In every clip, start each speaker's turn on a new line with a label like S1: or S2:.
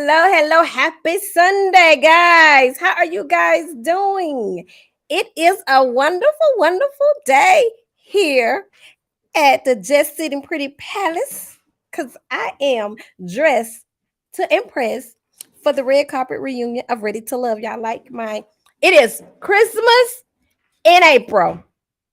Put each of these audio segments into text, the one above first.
S1: hello. Happy Sunday, guys. How are you guys doing? It is a wonderful day here at the Just Sitting Pretty Palace because I am dressed to impress for the red carpet reunion of Ready to Love. Y'all like mine? It is Christmas in April.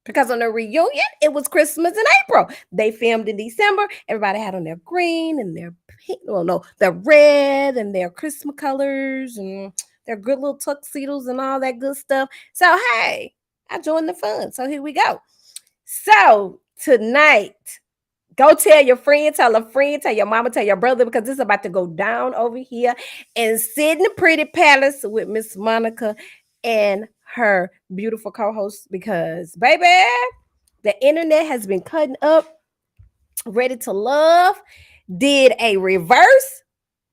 S1: Because on the reunion, it was Christmas in April. They filmed in December. Everybody had on their green and their pink, well, no, their red and their Christmas colors and their good little tuxedos and all that good stuff. So, hey, I joined the fun. So, here we go. So, tonight, go tell your friend, tell a friend, tell your mama, tell your brother, because this is about to go down over here and sit in the pretty palace with Miss Monica and her beautiful co-host. Because, baby, the internet has been cutting up. Ready to Love did a reverse.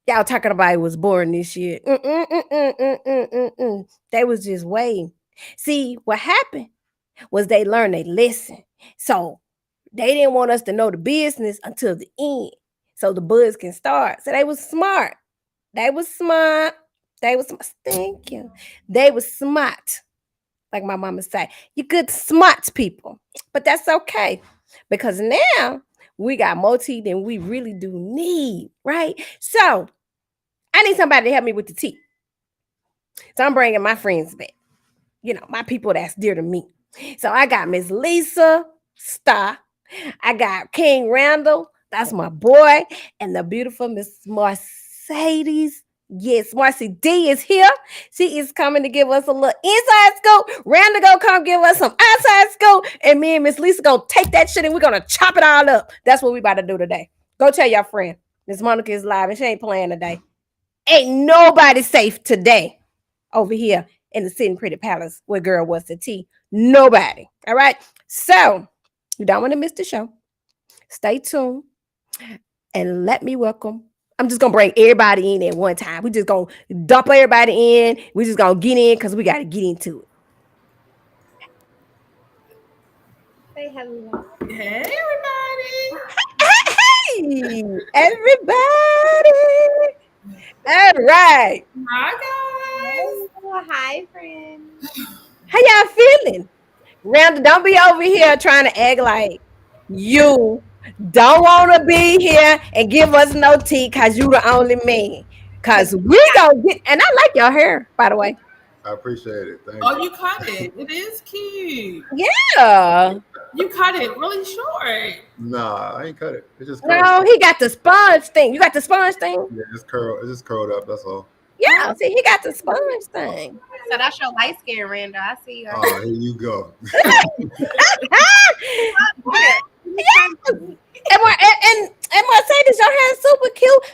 S1: Y'all talking about it was boring this year. They was just waiting. See, what happened was they learned they listen. So they didn't want us to know the business until the end. So the buzz can start. So they was smart. They was smart. They was smart. Thank you. They was smart. Like my mama say, you good smart people. But that's okay. Because now we got more tea than we really do need, right? So I need somebody to help me with the tea. So I'm bringing my friends back. You know, my people that's dear to me. So I got Miss Lisa Star. I got King Randall. That's my boy. And the beautiful Miss Mercedes. Yes, Marcy D is here. She is coming to give us a little inside scoop. Randall gonna come give us some outside scoop. And me and Miss Lisa gonna take that shit and we're gonna chop it all up. That's what we about to do today. Go tell your friend. Miss Monica is live and she ain't playing today. Ain't nobody safe today over here in the Sitting Pretty Palace where girl was the tea. Nobody. All right. So you don't want to miss the show. Stay tuned and let me welcome. I'm just gonna bring everybody in at one time. We just gonna dump everybody in. We just gonna get in because we gotta get into it.
S2: Say hello.
S3: Hey, everybody.
S1: Hey, everybody. All right.
S3: Hi, guys.
S2: Oh, hi, friend.
S1: How y'all feeling? Randall, don't be over here trying to act like you don't want to be here and give us no tea because you the only man. Because we gonna get, and I like your hair, by the way.
S4: I appreciate it. Thank
S3: Oh,
S4: you.
S3: you cut it. It is cute.
S1: Yeah.
S3: You cut it really short.
S4: Nah, I ain't cut it. It's just curled.
S1: No, he got the sponge thing. You got the sponge thing?
S4: Yeah, it's curled. It's just curled up. That's all.
S1: Yeah, see, he got the sponge thing.
S2: So that's your light skin, Randall. I see you.
S4: Oh, here you go.
S1: Yeah. And Mercedes, your hair is super cute.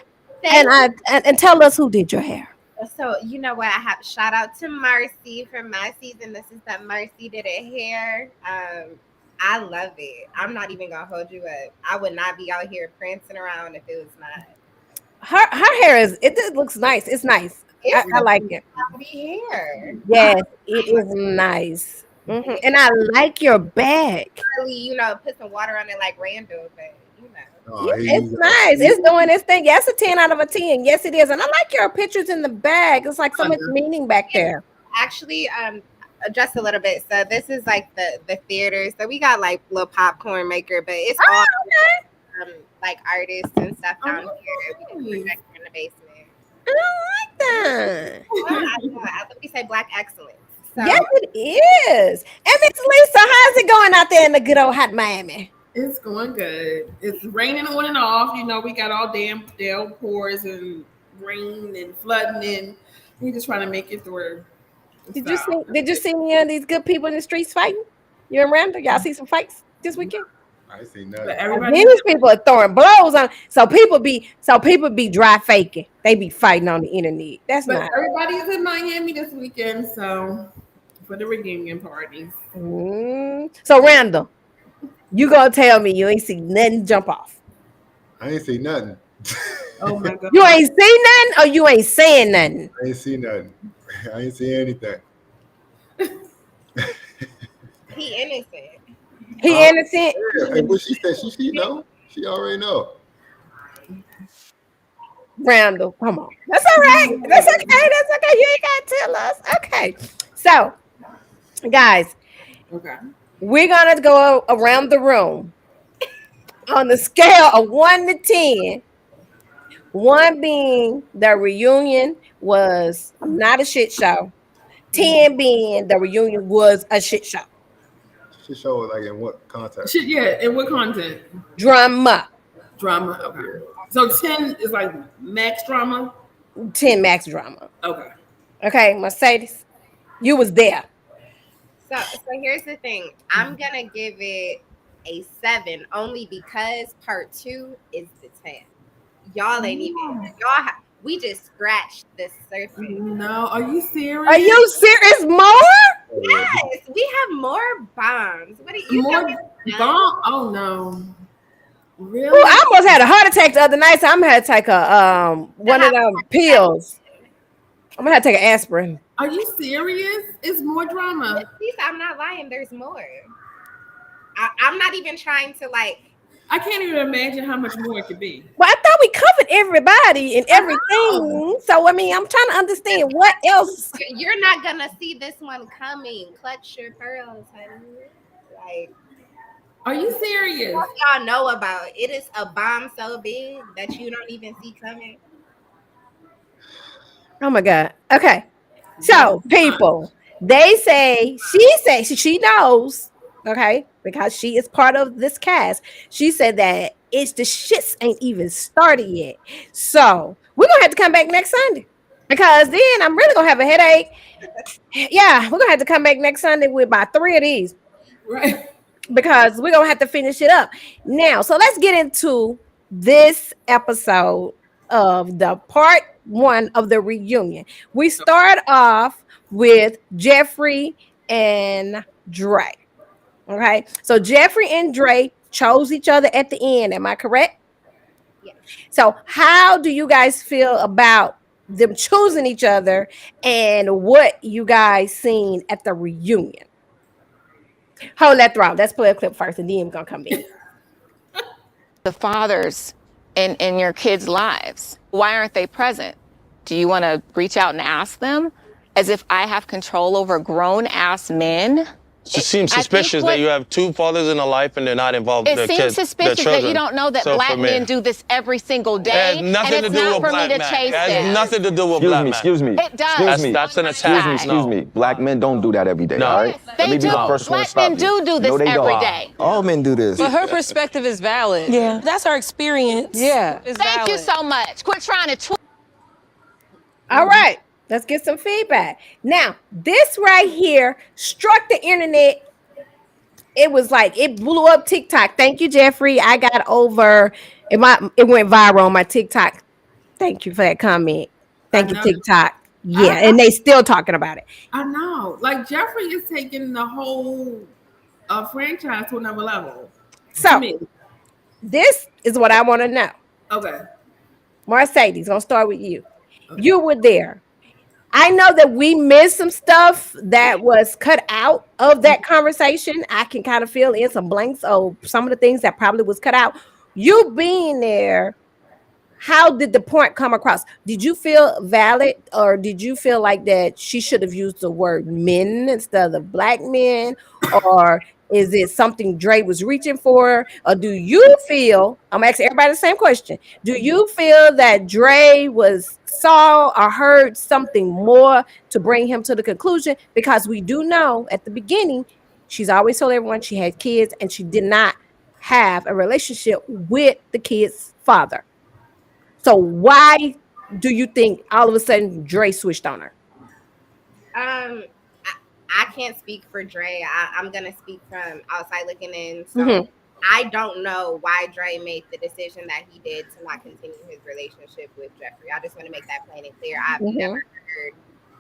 S1: And tell us who did your hair.
S2: So you know what? I have shout out to Mercy from my season. This is that Mercy did it hair. I love it. I'm not even gonna hold you up. I would not be out here prancing around if it was not.
S1: Her hair is it looks nice. It's nice. I like it.
S2: Lovely hair.
S1: Yes, it is nice. And I like your bag.
S2: Really, you know, put some water on it like Randall, but you know.
S4: Oh,
S1: Yeah,
S4: here
S1: it's
S4: you go.
S1: nice. It's doing its thing. Yes, a 10 out of a 10. Yes, it is. And I like your pictures in the bag. It's like so much meaning back there.
S2: Actually, just a little bit. So this is like the theater. So we got like little popcorn maker, but it's all like artists and stuff down here. We can project in the basement.
S1: I like that.
S2: I think we say Black excellence. So,
S1: Yes, it is. And Miss Lisa, how's it going out there in the good old hot Miami?
S3: It's going good. It's raining on and off. You know, we got all damn downpours and rain and flooding, and we just trying to make it through.
S1: Did you see any of these good people in the streets fighting? You and Randall? Y'all see some fights this weekend?
S4: I ain't seen nothing.
S3: But everybody,
S1: These people are throwing blows on. So people be dry faking. They be fighting on the internet. That's
S3: but
S1: not.
S3: everybody is in Miami this weekend, so for the reunion parties.
S1: So Randall, you gonna tell me you ain't seen nothing jump off?
S4: I ain't seen nothing.
S3: Oh my god!
S1: You ain't seen nothing, or you ain't saying nothing?
S4: I ain't seen nothing. I ain't seen anything.
S2: he innocent.
S1: He innocent.
S4: Yeah, and what she said, she know. She already know.
S1: Randall, come on. That's all right. That's okay. That's okay. You ain't gotta tell us. Okay. So, guys,
S3: Okay.
S1: we're gonna go around the room on the scale of 1 to 10. One being the reunion was not a shit show. 10 being the reunion was a shit show.
S4: She showed like in what context?
S3: Shit, yeah. And what content?
S1: Drama.
S3: Drama. Okay. So 10 is like max drama.
S1: 10 max drama.
S3: Okay.
S1: Okay, Mercedes, you was there.
S2: So here's the thing. I'm gonna give it a 7 only because part 2 is the 10. Y'all ain't even we just scratched the surface.
S3: No, are you serious?
S1: Are you serious? More?
S2: Yes, we have more bombs. What are you
S3: More
S2: talking
S3: bomb? Oh no. Really?
S1: Ooh, I almost had a heart attack the other night, so I'm gonna have to take a one of them pills. I'm gonna have to take an aspirin.
S3: Are you serious? It's more drama.
S2: Please, I'm not lying. There's more. I'm not even trying to like.
S3: I can't even imagine how much more it could be.
S1: Well, I thought we covered everybody and everything. So I mean, I'm trying to understand what else.
S2: You're not gonna see this one coming. Clutch your pearls, honey. Like,
S3: are you serious?
S2: what y'all know about it is a bomb so big that you don't even see coming.
S1: Oh my god. Okay. So people, they say she knows, okay, because she is part of this cast. She said that it's the shits ain't even started yet. So we're gonna have to come back next Sunday. Because then I'm really gonna have a headache. Yeah, we're gonna have to come back next Sunday with about 3 of these.
S3: Right.
S1: Because we're gonna have to finish it up. Now, so let's get into this episode of the part 1 of the reunion. We start off with Jeffrey and Dre. Okay, so Jeffrey and Dre chose each other at the end. Am I correct?
S2: Yes.
S1: So, how do you guys feel about them choosing each other and what you guys seen at the reunion? Hold that throw. Let's play a clip first, and then we're gonna come in.
S5: The fathers in your kids' lives. Why aren't they present? Do you want to reach out and ask them? As if I have control over grown ass men.
S6: It seems suspicious that you have 2 fathers in a life and they're not involved.
S5: It seems suspicious that you don't know that black men do this every single day.
S6: It has nothing to do with black men. It has nothing to do with black men.
S7: Excuse me.
S5: It does.
S6: That's an attack.
S7: Excuse me. Black men don't do that every day.
S6: No.
S7: All right.
S5: They do. Black men do this
S7: No, they
S5: every
S7: don't.
S5: day.
S7: All men do this.
S8: But her perspective is valid.
S9: Yeah, that's her experience.
S8: Yeah.
S5: Thank you so much. Quit trying to twist.
S1: All right, let's get some feedback. Now, this right here struck the internet. It was like it blew up TikTok. Thank you, Jeffrey. I got over it. It went viral on my TikTok. Thank you for that comment. Thank you, TikTok. Yeah, and they still talking about it.
S3: I know. Like Jeffrey is taking the whole franchise to another level.
S1: So this is what I want to know.
S3: Okay.
S1: Mercedes, gonna start with you. Okay. You were there. I know that we missed some stuff that was cut out of that conversation. I can kind of fill in some blanks of some of the things that probably was cut out. You being there, how did the point come across? Did you feel valid, or did you feel like that she should have used the word men instead of black men? Or is it something Dre was reaching for? Or do you feel, I'm asking everybody the same question, do you feel that Dre saw or heard something more to bring him to the conclusion? Because we do know at the beginning, she's always told everyone she had kids and she did not have a relationship with the kid's father. So why do you think all of a sudden Dre switched on her?
S2: I can't speak for Dre. I'm gonna speak from outside looking in. So I don't know why Dre made the decision that he did to not continue his relationship with Jeffrey. I just want to make that plain and clear. I've never heard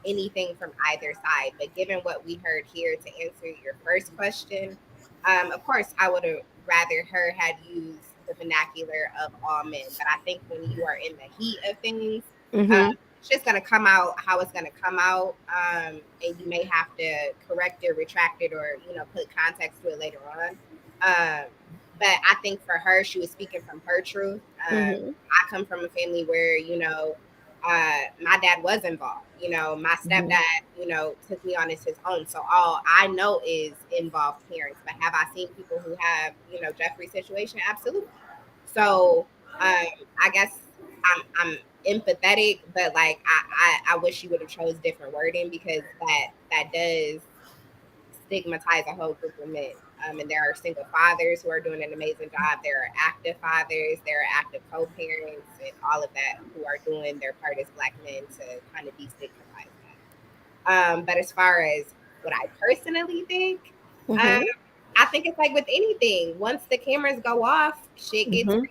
S2: anything from either side. But given what we heard here, to answer your first question, of course I would have rather her had used the vernacular of all men. But I think when you are in the heat of things, it's just going to come out how it's going to come out, and you may have to correct it, retract it, or put context to it later on. But but I think for her, she was speaking from her truth. I come from a family where, my dad was involved. My stepdad, took me on as his own. So all I know is involved parents. But have I seen people who have, Jeffrey's situation? Absolutely. So I guess I'm empathetic, but like I wish you would have chose different wording, because that does stigmatize a whole group of men. And there are single fathers who are doing an amazing job. There are active fathers, there are active co-parents, and all of that who are doing their part as Black men to kind of destigmatize that. But as far as what I personally think, I think it's like with anything. Once the cameras go off, shit gets real.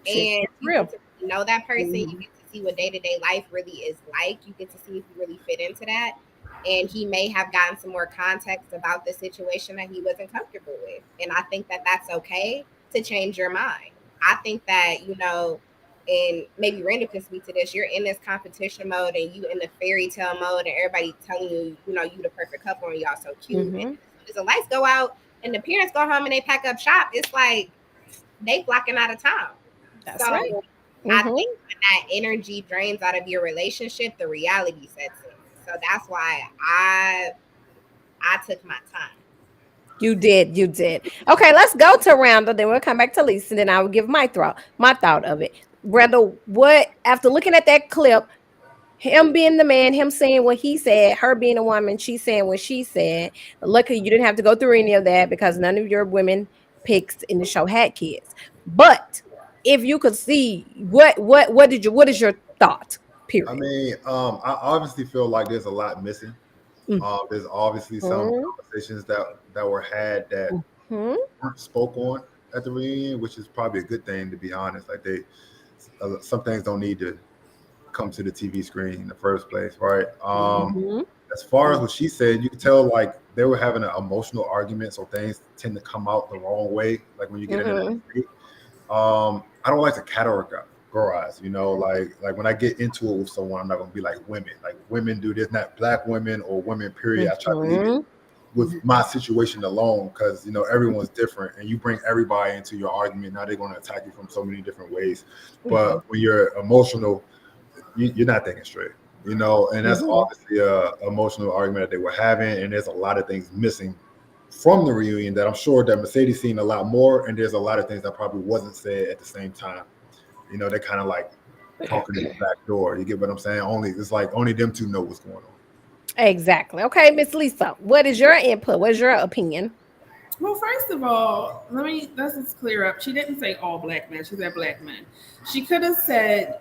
S2: And you get to know that person. You get to see what day-to-day life really is like. You get to see if you really fit into that. And he may have gotten some more context about the situation that he wasn't comfortable with. And I think that that's okay to change your mind. I think that, and maybe Randall can speak to this, you're in this competition mode and you in the fairy tale mode, and everybody telling you, you the perfect couple and y'all so cute. And as the lights go out and the parents go home and they pack up shop, it's like they blocking out of town.
S1: That's right.
S2: I think when that energy drains out of your relationship, the reality sets in. So that's why I took my time.
S1: You did. Okay, let's go to Randall. Then we'll come back to Lisa. And then I will give my thought of it. Randall, what after looking at that clip, him being the man, him saying what he said, her being a woman, she saying what she said. Luckily, you didn't have to go through any of that because none of your women picks in the show had kids. But if you could see what is your thought? Period.
S4: I mean, I obviously feel like there's a lot missing. There's obviously some conversations that were had that weren't spoke on at the reunion, which is probably a good thing, to be honest. Like some things don't need to come to the TV screen in the first place, right? As far as what she said, you could tell like they were having an emotional argument, so things tend to come out the wrong way. Like when you get into that debate. I don't like to categorize, like when I get into it with someone, I'm not gonna be like women do this, not Black women or women, period. I try to leave it with my situation alone, because everyone's different and you bring everybody into your argument. Now they're gonna attack you from so many different ways. But when you're emotional, you're not thinking straight, and that's obviously a emotional argument that they were having, and there's a lot of things missing from the reunion that I'm sure that Mercedes seen a lot more, and there's a lot of things that probably wasn't said at the same time. They're kind of like talking in the back door. You get what I'm saying? It's like only them two know what's going on.
S1: Exactly. Okay, Miss Lisa, what is your input? What is your opinion?
S3: Well, first of all, let's just clear up. She didn't say all Black men. She said Black men. She could have said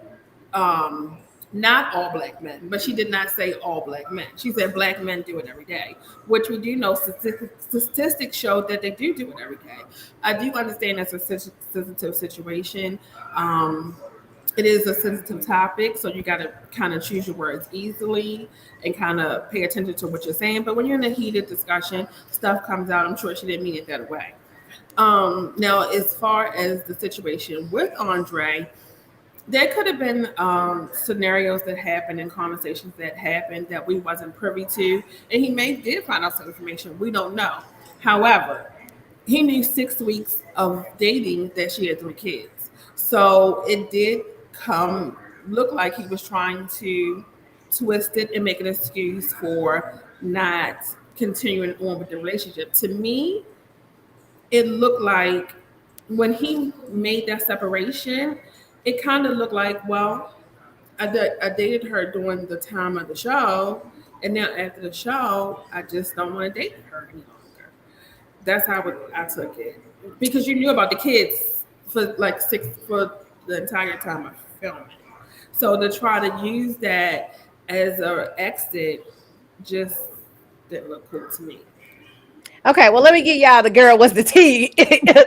S3: not all Black men, but she did not say all Black men. She said Black men do it every day, which we do know statistics show that they do it every day. I do understand that's a sensitive situation. It is a sensitive topic, so you got to kind of choose your words easily and kind of pay attention to what you're saying. But when you're in a heated discussion, stuff comes out. I'm sure she didn't mean it that way. Now, as far as the situation with Andre, there could have been scenarios that happened and conversations that happened that we wasn't privy to, and he did find out some information. We don't know. However, he knew 6 weeks of dating that she had 3 kids, so it did look like he was trying to twist it and make an excuse for not continuing on with the relationship. To me, it looked like when he made that separation, it kind of looked like, well, I dated her during the time of the show, and now after the show, I just don't want to date her any longer. That's how I took it, because you knew about the kids for the entire time of filming. So to try to use that as an exit just didn't look cool to me.
S1: Okay, well, let me give y'all the girl was the tea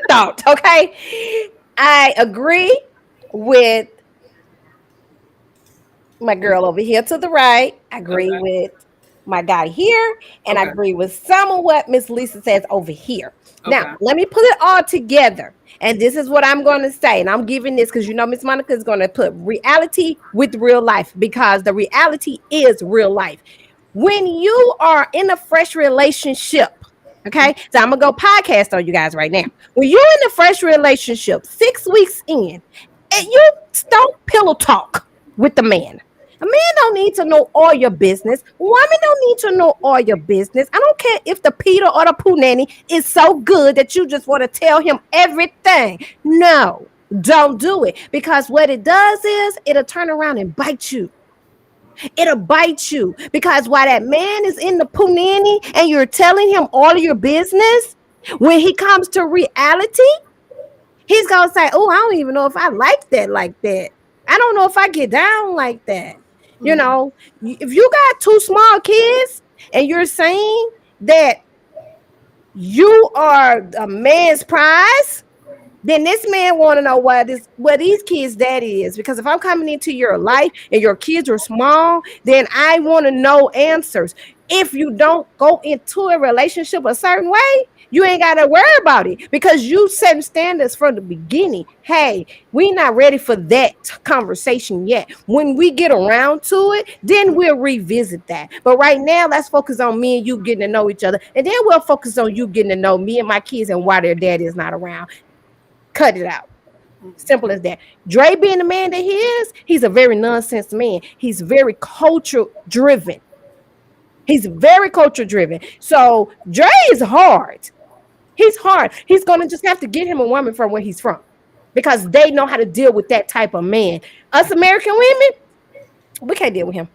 S1: thought. Okay, I agree with my girl over here to the right. I agree with my guy here, and I agree with some of what Miss Lisa says over here. Now, let me put it all together. And this is what I'm going to say. And I'm giving this because Miss Monica is going to put reality with real life, because the reality is real life. When you are in a fresh relationship, Okay, so I'm gonna go podcast on you guys right now. When you're in a fresh relationship, 6 weeks in, and you don't pillow talk with the man. A man don't need to know all your business. Women don't need to know all your business. I don't care if the Peter or the Pooh Nanny is so good that you just want to tell him everything. No, don't do it. Because what it does is it'll turn around and bite you. It'll bite you. Because while that man is in the Pooh Nanny and you're telling him all of your business, when he comes to reality, he's gonna say, "Oh, I don't even know if I like that like that. I don't know if I get down like that." You know, if you got two small kids and you're saying that you are a man's prize, then this man want to know what these kids' daddy is. Because if I'm coming into your life and your kids are small, then I want to know answers. If you don't go into a relationship a certain way, you ain't got to worry about it because you set standards from the beginning. Hey, we're not ready for that conversation yet. When we get around to it, then we'll revisit that. But right now, let's focus on me and you getting to know each other. And then we'll focus on you getting to know me and my kids and why their daddy is not around. Cut it out. Simple as that. Dre being the man that he is, he's a very nonsense man. He's very culture driven. So Dre is hard. He's hard. He's gonna just have to get him a woman from where he's from because they know how to deal with that type of man. Us American women, we can't deal with him.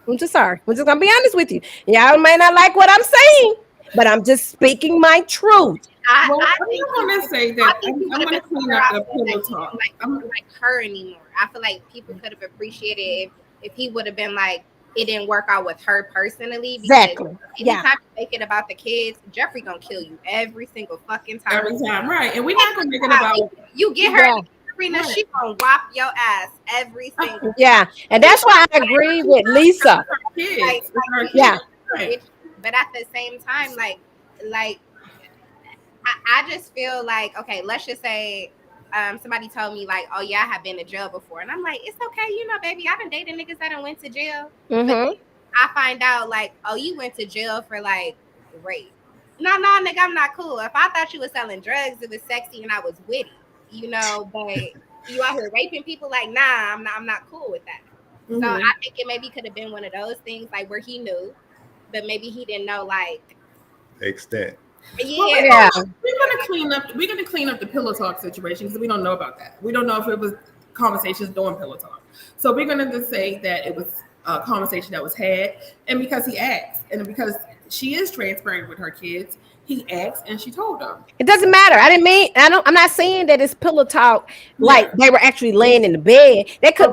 S1: I'm just sorry. I'm just gonna be honest with you. Y'all may not like what I'm saying, but I'm just speaking my truth.
S3: I'm going to say that I'm going to clean up the pillow talk.
S2: I'm not like her anymore. I feel like people could have appreciated if he would have been like, it didn't work out with her personally.
S1: Exactly.
S2: Anytime you make it about the kids, Jeffrey gonna kill you every single fucking time.
S3: Every time, right? And we're not gonna make it about
S2: you get her. Serena, she gonna whop your ass every single.
S1: Yeah, and that's why I agree with Lisa.
S2: Yeah, but at the same time, like I just feel like, okay, let's just say somebody told me like, oh yeah, I have been to jail before, and I'm like, it's okay, you know, baby, I've been dating niggas that done went to jail. But I find out like, oh, you went to jail for like rape. No, nigga, I'm not cool. If I thought you was selling drugs, it was sexy and I was witty, you know, but you out here raping people, like, nah, I'm not cool with that. So I think it maybe could have been one of those things like where he knew, but maybe he didn't know like
S4: extent.
S1: Yeah.
S3: We're gonna clean up the pillow talk situation because we don't know about that. We don't know if it was conversations during pillow talk. So we're gonna just say that it was a conversation that was had, and because he asked, and because she is transparent with her kids, he asked and she told them.
S1: It doesn't matter. I'm not saying that it's pillow talk like they were actually laying in the bed.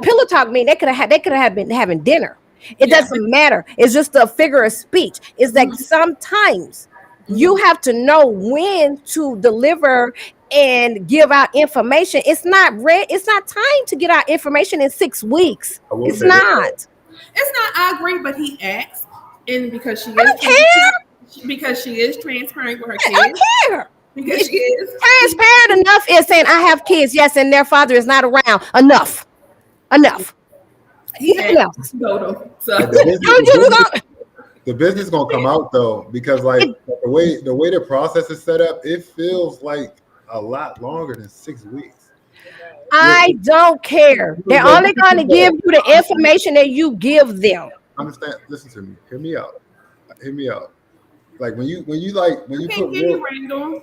S1: Pillow talk mean they could have been having dinner. It doesn't matter. It's just a figure of speech. It's like sometimes you have to know when to deliver and give out information. It's not time to get out information in 6 weeks. It's not.
S3: I agree, but he asked, and because she is transparent with her kids.
S1: I don't care.
S3: Because she is
S1: transparent enough is saying I have kids, yes, and their father is not around. Enough.
S3: He asked, so
S4: the business gonna come out though, because like the way the process is set up, it feels like a lot longer than 6 weeks.
S1: I don't care. They're only going to give you the information that you give them.
S4: Understand? Listen to me. Hear me out. Like when you put real,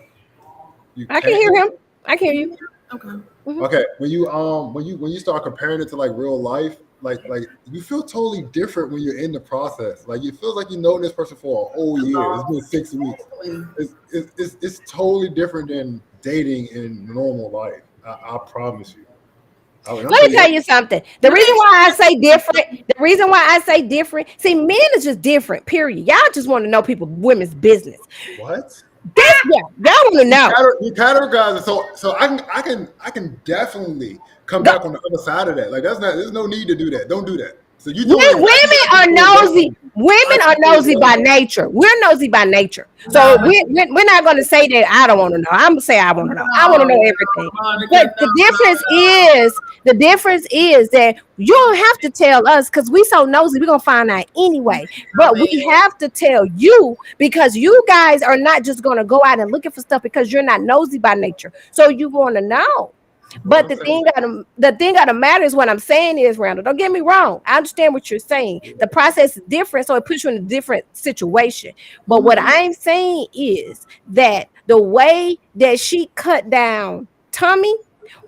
S1: I can hear him. I can hear you.
S3: Okay.
S4: Okay. When you start comparing it to like real life, like you feel totally different when you're in the process. Like it feels like you know this person for a whole year. It's been 6 weeks. It's totally different than dating in normal life. I promise you.
S1: Let me tell you something. The reason why I say different, see, men is just different, period. Y'all just want to know women's business.
S4: What?
S1: Y'all want to know.
S4: You categorize it so I can definitely come back on the other side of that. Like there's no need to do that. Don't do that. So you doing
S1: Women are nosy. Women are nosy by nature. We're nosy by nature. So we're not going to say that I don't want to know. I'm going to say I want to know. I want to know everything. But the difference is that you don't have to tell us because we so nosy. We're going to find out anyway. But we have to tell you because you guys are not just going to go out and looking for stuff because you're not nosy by nature. So you want to know. But the thing of the matter is what I'm saying is, Randall, don't get me wrong. I understand what you're saying. The process is different, so it puts you in a different situation. But what I'm saying is that the way that she cut down Tommy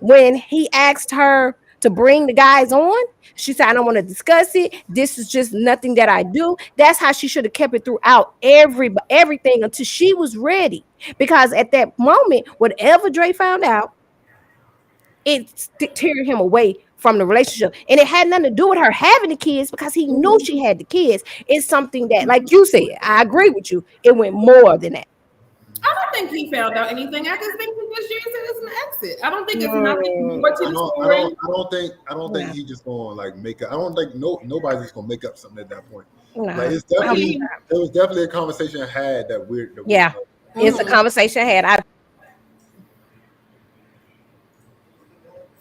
S1: when he asked her to bring the guys on, she said, I don't want to discuss it. This is just nothing that I do. That's how she should have kept it throughout everything until she was ready. Because at that moment, whatever Dre found out, it teared him away from the relationship. And it had nothing to do with her having the kids because he knew she had the kids. It's something that, like you said, I agree with you. It went more than that.
S3: I don't think he found out anything. I just think he just used it as an exit. I don't think it's nothing more to the story.
S4: I don't think he just gonna like make up. I don't think nobody's just gonna make up something at that point.
S1: No.
S4: Like it was definitely a conversation had that weird.
S1: It's a conversation had.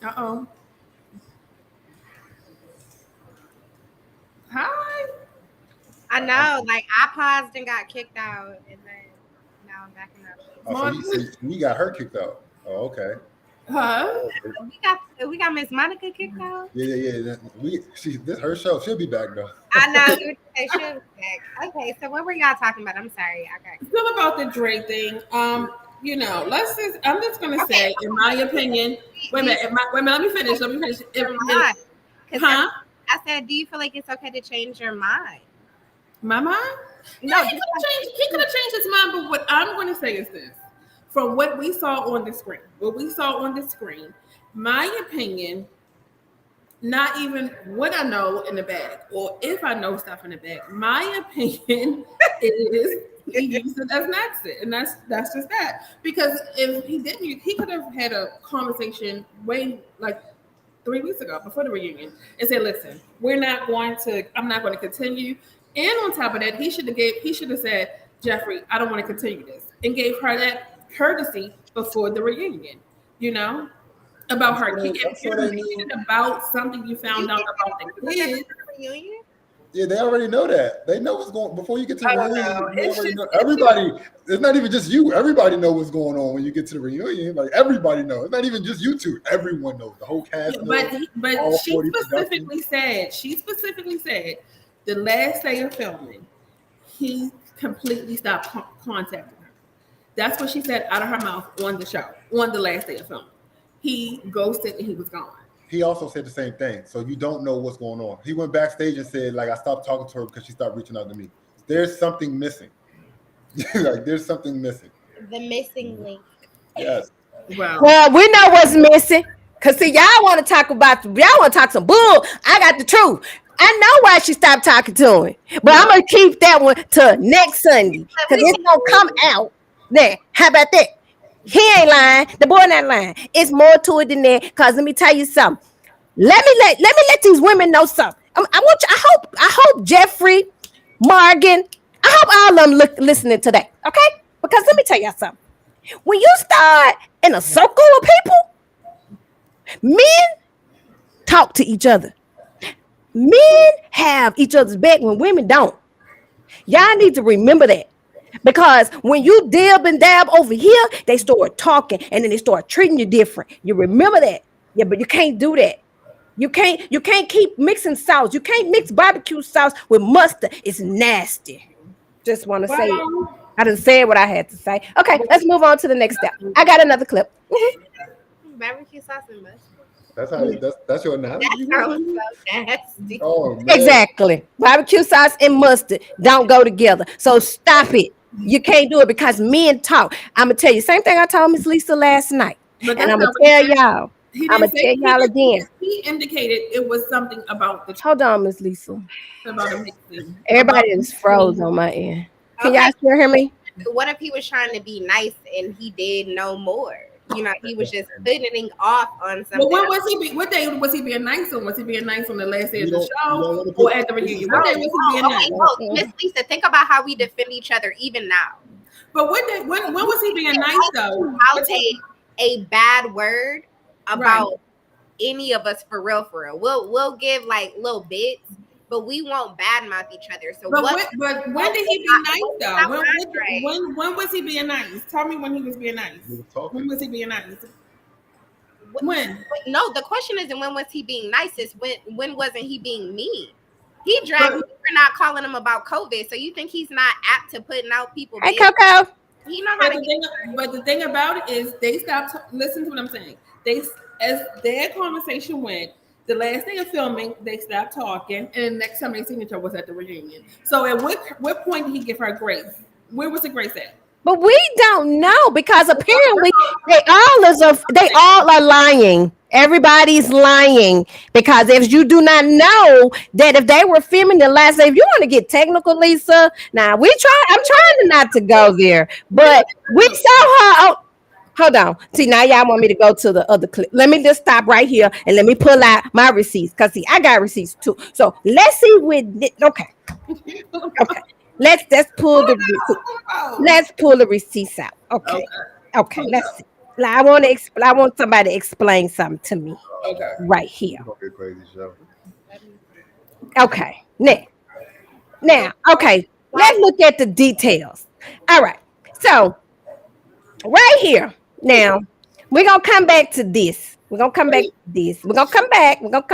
S3: Uh-oh. Hi.
S2: I know, like I paused and got kicked out, and then now I'm backing up.
S4: Oh, so we got her kicked out. Oh, okay.
S3: Huh?
S2: We got Miss Monica kicked out.
S4: Yeah. This her show. She'll be back though.
S2: I know. She'll be back. Okay, so what were y'all talking about? I'm sorry.
S3: Still about the Dre thing. You know, I'm just gonna say, in my opinion. Wait a minute. Let me finish.
S2: I said, do you feel like it's okay to change your mind?
S3: My mind? No, he could have changed his mind. But what I'm going to say is this: from what we saw on the screen, my opinion, not even what I know in the bag, or if I know stuff in the bag, my opinion is he used it as an exit, and that's just that. Because if he didn't, he could have had a conversation way like 3 weeks ago before the reunion and said, "Listen, I'm not going to continue." And on top of that, he should have said, "Jeffrey, I don't want to continue this," and gave her that courtesy before the reunion. You know, about her. If you're irritated about something you found out about the kids.
S4: Yeah, they already know that. They know what's going before you get to the reunion. Everybody, it's not even just you. Everybody knows what's going on when you get to the reunion. Like everybody knows. It's not even just you two. Everyone knows. The whole cast knows.
S3: But she specifically said the last day of filming, he completely stopped contacting her. That's what she said out of her mouth on the show, on the last day of filming. He ghosted and he was gone.
S4: He also said the same thing. So you don't know what's going on. He went backstage and said, like, I stopped talking to her because she stopped reaching out to me. There's something missing. Like, there's something missing.
S2: The missing link.
S4: Yes.
S1: Well, we know what's missing. Because, see, y'all want to talk some bull. I got the truth. I know why she stopped talking to him. But I'm going to keep that one to next Sunday. Because it's going to come out. There. How about that? He ain't lying. The boy not lying. It's more to it than that. Cause let me tell you something. Let me let these women know something. I hope Jeffrey, Morgan, I hope all of them listening today. Okay? Because let me tell y'all something. When you start in a circle of people, men talk to each other. Men have each other's back when women don't. Y'all need to remember that. Because when you dib and dab over here, they start talking and then they start treating you different. You remember that. Yeah, but you can't do that. You can't keep mixing sauce. You can't mix barbecue sauce with mustard. It's nasty. Just want to say it. I done said what I had to say. Okay, let's move on to the next step. I got another clip.
S2: Barbecue sauce and mustard.
S4: That's your analogy.
S2: That was so nasty.
S4: Oh, man.
S1: Exactly. Barbecue sauce and mustard don't go together. So stop it. You can't do it because men talk. I'm going to tell you, same thing I told Miss Lisa last night. And I'm going to tell y'all. I'm going to tell y'all again.
S3: He indicated it was something about the...
S1: Hold on, Miss Lisa.
S3: About a mixing.
S1: Everybody is froze on my end. Can y'all still hear me?
S2: What if he was trying to be nice and he did no more? he was just putting off on something.
S3: But when was he? What day was he being nice on? Was he being nice on the last day of the show or at the reunion? What day was he being nice?
S2: Miss Lisa, think about how we defend each other even now.
S3: But what day? When was he being nice though?
S2: Out a bad word about any of us for real. We'll give like little bits, but we won't badmouth each other. So
S3: but when did he be nice though? When was he being nice? Tell me when he was being nice. When was he being nice? When?
S2: No, the question isn't when was he being nice. It's when wasn't he being mean? He dragged me for not calling him about COVID. So you think he's not apt to putting out people?
S1: Hey, Coco.
S2: He know how to.
S3: But the thing about it is, they stopped. Listen to what I'm saying. As their conversation went, the last day of filming, they stopped talking, and the next time they seen each other was at the reunion. So at what point did he give her grace? Where was the grace at?
S1: But we don't know because apparently they all are lying. Everybody's lying because if you do not know that if they were filming the last day, if you want to get technical, Lisa, now I'm trying not to go there, but we saw her. Hold on. See, now y'all want me to go to the other clip. Let me just stop right here and let me pull out my receipts because see, I got receipts too. So let's see okay. Let's pull the receipts out. Okay. Let's see. I want somebody to explain something to me. Right here. Okay. Now, okay. Let's look at the details. All right. So right here. Now, we're gonna come back to this. We're gonna come back. I'm gonna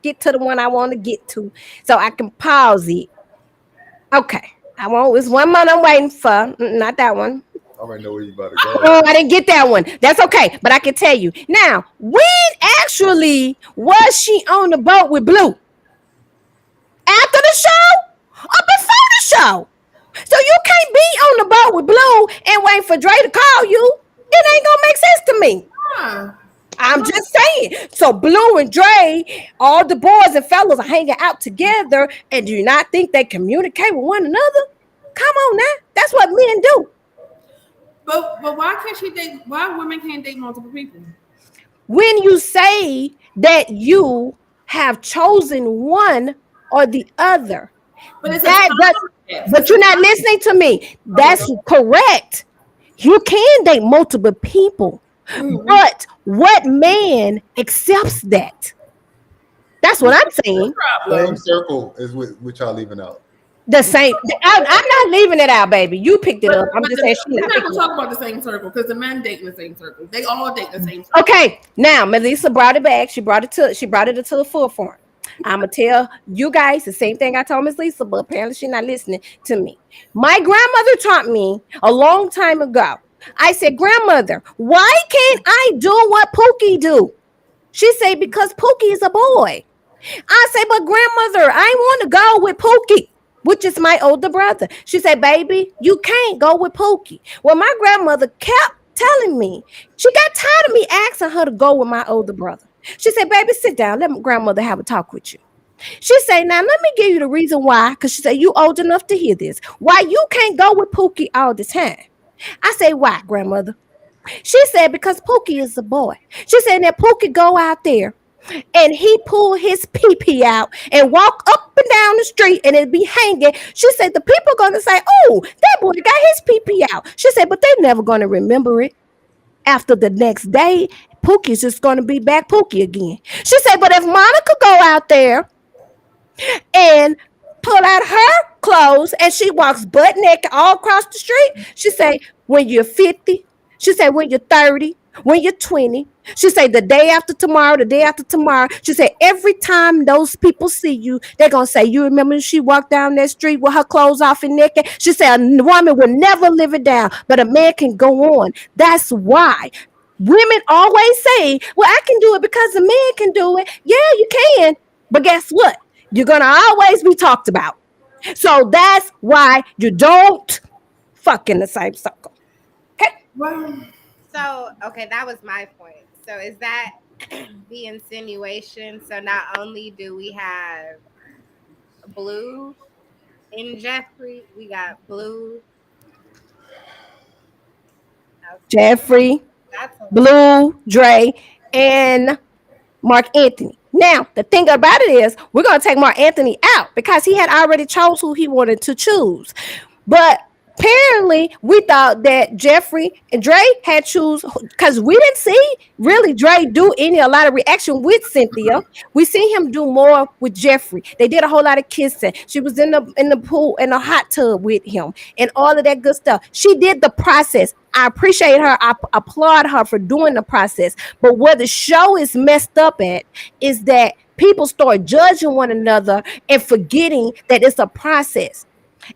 S1: get to the one I want to get to so I can pause it. Okay. It's one more I'm waiting for. Not that one.
S4: I already know where you about to go.
S1: Oh, I didn't get that one. That's okay, but I can tell you. Now, when actually was she on the boat with Blue? After the show or before the show? So you can't be on the boat with Blue and wait for Dre to call you. It ain't gonna make sense to me. I'm just saying. So Blue and Dre, all the boys and fellas are hanging out together, and do you not think they communicate with one another? Come on now. That's what men do.
S3: But why can't she date? Why women can't date multiple people?
S1: When you say that you have chosen one or the other, but you're not listening to me. That's correct. You can date multiple people, but what man accepts that? That's what I'm saying.
S4: Same circle is what y'all leaving out.
S1: The same. I'm not leaving it out, baby. You picked it up. I'm just saying.
S3: We're not gonna talk about the same circle because the men date in the same circle. They all date the same circle.
S1: Okay, now Melissa brought it back. She brought it to the forefront. I'm gonna tell you guys the same thing I told Miss Lisa, but apparently she's not listening to me. My grandmother taught me a long time ago. I said, grandmother, why can't I do what Pookie do? She said, because Pookie is a boy. I said, but grandmother, I want to go with Pookie, which is my older brother. She said, baby, you can't go with Pookie. Well, my grandmother kept telling me, she got tired of me asking her to go with my older brother. She said, baby, sit down. Let my grandmother have a talk with you. She said, now let me give you the reason why, because she said, you old enough to hear this. Why you can't go with Pookie all the time? I said, why, grandmother? She said, because Pookie is a boy. She said, that Pookie go out there and he pull his pee-pee out and walk up and down the street and it be hanging. She said, the people going to say, oh, that boy got his pee-pee out. She said, but they're never going to remember it. After the next day, Pookie's just going to be back Pookie again. She said, but if Monica go out there and pull out her clothes and she walks butt naked all across the street, she say, when you're 50, she said, when you're 30, when you're 20, she said, the day after tomorrow, she said, every time those people see you, they're going to say, you remember she walked down that street with her clothes off and naked? She said, a woman will never live it down, but a man can go on. That's why women always say, well, I can do it because a man can do it. Yeah, you can. But guess what? You're going to always be talked about. So that's why you don't fuck in the same circle. Okay?
S3: Wow.
S2: So, okay, that was my point. So is that the insinuation? So not only do we have Blue in Jeffrey, we got Blue.
S1: Jeffrey,
S2: That's a
S1: Blue, Dre, and Mark Anthony. Now, the thing about it is, we're going to take Mark Anthony out because he had already chose who he wanted to choose. But apparently, we thought that Jeffrey and Dre had choose because we didn't see really Dre do a lot of reaction with Cynthia. We see him do more with Jeffrey. They did a whole lot of kissing. She was in the pool in the hot tub with him and all of that good stuff. She did the process. I appreciate her. I applaud her for doing the process. But where the show is messed up at is that people start judging one another and forgetting that it's a process.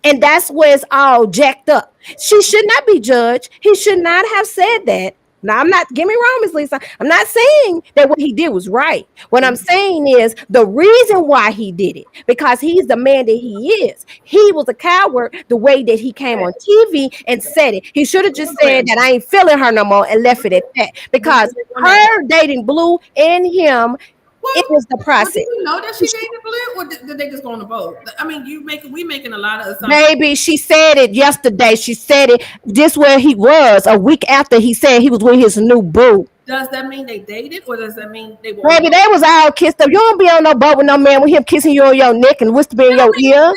S1: And that's where it's all jacked up. She should not be judged. He should not have said that. Now, I'm not, get me wrong, Miss Lisa. I'm not saying that what he did was right. What I'm saying is the reason why he did it, because he's the man that he is. He was a coward the way that he came on TV and said it. He should have just said that I ain't feeling her no more and left it at that. Because her dating Blue and him, it was the process.
S3: Did you know that she dated Blue, or did they just go on the boat? I mean, we making a lot of assumptions.
S1: Baby, she said it yesterday. She said it just where he was a week after he said he was with his new boo.
S3: Does that mean they dated, or does that mean they were?
S1: Baby, they was all kissed up. You don't be on no boat with no man with him kissing you on your neck and whispering in your ear.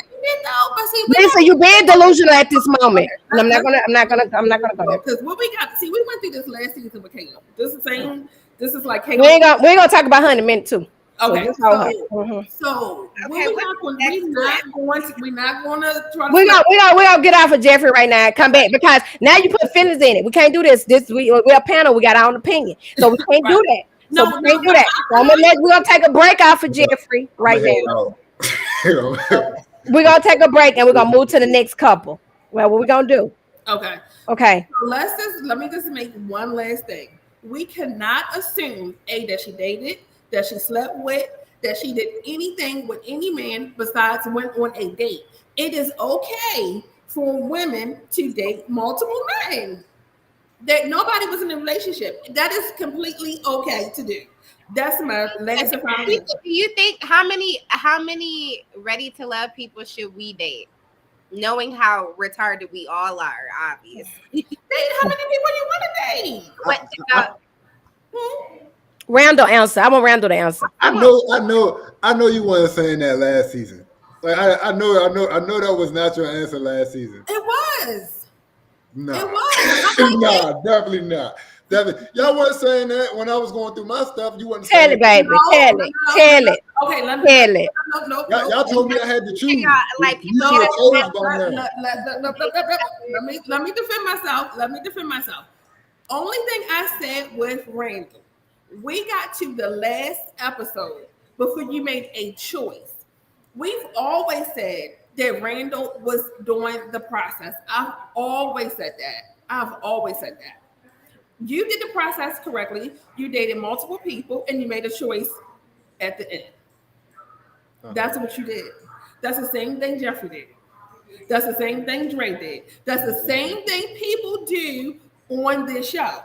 S1: Lisa, you being delusional at this moment. And I'm not gonna go there.
S3: Because what we got, we went through this last season with Caleb. This is like
S1: Caleb. We ain't gonna talk about her in a minute too.
S3: Okay, so we're not going to try to.
S1: We're gonna get off of Jeffrey right now and come back because now you put feelings in it. We can't do this. We're a panel. We got our own opinion, so we can't do that. So we can't do that. So we're gonna take a break off of Jeffrey right now. We're gonna take a break and we're gonna move to the next couple. Well, what we gonna do?
S3: Okay. So let me just make one last thing. We cannot assume that she dated, that she slept with, that she did anything with any man besides went on a date. It is okay for women to date multiple men. That nobody was in a relationship. That is completely okay to do. That's my last comment.
S2: Do you think how many ready to love people should we date? Knowing how retarded we all are, obviously.
S3: How many people you want to date?
S1: Randall answer. I want Randall to answer.
S4: I know you weren't saying that last season. Like I know that was not your answer last season.
S3: It was.
S4: No.
S3: It was.
S4: No, definitely not. Y'all weren't saying that when I was going through my stuff. You weren't
S1: tell
S4: saying
S1: it, baby. Tell it.
S3: Okay, let me
S1: tell it.
S4: Y'all told me I had to choose.
S2: Like
S3: let me defend myself. Only thing I said with Randall, we got to the last episode before you made a choice. We've always said that Randall was doing the process. I've always said that. You did the process correctly. You dated multiple people and you made a choice at the end. That's what you did. That's the same thing Jeffrey did. That's the same thing Dre did. That's the same thing people do on this show.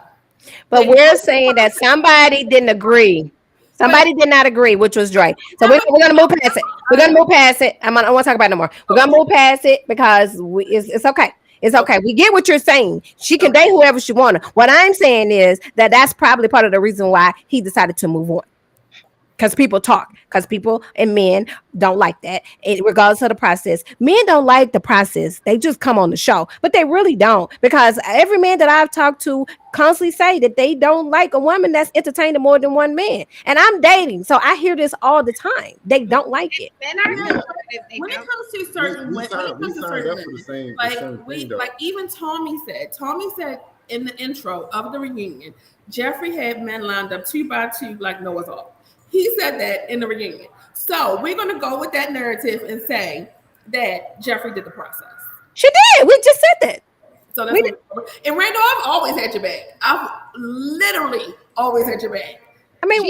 S1: But we're saying that somebody didn't agree. Somebody did not agree, which was Dre. So we're gonna move past it. We're gonna move past it. I don't want to talk about it no more. We're gonna move past it because it's okay. It's okay. We get what you're saying. She can date whoever she wants. What I'm saying is that that's probably part of the reason why he decided to move on. Because people talk. Because people and men don't like that. Regardless of the process. Men don't like the process. They just come on the show. But they really don't. Because every man that I've talked to constantly say that they don't like a woman that's entertaining more than one man. And I'm dating. So I hear this all the time. They don't like it.
S3: When it comes to certain women, like even Tommy said in the intro of the reunion, Jeffrey had men lined up 2 by 2 like Noah's Ark. He said that in the reunion. So we're going to go with that narrative and say that Jeffrey did the process.
S1: She did. We just said that.
S3: So that's and Randall, I've always had your back. I've literally always had your back.
S2: I mean,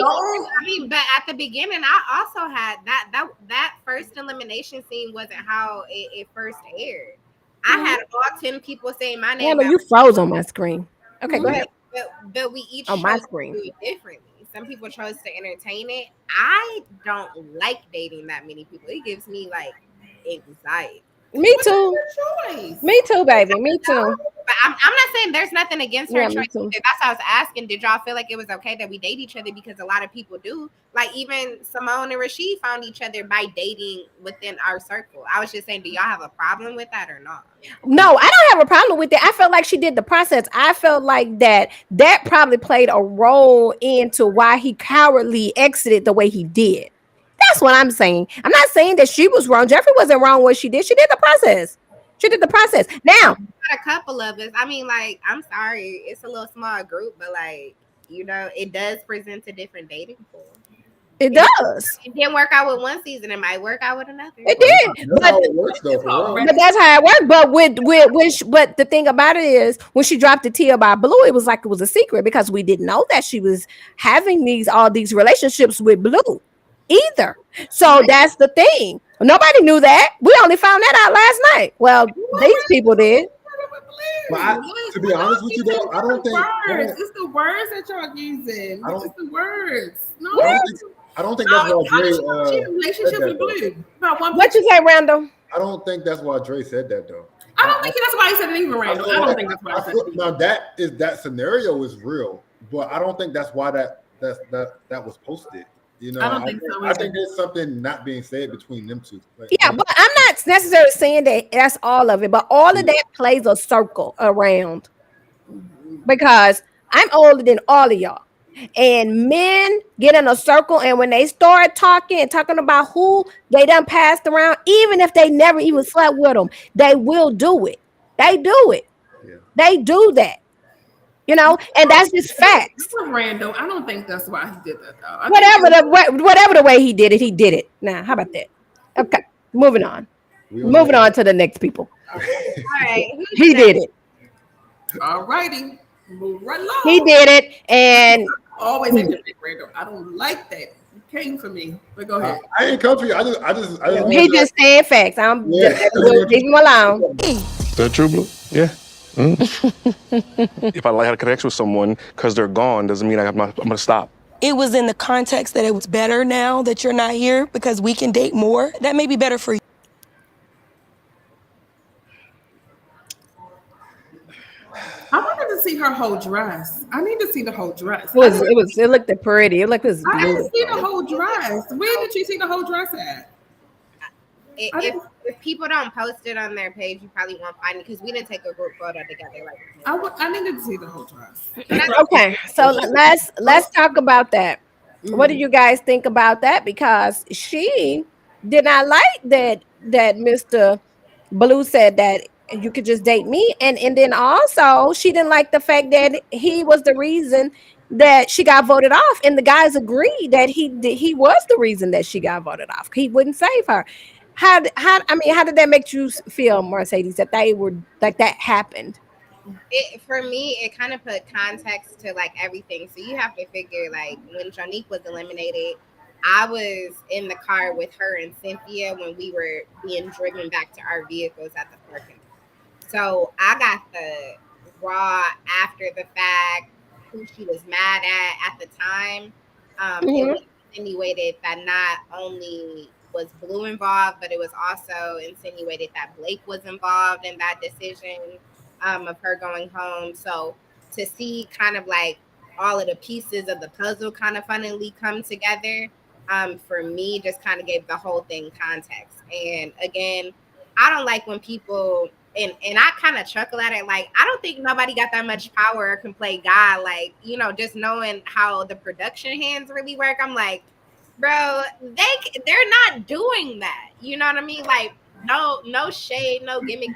S2: but at the beginning, I also had that first elimination scene wasn't how it first aired. I had all 10 people saying my name.
S1: Yeah, you froze on my screen. Okay, go ahead.
S2: But we each
S1: on my screen
S2: differently. Some people chose to entertain it. I don't like dating that many people. It gives me like anxiety.
S1: Me too. Me too, baby. Me too.
S2: But I'm not saying there's nothing against her
S1: Yeah,
S2: choice
S1: me too.
S2: either. That's why I was asking. Did y'all feel like it was okay that we date each other? Because a lot of people do. Like even Simone and Rashid found each other by dating within our circle. I was just saying, do y'all have a problem with that or not?
S1: No, I don't have a problem with it. I felt like she did the process. I felt like that probably played a role into why he cowardly exited the way he did. That's what I'm saying. I'm not saying that she was wrong. Jeffrey wasn't wrong what she did. She did the process. She did the process. Now,
S2: Got a couple of us. I mean, like, I'm sorry, it's a little small group, but like, it does present a different dating pool.
S1: it
S2: It,
S1: does.
S2: it didn't work out with one season, it might work out with another.
S1: It
S4: Well,
S1: did.
S4: that's how it works, though. For real.
S1: But that's how it worked. But but the thing about it is, when she dropped the T about Blue, it was like it was a secret because we didn't know that she was having all these relationships with Blue either. So that's the thing. Nobody knew that. We only found that out last night. Well, these people did.
S4: But to be honest with you, though, I don't think
S3: It's the words that y'all using. It's the words. No,
S4: I don't think that's why Dre
S3: she in a relationship
S4: said
S3: with
S4: that,
S3: Blue. About one.
S1: What you say, Randall?
S4: I don't think that's why Dre said that, though.
S3: I don't think that's why he said it either, Randall. I don't think that's why he said it.
S4: Now that scenario is real, but I don't think that's why that was posted.
S3: I don't think so.
S4: I think there's something not being said between them two.
S1: Yeah, but I'm not necessarily saying that that's all of it, but all of that plays a circle around because I'm older than all of y'all. And men get in a circle, and when they start talking about who they done passed around, even if they never even slept with them, they will do it. They do it.
S4: Yeah.
S1: They do that. And that's just facts.
S3: Randall, I don't think that's why he did that though.
S1: Whatever the way he did it. Now, how about that? Okay, moving on. Moving on to the next people.
S2: All right.
S1: He did it.
S3: All righty. Move right along.
S1: He did it, and
S3: always hate to pick Randall. I don't like that. It came for me. But go ahead.
S4: I ain't come for you. I just
S1: he just saying facts. Leave him alone.
S6: Is that true, Blue? Yeah.
S9: If I like had a connection with someone because they're gone, doesn't mean I'm going to stop.
S10: It was in the context that it was better now that you're not here because we can date more. That may be better for you.
S3: I wanted to see her whole dress. I need to see the whole dress.
S1: It looked pretty. It looked beautiful.
S3: I didn't see the whole dress. Where did you see the whole dress at?
S2: If people don't post it on their page, you probably won't find it because we didn't take a group photo together.
S3: I needed to see the whole dress.
S1: Okay, so let's talk about that. What do you guys think about that? Because she did not like that Mr. Blue said that you could just date me, and then also she didn't like the fact that he was the reason that she got voted off, and the guys agreed that he was the reason that she got voted off. He wouldn't save her. How did that make you feel, Mercedes, that they were like that happened?
S2: For me, it kind of put context to like everything. So you have to figure like when Jonique was eliminated, I was in the car with her and Cynthia when we were being driven back to our vehicles at the parking lot. So I got the raw after the fact who she was mad at the time. It was insinuated that not only was Blue involved, but it was also insinuated that Blake was involved in that decision of her going home. So to see kind of like all of the pieces of the puzzle kind of funnily come together, for me, just kind of gave the whole thing context. And again, I don't like when people, and I kind of chuckle at it, like, I don't think nobody got that much power or can play God. Like, just knowing how the production hands really work, I'm like, bro, they're not doing that. You know what I mean? Like, no shade, no gimmick,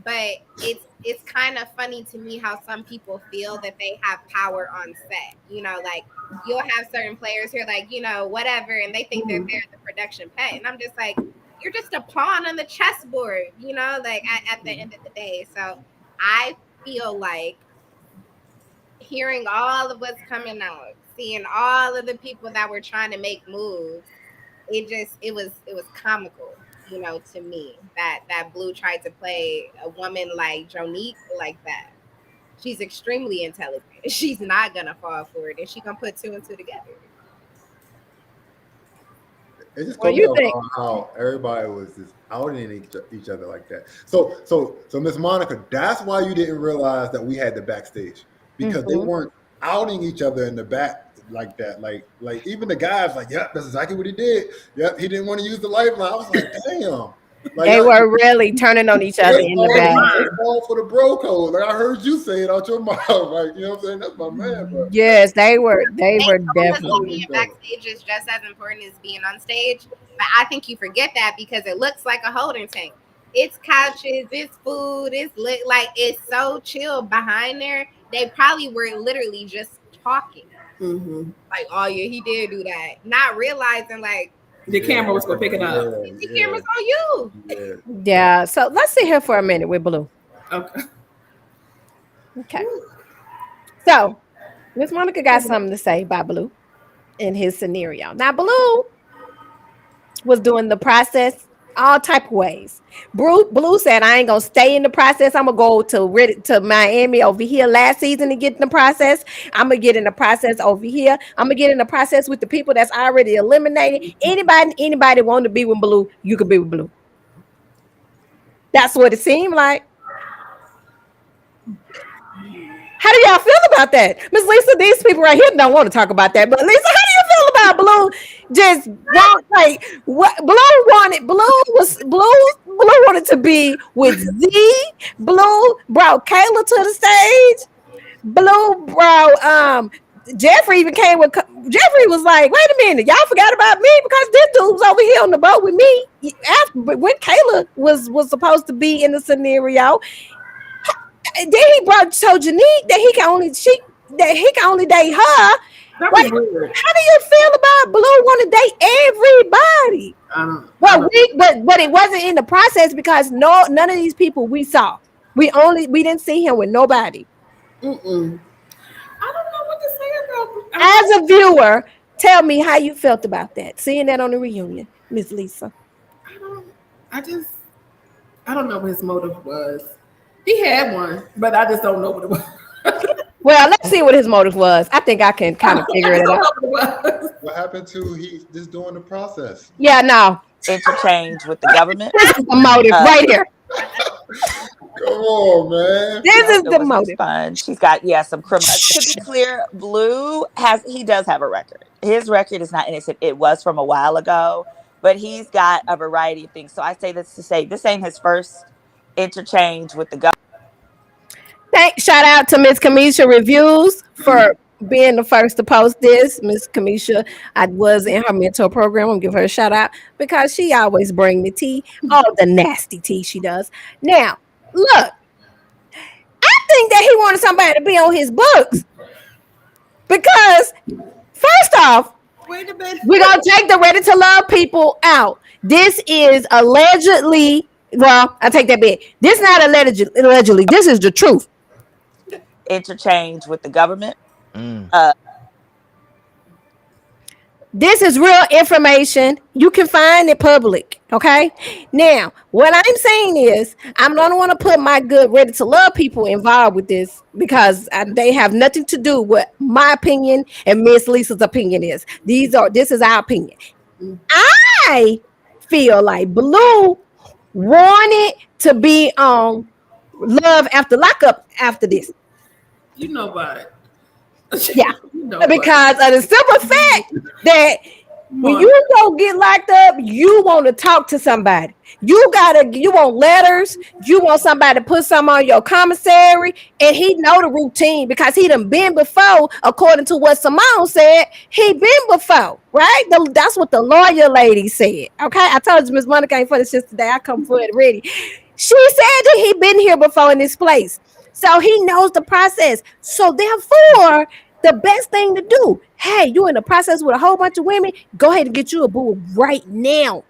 S2: but it's kind of funny to me how some people feel that they have power on set. Like you'll have certain players who are like, whatever, and they think they're the production pet, and I'm just like, you're just a pawn on the chessboard, like at the end of the day. So I feel like hearing all of what's coming out, seeing all of the people that were trying to make moves, it was comical, to me that Blue tried to play a woman like Jonique like that. She's extremely intelligent. She's not gonna fall for it, and she gonna put two and two together.
S4: It just
S1: What
S4: caught
S1: do
S4: me
S1: you
S4: off
S1: think?
S4: guard how everybody was just outing each other like that. So Miss Monica, that's why you didn't realize that we had the backstage because they
S1: Mm-hmm.
S4: weren't outing each other in the back like that. Like even the guys like, yep, that's exactly what he did. Yep, he didn't want to use the lifeline. I was like, damn. Like
S1: They were really turning on each other in the back.
S4: they fall for the bro code. Like I heard you say it out your mouth. Like, you know what I'm saying? That's my man, but
S1: Yes, they were. They
S2: They
S1: were
S2: told us that
S1: definitely.
S2: being backstage is just as important as being on stage. But I think you forget that because it looks like a holding tank. It's couches, it's food, it's lit, like it's so chill behind there. They probably were literally just talking.
S3: Mm-hmm.
S2: Like, oh yeah, he did do that. Not realizing like
S3: The camera was gonna pick it up.
S2: the camera's on you.
S1: Yeah. So let's sit here for a minute with Blue.
S3: Okay.
S1: Okay. So Miss Monica got something to say about Blue in his scenario. Now, Blue was doing the process all type of ways. Blue said, "I ain't gonna stay in the process. I'm gonna go to Miami over here last season to get in the process. I'm gonna get in the process over here. I'm gonna get in the process with the people that's already eliminated. Anybody want to be with Blue, you could be with Blue." That's what it seemed like. How do y'all feel about that, Miss Lisa? These people right here don't want to talk about that, but Lisa, how do you feel about Blue? Just want like what Blue wanted? Blue wanted to be with Z. Blue brought Kayla to the stage. Blue brought Jeffrey even came with. Jeffrey was like, "Wait a minute, y'all forgot about me because this dude's over here on the boat with me." After when Kayla was supposed to be in the scenario. Then he told Janique that he can only date her.
S3: That
S1: Like,
S3: was weird.
S1: how do you feel about Blue want to date everybody? But it wasn't in the process because none of these people we saw. We didn't see him with nobody.
S3: Mm-mm. I don't know what to say about.
S1: As a viewer, tell me how you felt about that. Seeing that on the reunion, Miss Lisa.
S3: I don't know what his motive was. He had one, but I just don't know what it was.
S1: Well, let's see what his motive was. I think I can kind of figure it out.
S4: What happened to he just doing the process?
S1: Yeah, no.
S11: Interchange with the government.
S1: This is the motive right here.
S4: Come on, man.
S1: This is the motive.
S11: Fun. She's got some criminal. To be clear, Blue does have a record. His record is not innocent. It was from a while ago, but he's got a variety of things. So I say this to say this ain't his first interchange with the government.
S1: Shout out to Miss Kamisha Reviews for being the first to post this. Miss Kamisha, I was in her mentor program. I'm gonna give her a shout out because she always bring the tea, all the nasty tea she does. Now, look, I think that he wanted somebody to be on his books because, first off, we're gonna take the Ready to Love people out. This is allegedly. Well, I take that back. This is not allegedly. This is the truth.
S11: Interchange with the government.
S1: This is real information. You can find it public. Okay. Now, what I'm saying is, I don't want to put my good Ready to Love people involved with this because they have nothing to do with my opinion and Miss Lisa's opinion is. This is our opinion. I feel like Blue wanted to be on Love After Lockup after this.
S3: You know about it.
S1: Yeah, because of the simple fact that when you go get locked up, you want to talk to somebody. You want letters. You want somebody to put some on your commissary, and he know the routine because he done been before. According to what Simone said, he been before, right? That's what the lawyer lady said. Okay, I told you Miss Monica ain't for this shit today. I come for it ready. She said that he been here before in this place. So he knows the process. So therefore, the best thing to do, hey, you in the process with a whole bunch of women, go ahead and get you a boo right now.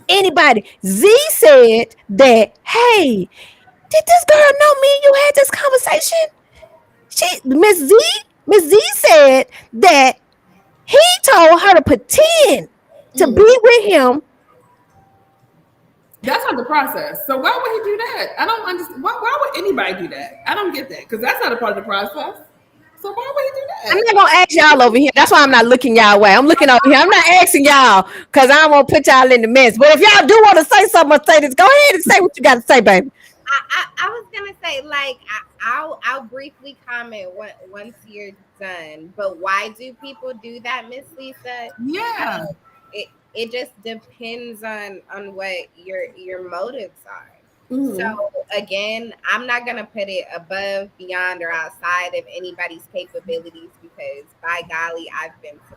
S1: Anybody. Z said that, hey, did this girl know me and you had this conversation? Miss Z said that he told her to pretend to be with him.
S3: That's not the process. So why would he do that? I don't understand. Why would anybody do that? I don't get that because that's not a part of the process. So why would he do that?
S1: I'm not gonna ask y'all over here. That's why I'm not looking y'all way. I'm looking over here. I'm not asking y'all because I don't want to put y'all in the mess. But if y'all do want to say something, say this. Go ahead and say what you got to say, baby.
S2: I was gonna say, like, I'll briefly comment once you're done. But why do people do that, Miss Lisa?
S3: Yeah.
S2: It just depends on what your motives are.
S3: Mm-hmm.
S2: So again, I'm not gonna put it above, beyond, or outside of anybody's capabilities because by golly, I've been to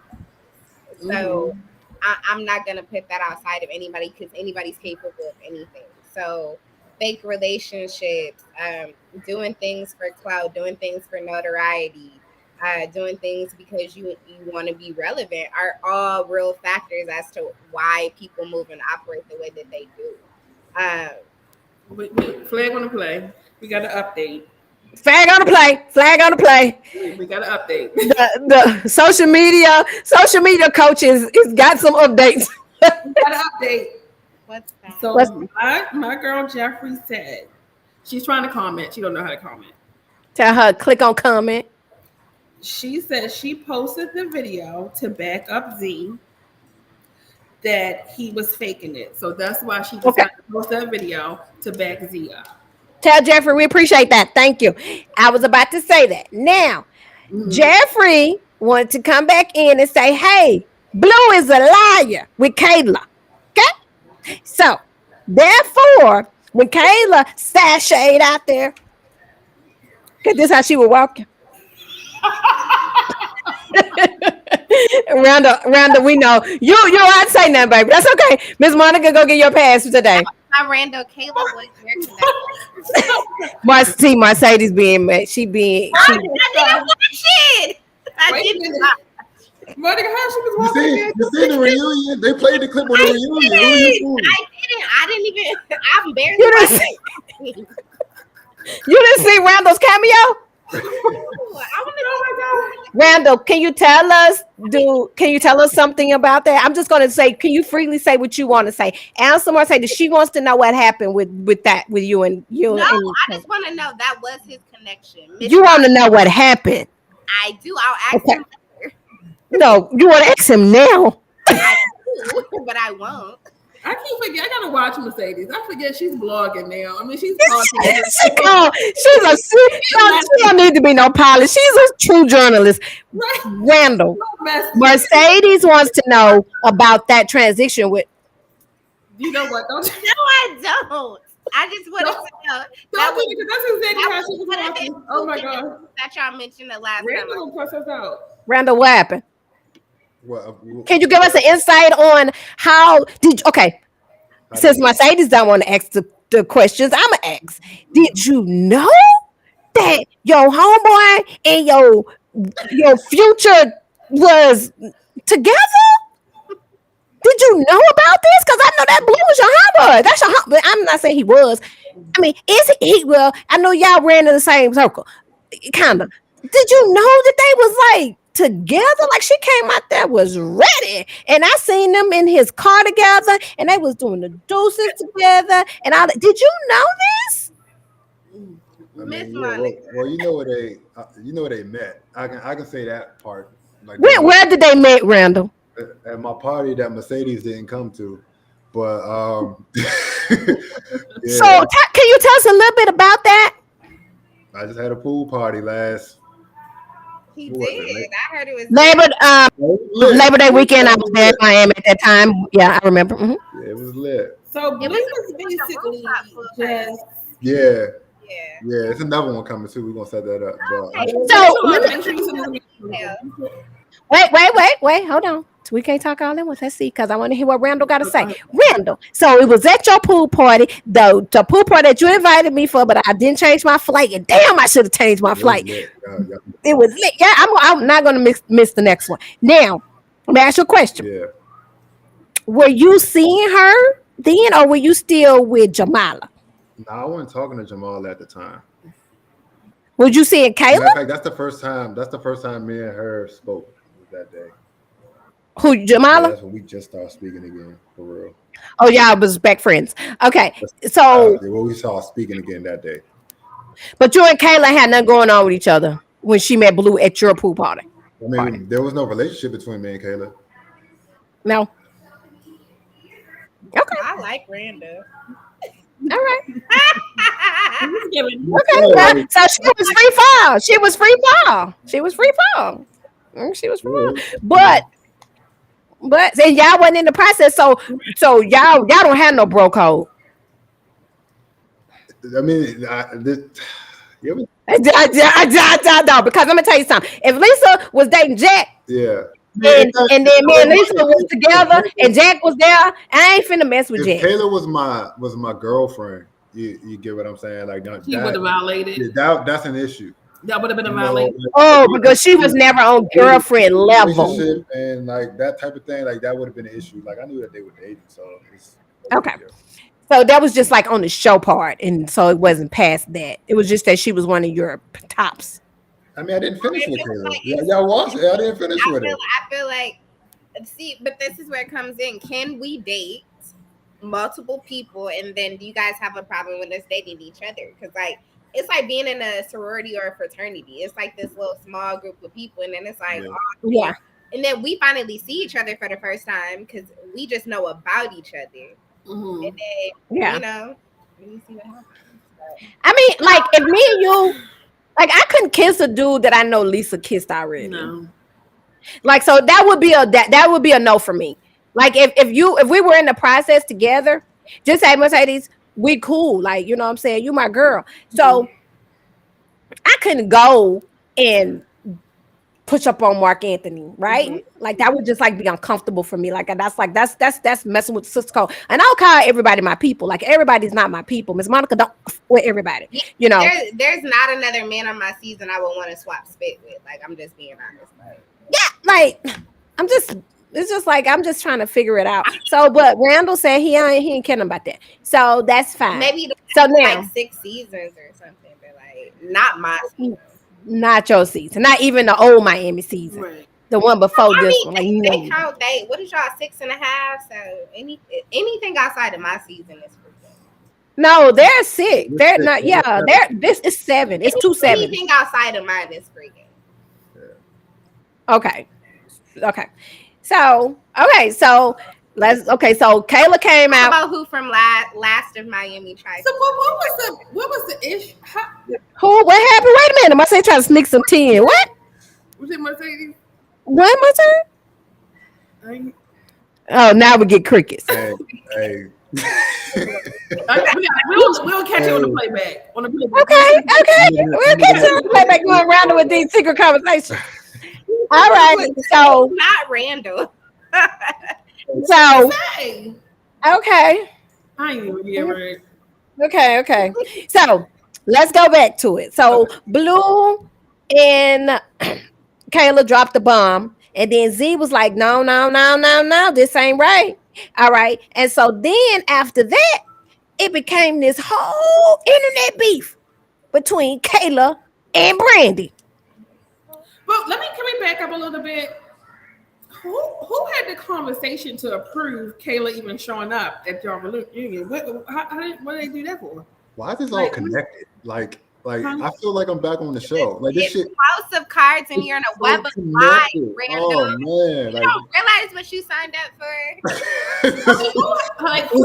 S2: those. So I'm not gonna put that outside of anybody because anybody's capable of anything. So fake relationships, doing things for clout, doing things for notoriety, doing things because you want to be relevant are all real factors as to why people move and operate the way that they do.
S3: Wait, flag on the play. We got an update.
S1: Flag on the play. Flag on the play.
S3: We got an update.
S1: The social media coaches is got some updates.
S3: We got an update.
S2: What's that?
S3: So my girl Jeffrey said she's trying to comment. She don't know how to comment.
S1: Tell her click on comment.
S3: She says she posted the video to back up Z that he was faking it. So that's why she decided to post that video to back Z up.
S1: Tell Jeffrey we appreciate that. Thank you. I was about to say that. Now, Jeffrey wanted to come back in and say, hey, Blue is a liar with Kayla. Okay? So, therefore, when Kayla sashayed out there, because this is how she was walking. Randall, we know. You I'd say nothing, baby. That's okay. Miss Monica, go get your pass for today.
S2: Hi, Randall. Kayla was
S1: here. Mercedes being mad. I didn't
S2: watch it. I didn't watch.
S3: Monica, how she was walking?
S4: You seen the reunion? They played the clip on the reunion.
S2: I didn't even. I'm barely.
S1: You didn't see Randall's cameo? Randall, can you tell us something about that? I'm just going to say, can you freely say what you want to say? Answer Mercedes, she wants to know what happened with you and you.
S2: No, I just want to know that was his connection.
S1: You want to know what happened?
S2: I do. I'll ask him later.
S1: No, you want to ask him now?
S2: I do, but I won't.
S3: I keep forgetting. I gotta watch Mercedes. I forget she's blogging now. I mean, she's
S1: talking. She don't need to be no pilot. She's a true journalist. Right. Randall, Mercedes wants to know about that transition with.
S3: You know what? Don't you?
S2: No, I don't. I just want to know.
S3: That's exactly how she was walking. Oh my god!
S2: That y'all mentioned the last
S3: Randall will cuss us out.
S1: Randall, what happened? Can you give us an insight on how did since Mercedes don't want to ask the questions, I'm gonna ask. Did you know that your homeboy and your future was together? Did you know about this? Because I know that Blue was your homeboy. That's your homeboy. I'm not saying he was. I mean, is he? Well, I know y'all ran in the same circle, kind of. Did you know that they was like together? Like she came out there was ready, and I seen them in his car together, and they was doing the deuces together. And did you know this?
S2: Miss
S4: well, you know where they met. I can say that part. Like
S1: where did they meet, Randall?
S4: At my party that Mercedes didn't come to, but yeah.
S1: So can you tell us a little bit about that?
S4: I just had a pool party last.
S2: He did. I heard it was
S1: Labor Day weekend. I was there in Miami at that time. Yeah, I remember.
S4: Yeah, it was lit.
S3: So it was basically just
S4: yeah. It's another one coming too. We're gonna set that up.
S1: Wait. Hold on. We can't talk all in once. Let's see, because I want to hear what Randall got to say. Randall, so it was at your pool party, the pool party that you invited me for, but I didn't change my flight. And damn, I should have changed my flight. It was lit. Yeah, I'm not going to miss the next one. Now, let me ask you a question.
S4: Yeah.
S1: Were you seeing her then, or were you still with Jamala?
S4: No, I wasn't talking to Jamal at the time.
S1: Was you seeing Kayla?
S4: In fact, that's the first time me and her spoke that day.
S1: Who, Jamala?
S4: Yeah, that's when we just started speaking again, for real.
S1: Oh, yeah, I was back friends. Okay, so.
S4: We started speaking again that day.
S1: But you and Kayla had nothing going on with each other. when she met Blue at your pool party.
S4: I mean, there was no relationship between me and Kayla.
S1: No. Okay.
S2: I like Randa.
S1: All right.
S3: Giving
S1: Okay. Well, so she was free fall. She was free fall. She was free fall. She was free fall. But and y'all wasn't in the process, so y'all don't have no bro code.
S4: I mean,
S1: No, because I'm gonna tell you something. If Lisa was dating Jack,
S4: yeah.
S1: and then me and Lisa was together, and Jack was there, I ain't finna mess with
S4: If
S1: Jack.
S4: Kayla was my girlfriend, you get what I'm saying? Like,
S3: she would have violated.
S4: That's an issue.
S3: That would have been a violation.
S1: Because she was never on girlfriend level.
S4: Relationship and like that type of thing, like that would have been an issue. Like I knew that they were dating, so it's
S1: okay. So that was just like on the show part, and so it wasn't past that. It was just that she was one of your tops.
S4: I mean, I didn't finish with Kayla. Y'all watched it. I didn't finish with it.
S2: I feel like, see, but this is where it comes in. Can we date multiple people, and then do you guys have a problem with us dating each other? Because like it's like being in a sorority or a fraternity. It's like this little small group of people, and then it's like
S1: yeah.
S2: And then we finally see each other for the first time because we just know about each other.
S3: Mm-hmm.
S2: And then, you know, we see what happens.
S1: I mean, like if me and you, like I couldn't kiss a dude that I know Lisa kissed already.
S3: No.
S1: Like so that would be a no for me. Like if we were in the process together, just say Mercedes, we cool. Like you know what I'm saying, you my girl. So I couldn't go and push up on Mark Anthony, right? Mm-hmm. Like that would just like be uncomfortable for me. Like that's messing with sister code. And I'll call everybody my people. Like everybody's not my people. Miss Monica don't with everybody. You know,
S2: there's not another man on my season I would want to swap spit with. Like I'm just being honest. Like,
S1: yeah, like it's just like I'm just trying to figure it out. So, but Randall said he ain't kidding about that. So that's fine.
S2: Maybe
S1: so now
S2: like 6 seasons or something, but like not my season.
S1: Not your season, not even the old Miami season, right. The one before this one. Like
S2: they count what is y'all 6.5? So anything outside of my season is free game.
S1: No, they're 6. They're not. Yeah, this is 7. It's 2 7.
S2: Anything outside of mine is free game.
S1: Okay. So So Kayla came out.
S2: How about who from last of Miami tried?
S3: So what was the issue?
S1: Who? What happened? Wait a minute. Marseille trying to sneak some tea in. What?
S3: Was it Mercedes?
S1: What, Marseille? Oh, now we get crickets.
S4: Hey.
S3: We'll catch you on the playback.
S1: Okay. We'll catch you on the playback going around with these secret conversations. All right. So
S2: not Randall.
S1: So okay.
S3: I ain't even get right.
S1: Okay. So let's go back to it. So Blue and Kayla dropped the bomb, and then Z was like, no, this ain't right. All right. And so then after that, it became this whole internet beef between Kayla and Brandy.
S3: Well, can we back up a little bit? Who had the conversation to approve Kayla even showing up at your reunion? What did they do that for?
S4: Why is this all connected? Like I feel like I'm back on the show. Like this shit.
S2: House of Cards, and you're in a web of lies, Randall.
S4: Oh man!
S2: You don't realize what you signed up for.
S3: Like, did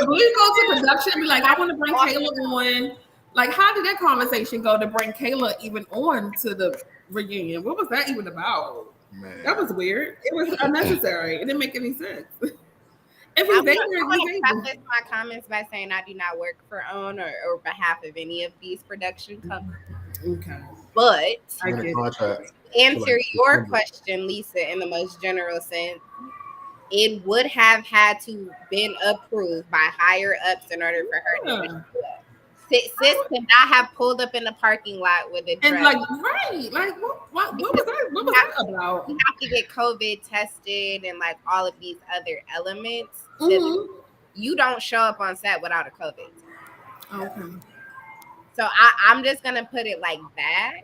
S3: Blue go to production and be like, "I want to bring Kayla on"? Like, how did that conversation go to bring Kayla even on to the reunion? What was that even about? Man. That was weird. It was unnecessary. It didn't make any sense. If he's there,
S2: I want to preface my comments by saying I do not work for OWN or behalf of any of these production companies.
S3: Okay.
S2: But
S4: answer
S2: your question, Lisa, in the most general sense, it would have had to been approved by higher ups in order for her to do that. Sis could not have pulled up in the parking lot with a dress.
S3: And what was that about?
S2: You have to get COVID tested and like all of these other elements.
S3: Mm-hmm.
S2: You don't show up on set without a COVID.
S3: Okay.
S2: So I'm just gonna put it like that.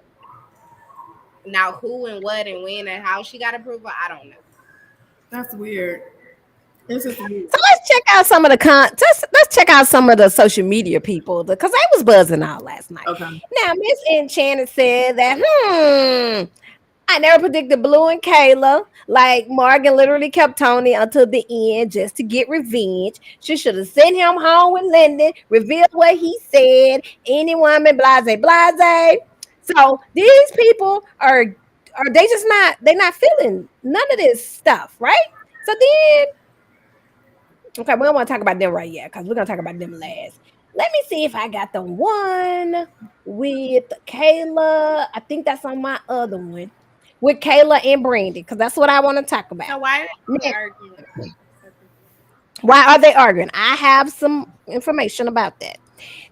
S2: Now, who and what and when and how she got approval, I don't know.
S3: That's weird. This is weird.
S1: So let's check out some of the let's check out some of the social media people because they was buzzing out last night.
S3: Okay.
S1: Now, Miss Enchanted said that I never predicted Blue and Kayla. Like Morgan literally kept Tony until the end just to get revenge. She should have sent him home with Lyndon, revealed what he said. Any woman, blase, blase. So these people are they just not they're not feeling none of this stuff, right? So then okay, we don't want to talk about them right yet because we're gonna talk about them last. Let me see if I got the one with Kayla. I think that's on my other one with Kayla and Brandy because that's what I want to talk about.
S2: So why are they arguing?
S1: Why are they arguing? I have some information about that.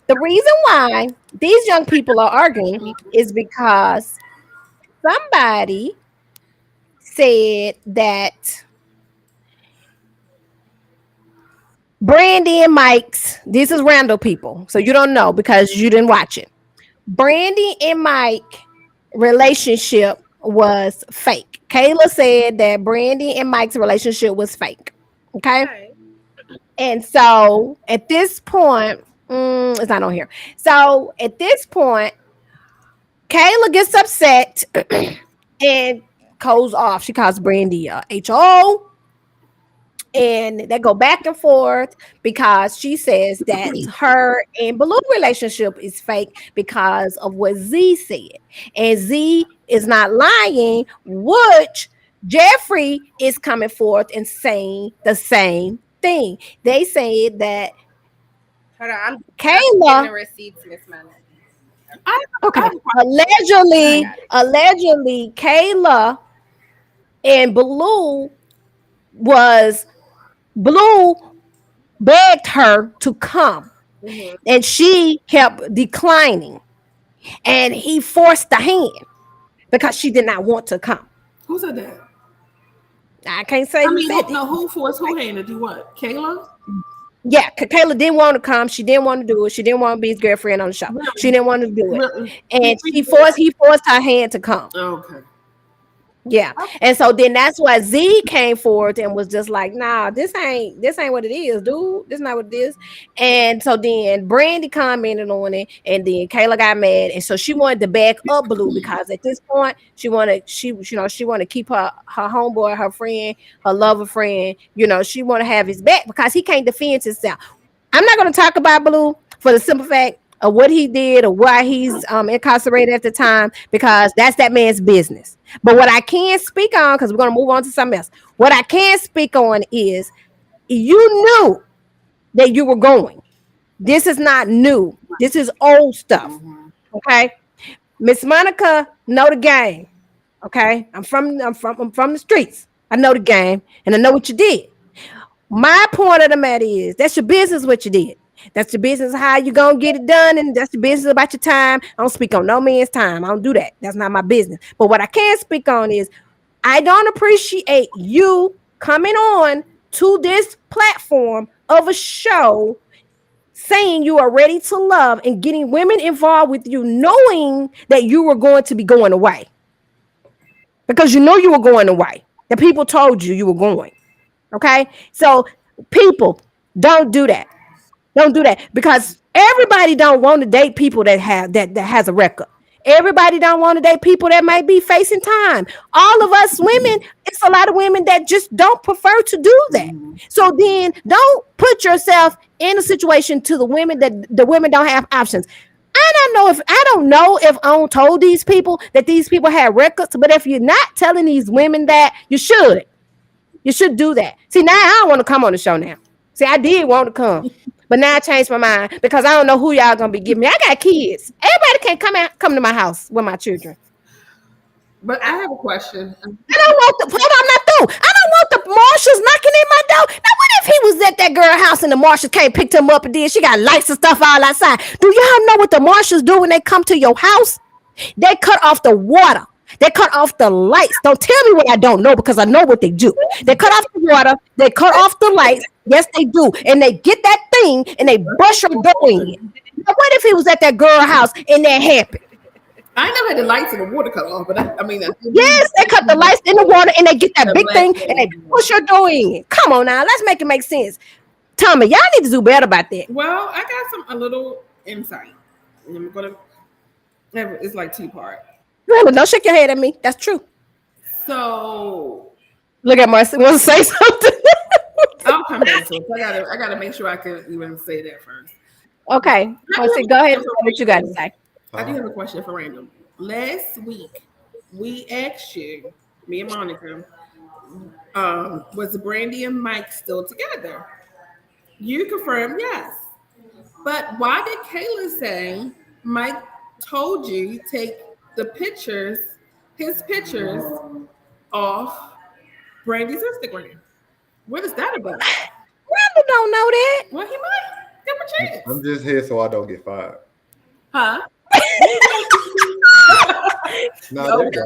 S1: The reason why these young people are arguing is because somebody said that Brandy and Mike's, this is Randall people, so you don't know because you didn't watch it. Brandy and Mike relationship was fake. Kayla said that Brandy and Mike's relationship was fake. Okay. And so at this point, it's not on here. So at this point, Kayla gets upset and goes off. She calls Brandy HO. And they go back and forth because she says that her and Baloo relationship is fake because of what Z said. And Z is not lying, which Jeffrey is coming forth and saying the same thing. They said that
S2: Hold on, I'm
S1: Kayla
S2: getting the receipts, Miss Money.
S1: Okay. Allegedly, Kayla and Blue begged her to come, and she kept declining, and he forced the hand because she did not want to come.
S3: Who said that?
S1: I can't say who said it.
S3: No, who forced who hand to do what? Kayla?
S1: Yeah, Kayla didn't want to come. She didn't want to do it. She didn't want to be his girlfriend on the show. Really? She didn't want to do it. Really? And he forced her hand to come.
S3: Okay.
S1: Yeah. And so then that's why Z came forward and was just like, nah, this ain't what it is, dude. This is not what it is. And so then Brandy commented on it, and then Kayla got mad. And so she wanted to back up Blue because at this point she wanted to keep her homeboy, her friend, her lover friend, she want to have his back because he can't defend himself. I'm not gonna talk about Blue for the simple fact of what he did or why he's incarcerated at the time, because that's that man's business. But what I can speak on, because we're going to move on to something else, what I can speak on is you knew that you were going. This is not new. This is old stuff. Okay. Miss Monica know the game. Okay. I'm from the streets. I know the game and I know what you did. My point of the matter is that's your business what you did. That's your business how you gonna get it done, and that's your business about your time. I don't speak on no man's time. I don't do that. That's not my business. But what I can speak on is I don't appreciate you coming on to this platform of a show saying you are ready to love and getting women involved with you, knowing that you were going to be going away. Because you were going away. The people told you were going. Okay? So people, don't do that. Don't do that, because everybody don't want to date people that has a record. Everybody don't want to date people that might be facing time. All of us women, it's a lot of women that just don't prefer to do that. So then don't put yourself in a situation to the women that the women don't have options. I don't know if I told these people that these people had records, but if you're not telling these women that, you should. You should do that. See, now I don't want to come on the show now. See, I did want to come. But now I changed my mind because I don't know who y'all gonna be giving me. I got kids. Everybody can't come to my house with my children.
S3: But I have a question.
S1: I don't want I'm not through. I don't want the marshals knocking in my door. Now, what if he was at that girl house and the marshals came picked him up and then she got lights and stuff all outside? Do y'all know what the marshals do when they come to your house? They cut off the water. They cut off the lights. Don't tell me what I don't know, because I know what they do. They cut off the water. They cut off the lights. Yes, they do. And they get that thing and they brush your door in. Now, what if he was at that girl house and that happened?
S3: I never had the lights in the water cut off, but I mean,
S1: Yes, they cut the lights in the water and they get that
S3: the
S1: big
S3: black
S1: thing and they push your door in. Come on now, let's make it make sense. Tommy, y'all need to do better about that.
S3: Well, I got a little insight. And I'm gonna. It's like two-part.
S1: Really, don't shake your head at me. That's true.
S3: So
S1: Look at Marcy. Want to say something?
S3: I'll come back to it. I gotta make sure I can even say that first.
S1: Okay, Marcy, go ahead and say what you got to say.
S3: I do have a question for Random. Last week, we asked you, me and Monica, was Brandy and Mike still together? You confirmed yes. But why did Kayla say Mike told you take his pictures off Brandy's Instagram? What is that about?
S1: Randall don't know that.
S3: Well, he might. Give him a chance.
S4: I'm just here so I don't get fired.
S3: Huh?
S4: No,
S3: Okay.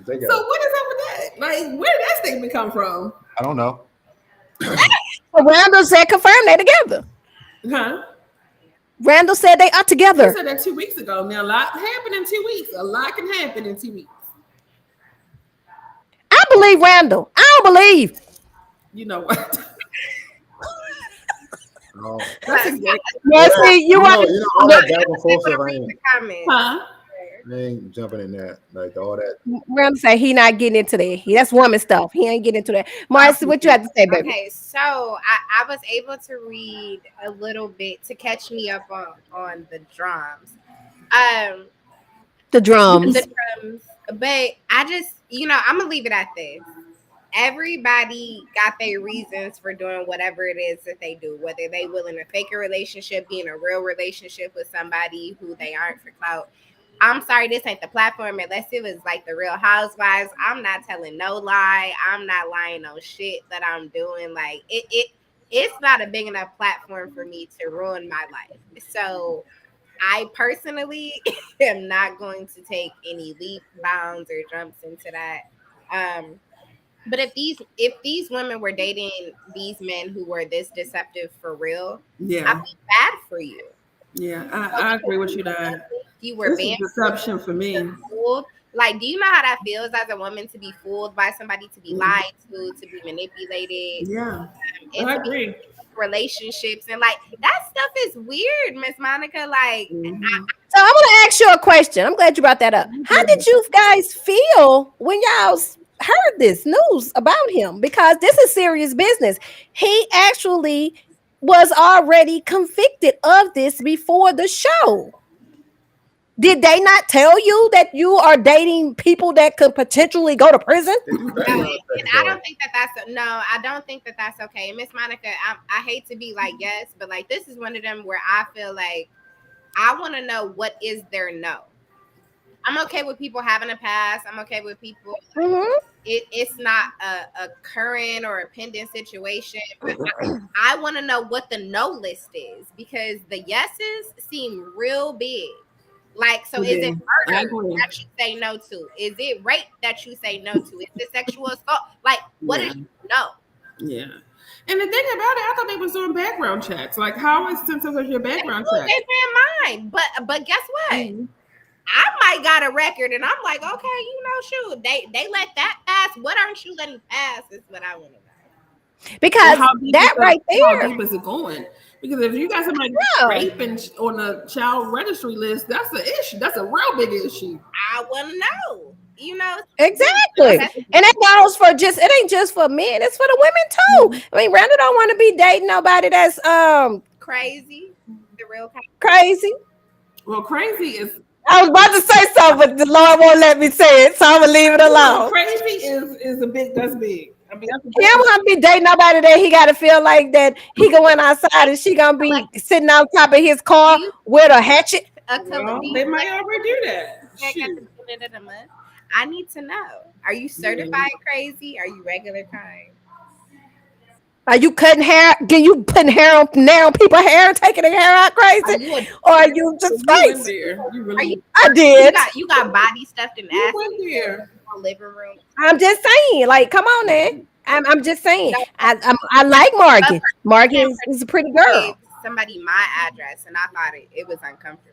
S4: they got
S3: So what is up with that? Like, where did that statement come from?
S4: I don't know.
S1: Randall said confirm they together.
S3: Huh?
S1: Randall said they are
S3: He
S1: together.
S3: said that 2 weeks ago. Now, a lot happened in 2 weeks. A lot can happen in 2 weeks.
S1: I believe Randall. I don't believe.
S3: You know what?
S4: No.
S3: That's exactly.
S1: Marcy, you want
S4: all that back and forth stuff,
S2: Comment.
S3: Huh?
S4: I ain't jumping in that. Like all that.
S1: Randall say he not getting into that. That's woman stuff. He ain't getting into that. Marcy, what you have to say, baby?
S2: Okay, so I was able to read a little bit to catch me up on the drums.
S1: The drums.
S2: But I just, I'm gonna leave it at this. Everybody got their reasons for doing whatever it is that they do, whether they willing to fake a relationship, be in a real relationship with somebody who they aren't for clout. I'm sorry, this ain't the platform. Unless it was like the Real Housewives, I'm not telling no lie. I'm not lying on shit that I'm doing. Like it's not a big enough platform for me to ruin my life. So I personally am not going to take any leap, bounds, or jumps into that. But if these women were dating these men who were this deceptive for real,
S3: Yeah.
S2: I feel bad for you.
S3: Yeah, I agree with you that.
S2: You were
S3: This is deception for me.
S2: fooled. Like, do you know how that feels as a woman to be fooled by somebody, to be lied to be manipulated?
S3: Yeah,
S2: and
S3: I
S2: to be
S3: agree.
S2: relationships and like that stuff is weird, Miss Monica. Like,
S1: So I want to ask you a question. I'm glad you brought that up. How did you guys feel when y'all heard this news about him? Because this is serious business. He actually was already convicted of this before the show. Did they not tell you that you are dating people that could potentially go to prison?
S2: and I don't think I don't think that that's okay. And Miss Monica, I hate to be like yes, but like this is one of them where I feel like I want to know what is their no. I'm okay with people having a past. I'm okay with people. It's not a current or a pending situation. I want to know what the no list is because the yeses seem real big. Like, so is it murder that you say no to? Is it rape that you say no to? Is it sexual assault? Like, what is no?
S3: Yeah. And the thing about it, I thought they was doing background checks. Like, how extensive is your background check?
S2: They ran mine, but guess what? I might got a record, and I'm like, okay, shoot, they let that pass. What aren't you letting pass? Is what I want to know.
S1: Because that right there,
S3: how deep is it going? Because if you got somebody raping on the child registry list, that's an issue. That's a real big issue.
S2: I want to know.
S1: Exactly. And it goes for it ain't just for men, it's for the women too. I mean, Randall don't want to be dating nobody that's
S2: crazy. The real kind of
S1: crazy.
S3: Well, crazy is
S1: I was about to say something, but the Lord won't let me say it, so I'm gonna leave it alone.
S3: Crazy is a big. That's big. I mean,
S1: he don't want to be dating nobody that he got to feel like that he going outside and she gonna be sitting on top of his car with a hatchet.
S3: Well, they might already do that.
S2: I need to know. Are you certified crazy? Are you regular kind?
S1: Are you cutting hair? Are you putting hair on people's hair and taking their hair out crazy? Or are you just crazy? I did.
S2: You got body stuffed in ass
S3: in
S2: living room.
S1: I'm just saying, like, come on, man. I'm just saying. I like Margie. Margie is a pretty girl.
S2: Somebody my address, and I thought it was uncomfortable.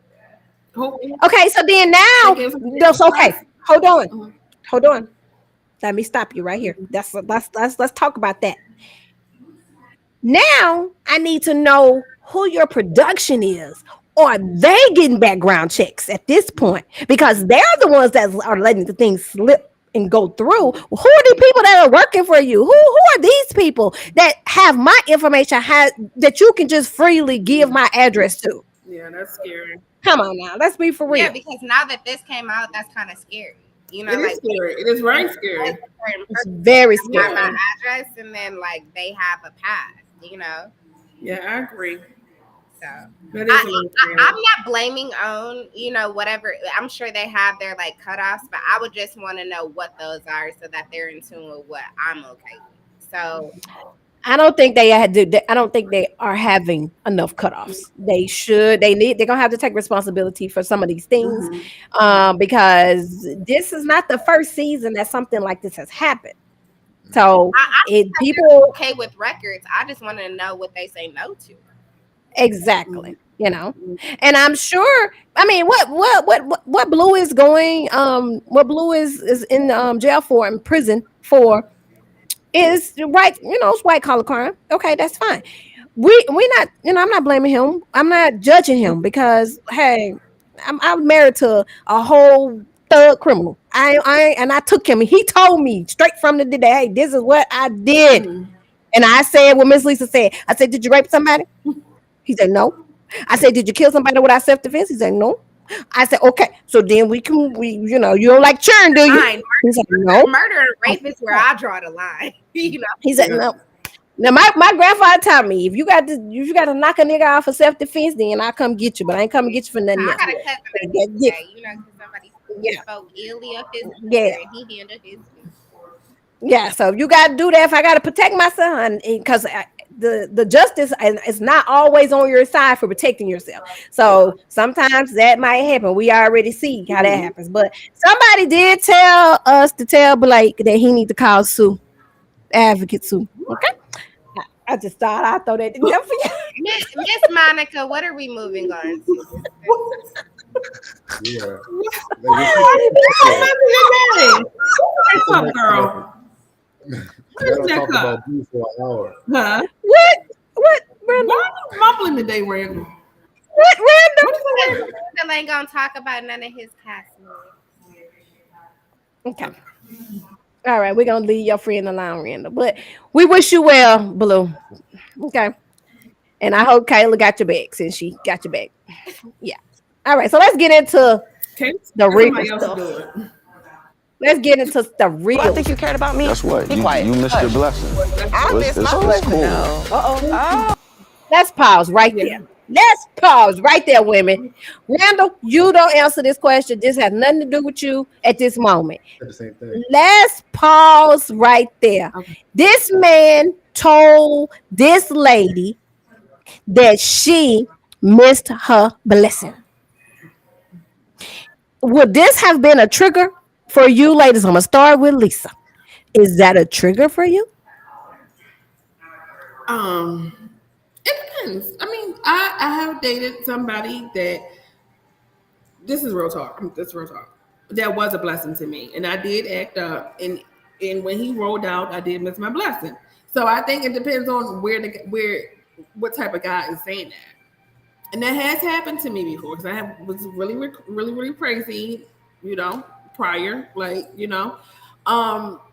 S1: Okay, so then now that's okay. Hold on. Hold on. Let me stop you right here. Let's talk about that. Now I need to know who your production is. Are they getting background checks at this point? Because they're the ones that are letting the things slip and go through. Who are the people that are working for you? Who are these people that have my information that you can just freely give my address to?
S3: Yeah, that's scary.
S1: Come on now, let's be for
S2: Yeah,
S1: real.
S2: because now that this came out, that's kind of scary. You know,
S3: It is
S2: like
S3: scary. It is very scary.
S1: It's very
S2: got my
S1: scary.
S2: address, and then like they have a pass. You know,
S3: Yeah, I agree.
S2: so
S3: That is a little scary.
S2: I'm not blaming OWN. You know, whatever. I'm sure they have their like cutoffs, but I would just want to know what those are so that they're in tune with what I'm okay with. So
S1: I don't think they had to. I don't think they are having enough cutoffs. They should. They need. They're gonna have to take responsibility for some of these things, because this is not the first season that something like this has happened. So it people
S2: okay with records. I just want to know what they say no to.
S1: exactly. And I'm sure. I mean, what Blue is going. What Blue is in jail for, in prison for, is right. It's white collar crime. Okay, that's fine. We not, I'm not blaming him. I'm not judging him because hey, I'm married to a whole thug criminal. And I took him and he told me straight from the day, hey, this is what I did. And I said what Miss Lisa said. I said, did you rape somebody? He said no. I said, did you kill somebody without self-defense? He said no. I said, okay, so then we you don't like churn, do you?
S2: Fine.
S1: He said no.
S2: Murder and rape is where I draw the line. You know.
S1: He said no. Now my grandfather taught me if you got to knock a nigga out for self-defense, then I come get you, but I ain't coming get you for nothing else.
S2: I got a cousin because somebody spoke illy of his and he handled his.
S1: Yeah, so you got to do that. If I got to protect my son, because the justice is not always on your side for protecting yourself. So sometimes that might happen. We already see how that happens. But somebody did tell us to tell Blake that he need to call Sue, Advocate Sue. Okay. I just thought I'd throw that together for you.
S2: Miss Monica, what are we moving on to?
S4: Yeah.
S3: What's up, girl?
S4: Gotta talk about you for an hour.
S3: Huh?
S1: What?
S3: Why are you mumbling today, Randall?
S1: What, Randall?
S2: Randall ain't gonna talk about none of his castmates.
S1: Okay. All right, we're gonna leave your friend alone, Randall. But we wish you well, Blue. Okay. And I hope Kayla got your back since she got your back. Yeah. All right, so let's get into the real stuff. Let's get into the real.
S7: I think you cared about me. That's what. You missed your blessing.
S8: I missed my blessing.
S7: Cool.
S1: Let's pause right there. Let's pause right there, women. Randall, you don't answer this question. This has nothing to do with you at this moment.
S4: The same thing.
S1: Let's pause right there. Okay. This man told this lady that she missed her blessing. Would this have been a trigger for you, ladies? I'm gonna start with Lisa. Is that a trigger for you?
S3: It depends. I mean, I have dated somebody that, this is real talk. This is real talk. That was a blessing to me, and I did act up. And when he rolled out, I did miss my blessing. So I think it depends on what type of guy is saying that. And that has happened to me before because I was really, really, really crazy, prior,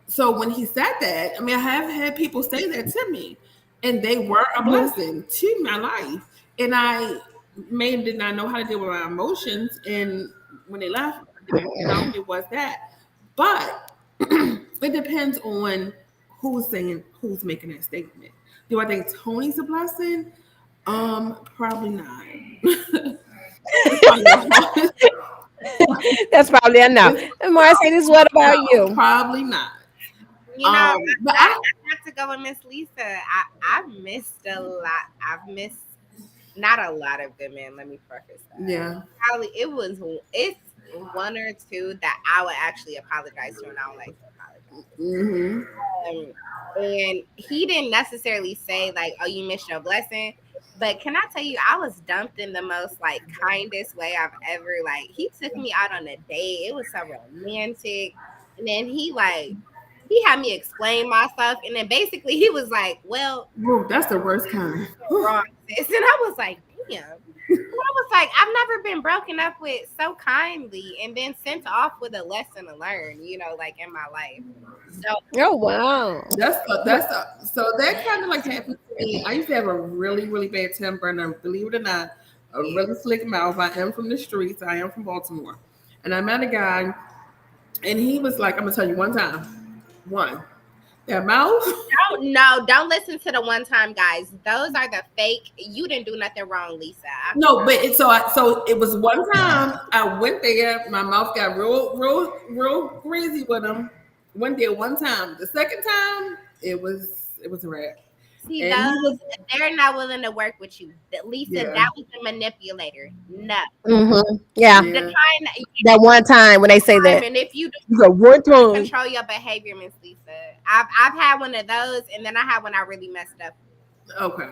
S3: So when he said that, I mean, I have had people say that to me, and they were a blessing to my life. And I did not know how to deal with my emotions. And when they left, it was that. But it depends on who's making that statement. Do I think Tony's a blessing? Probably not.
S1: That's probably a no. And Marcy, what about you?
S3: Probably not.
S2: But I have to go with Miss Lisa. I've missed a lot. I've missed not a lot of good men. Let me preface that.
S3: Yeah.
S2: Probably it's one or two that I would actually apologize to, and I would like to apologize.
S3: Mm-hmm.
S2: And he didn't necessarily say like, "Oh, you missed your blessing," But can I tell you, I was dumped in the most like kindest way I've ever like. He took me out on a date. It was so romantic, and then he had me explain myself, and then basically he was like, "Well,
S3: Ooh, that's the worst kind."
S2: wrong, sis." And I was like, "Damn." I was like, I've never been broken up with so kindly and then sent off with a lesson to learn, like in my life. So,
S1: oh wow,
S3: so that kind of like happened to me. I used to have a really, really bad temper, and believe it or not, a really slick mouth. I am from the streets. I am from Baltimore, and I met a guy, and he was like, "I'm gonna tell you one time, that mouth."
S2: Don't listen to the one time guys. Those are the fake. You didn't do nothing wrong, Lisa.
S3: No, but so it was one time I went there. My mouth got real crazy with him. Went there one time. The second time, it was a wrap.
S2: See, they're not willing to work with you. Lisa, that was a manipulator. No.
S1: Mm-hmm. Yeah.
S2: The kind
S1: that one time when they say that.
S2: And if you
S1: one time
S2: control your behavior, Miss Lisa. I've had one of those, and then I had one I really messed up.
S3: Okay.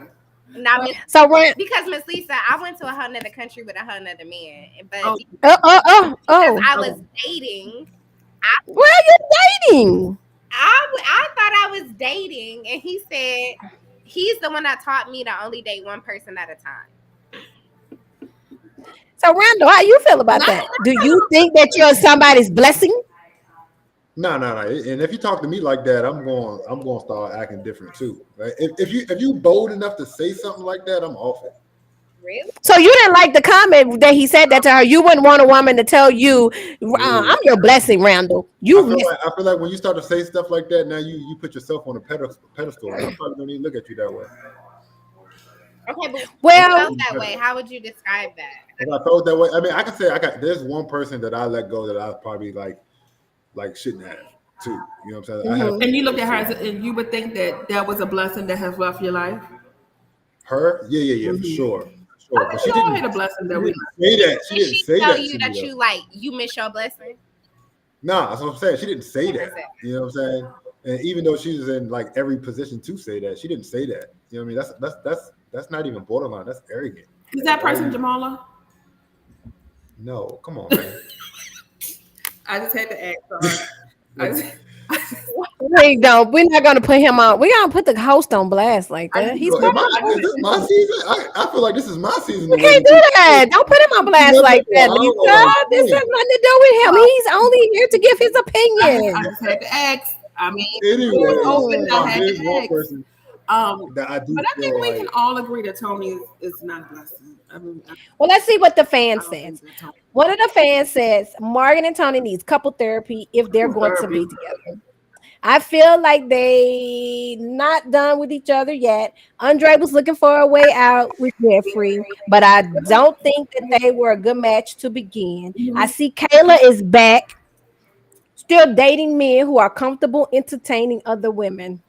S2: Now, because Miss Lisa, I went to a whole nother country with a whole nother man, but because I was dating.
S1: Where are you dating?
S2: I thought I was dating, and he said he's the one that taught me to only date one person at a time.
S1: So, Randall, how you feel about that? Do you think that you're somebody's blessing?
S4: No. And if you talk to me like that, I'm going to start acting different too. Right? If you bold enough to say something like that, I'm off it.
S2: Really?
S1: So you didn't like the comment that he said that to her. You wouldn't want a woman to tell you, "I'm your blessing, Randall." I
S4: feel like when you start to say stuff like that, now you put yourself on a pedestal. I probably don't even look at you that way.
S2: Okay, but felt that way. How would you describe that?
S4: If I felt that way, I mean, I could say there's one person that I let go that I probably like shouldn't have too. You know what I'm saying?
S3: Mm-hmm. And you look at her and you would think that was a blessing that has left your life.
S4: Her? Yeah,
S3: mm-hmm.
S4: for sure.
S3: But she didn't a blessing that we
S4: say that. She didn't say
S2: tell
S4: that.
S2: You that you miss your blessing.
S4: Nah, that's what I'm saying. She didn't say that. You know what I'm saying? And even though she was in like every position to say that, she didn't say that. You know what I mean? That's not even borderline. That's arrogant.
S3: Is that person Jamala?
S4: No, come on, man.
S3: I just had to ask.
S1: Wait, no, we're not gonna put him on. We're gonna put the host on blast like that.
S4: Is this my season? I feel like this is my season.
S1: We can't do that. Don't put him on blast like that, Lisa. This has nothing to do with him. He's only here to give his opinion.
S3: I just had to ask. I mean,
S4: anyway,
S3: I had to ask.
S4: Person that I do.
S3: But I think we can all agree that Tony is not a blessing.
S1: Well, let's see what the fan says. One of the fans says Morgan and Tony needs couple therapy if they're going to be together. I feel like they not done with each other yet. Andre was looking for a way out with Jeffrey, but I don't think that they were a good match to begin. I see Kayla is back, still dating men who are comfortable entertaining other women.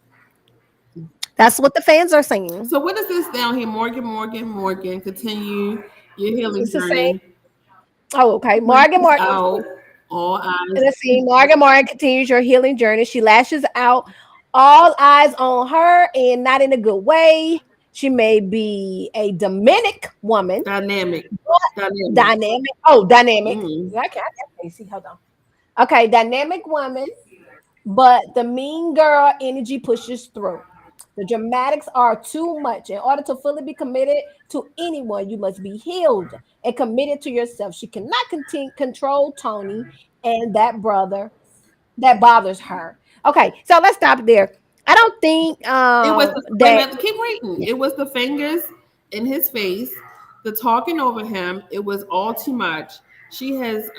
S1: That's what the fans are saying.
S3: So what is this down here? Morgan, continue your healing journey.
S1: Oh, okay. Morgan.
S3: All eyes.
S1: Let's see. Morgan continues your healing journey. She lashes out. All eyes on her, and not in a good way. She may be a Dominic woman.
S3: Dynamic.
S1: Oh, dynamic. I can't see. Hold on. Okay, dynamic woman, but the mean girl energy pushes through. The dramatics are too much. In order to fully be committed to anyone, you must be healed and committed to yourself. She cannot control Tony and that brother that bothers her. Okay, so let's stop there. I don't think
S3: it was keep reading. It was the fingers in his face, the talking over him. It was all too much. She has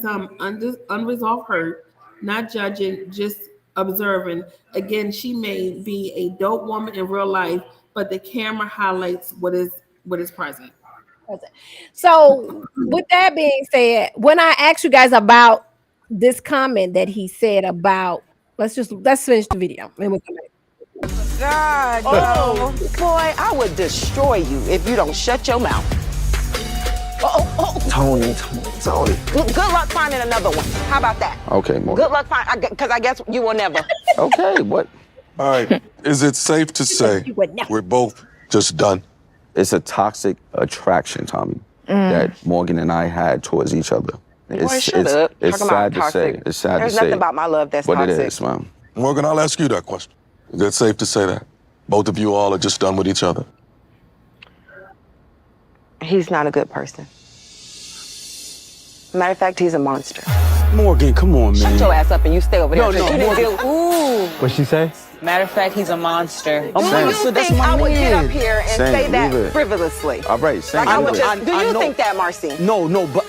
S3: some unresolved hurt, not judging, just observing. Again, she may be a dope woman in real life, but the camera highlights what is present.
S1: So with that being said, when I asked you guys about this comment that he said about, let's finish the video and we'll come back.
S7: God, boy, I would destroy you if you don't shut your mouth.
S9: Tony.
S7: Good luck finding another one. How about that?
S9: Okay, Morgan.
S7: Good luck finding, because I guess you will never.
S9: Okay, what?
S12: All right. Is it safe to say we're both Just done?
S13: It's a toxic attraction, Tommy, that Morgan and I had towards each other.
S7: Boy, shut up.
S13: It's
S7: Talking about
S13: sad to say.
S7: toxic.
S13: It's sad
S7: There's
S13: to say.
S7: nothing about my love that's
S13: but
S7: toxic.
S13: it is, man.
S12: Morgan, I'll ask you that question. Is it safe to say that? Both of you all are just done with each other?
S7: He's not a good person. Matter of fact, he's a monster.
S14: Morgan, come on, man.
S7: Shut your ass up and you stay over there.
S14: No, Morgan.
S7: Ooh.
S14: What'd she say?
S8: Matter of fact, he's a monster.
S7: Do you think I would get up here and say that frivolously?
S13: All right,
S7: Like I would just, do you think that, Marcy?
S14: No, but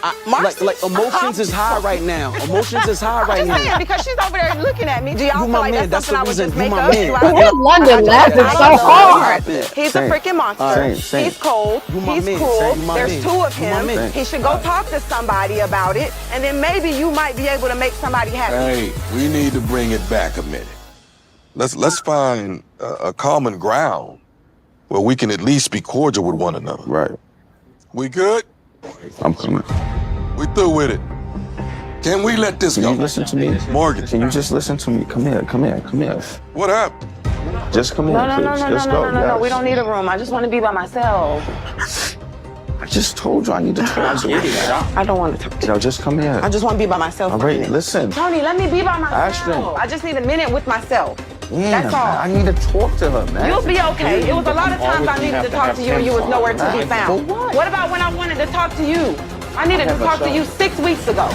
S14: like emotions is high right now. Emotions is high right
S7: I'm just saying,
S14: now.
S7: because she's over there looking at me. Do y'all
S14: You
S7: feel
S14: my
S7: like
S14: man,
S7: that's
S14: that's
S7: something
S14: the
S7: I would just
S14: reason.
S7: make
S14: You my
S7: up?
S14: man.
S7: Do I-
S1: London laughing
S7: I
S1: so
S7: don't know.
S1: hard.
S7: He's a freaking monster.
S13: Same.
S7: He's cold.
S14: You my
S7: He's
S14: man.
S7: cool.
S14: You my
S7: There's
S14: man.
S7: two of
S14: You my
S7: him.
S14: man.
S7: He should go talk to somebody about it, and then maybe you might be able to make somebody happy.
S12: Hey, we need to bring it back a minute. Let's find a common ground where we can at least be cordial with one another.
S13: Right.
S12: We good?
S13: I'm coming.
S12: We through with it. Can we let this
S13: Can
S12: go?
S13: you listen to me?
S12: Morgan.
S13: Can you just listen to me? Come here.
S12: What happened?
S13: Just come here,
S7: No,
S13: please. Just go.
S7: No.
S13: Yes.
S7: We don't need a room. I just want to be by myself.
S13: I just told you I need to talk to you.
S7: I don't want to talk to you.
S13: Yo, just come here.
S7: I just want to be by myself.
S13: All
S7: for a
S13: right,
S7: minute.
S13: listen.
S7: Tony, let me be by myself.
S13: Ashton.
S7: I just need a minute with myself.
S13: Yeah,
S7: That's all.
S13: I need to talk to her, man.
S7: You'll be okay. It was a lot of times I needed to talk to you and you was nowhere to be found. What about when I wanted to talk to you? I needed to talk to you 6 weeks ago.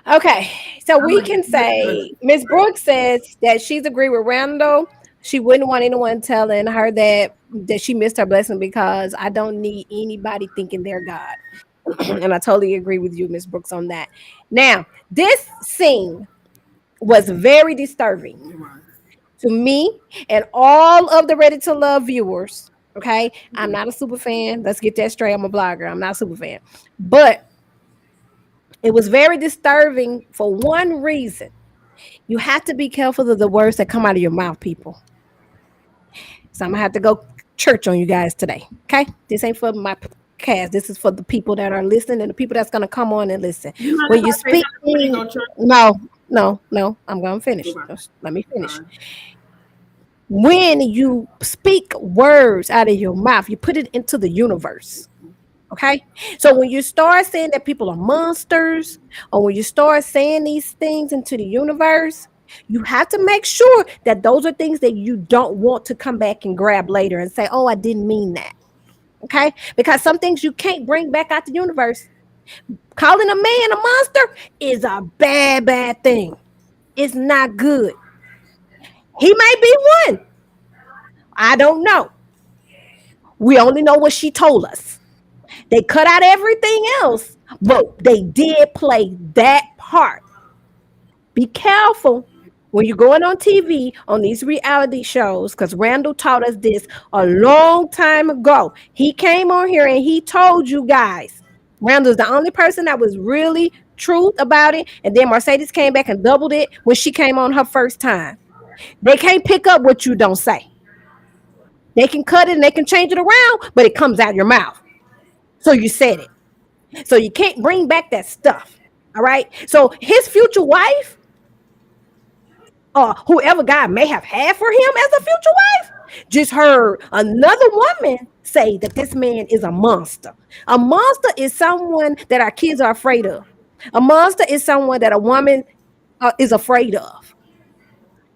S1: Okay, so we can say Miss Brooks says that she's agreed with Randall. She wouldn't want anyone telling her that she missed her blessing because I don't need anybody thinking they're God. And I totally agree with you, Miss Brooks, on that. Now, this scene was very disturbing to me and all of the Ready to Love viewers. Okay, I'm not a super fan. Let's get that straight. I'm a blogger. I'm not a super fan, but it was very disturbing for one reason. You have to be careful of the words that come out of your mouth, people. So I'm gonna have to go church on you guys today. Okay, this ain't for my cast. This is for the people that are listening and the people that's gonna come on and listen. When you speak, no, I'm gonna finish. Just let me finish. When you speak words out of your mouth, you put it into the universe. Okay, so when you start saying that people are monsters, or when you start saying these things into the universe, you have to make sure that those are things that you don't want to come back and grab later and say, oh, I didn't mean that. Okay, because some things you can't bring back out the universe. Calling a man a monster is a bad thing. It's not good. He may be one. I don't know. We only know what she told us. They cut out everything else, but they did play that part. Be careful when you're going on TV on these reality shows, because Randall taught us this a long time ago. He came on here and he told you guys. Randall's the only person that was really truth about it. And then Mercedes came back and doubled it when she came on her first time. They can't pick up what you don't say. They can cut it and they can change it around, but it comes out your mouth. So you said it. So you can't bring back that stuff. All right. So his future wife, or whoever God may have had for him as a future wife, just heard another woman say that this man is a monster. A monster is someone that our kids are afraid of. A monster is someone that a woman is afraid of.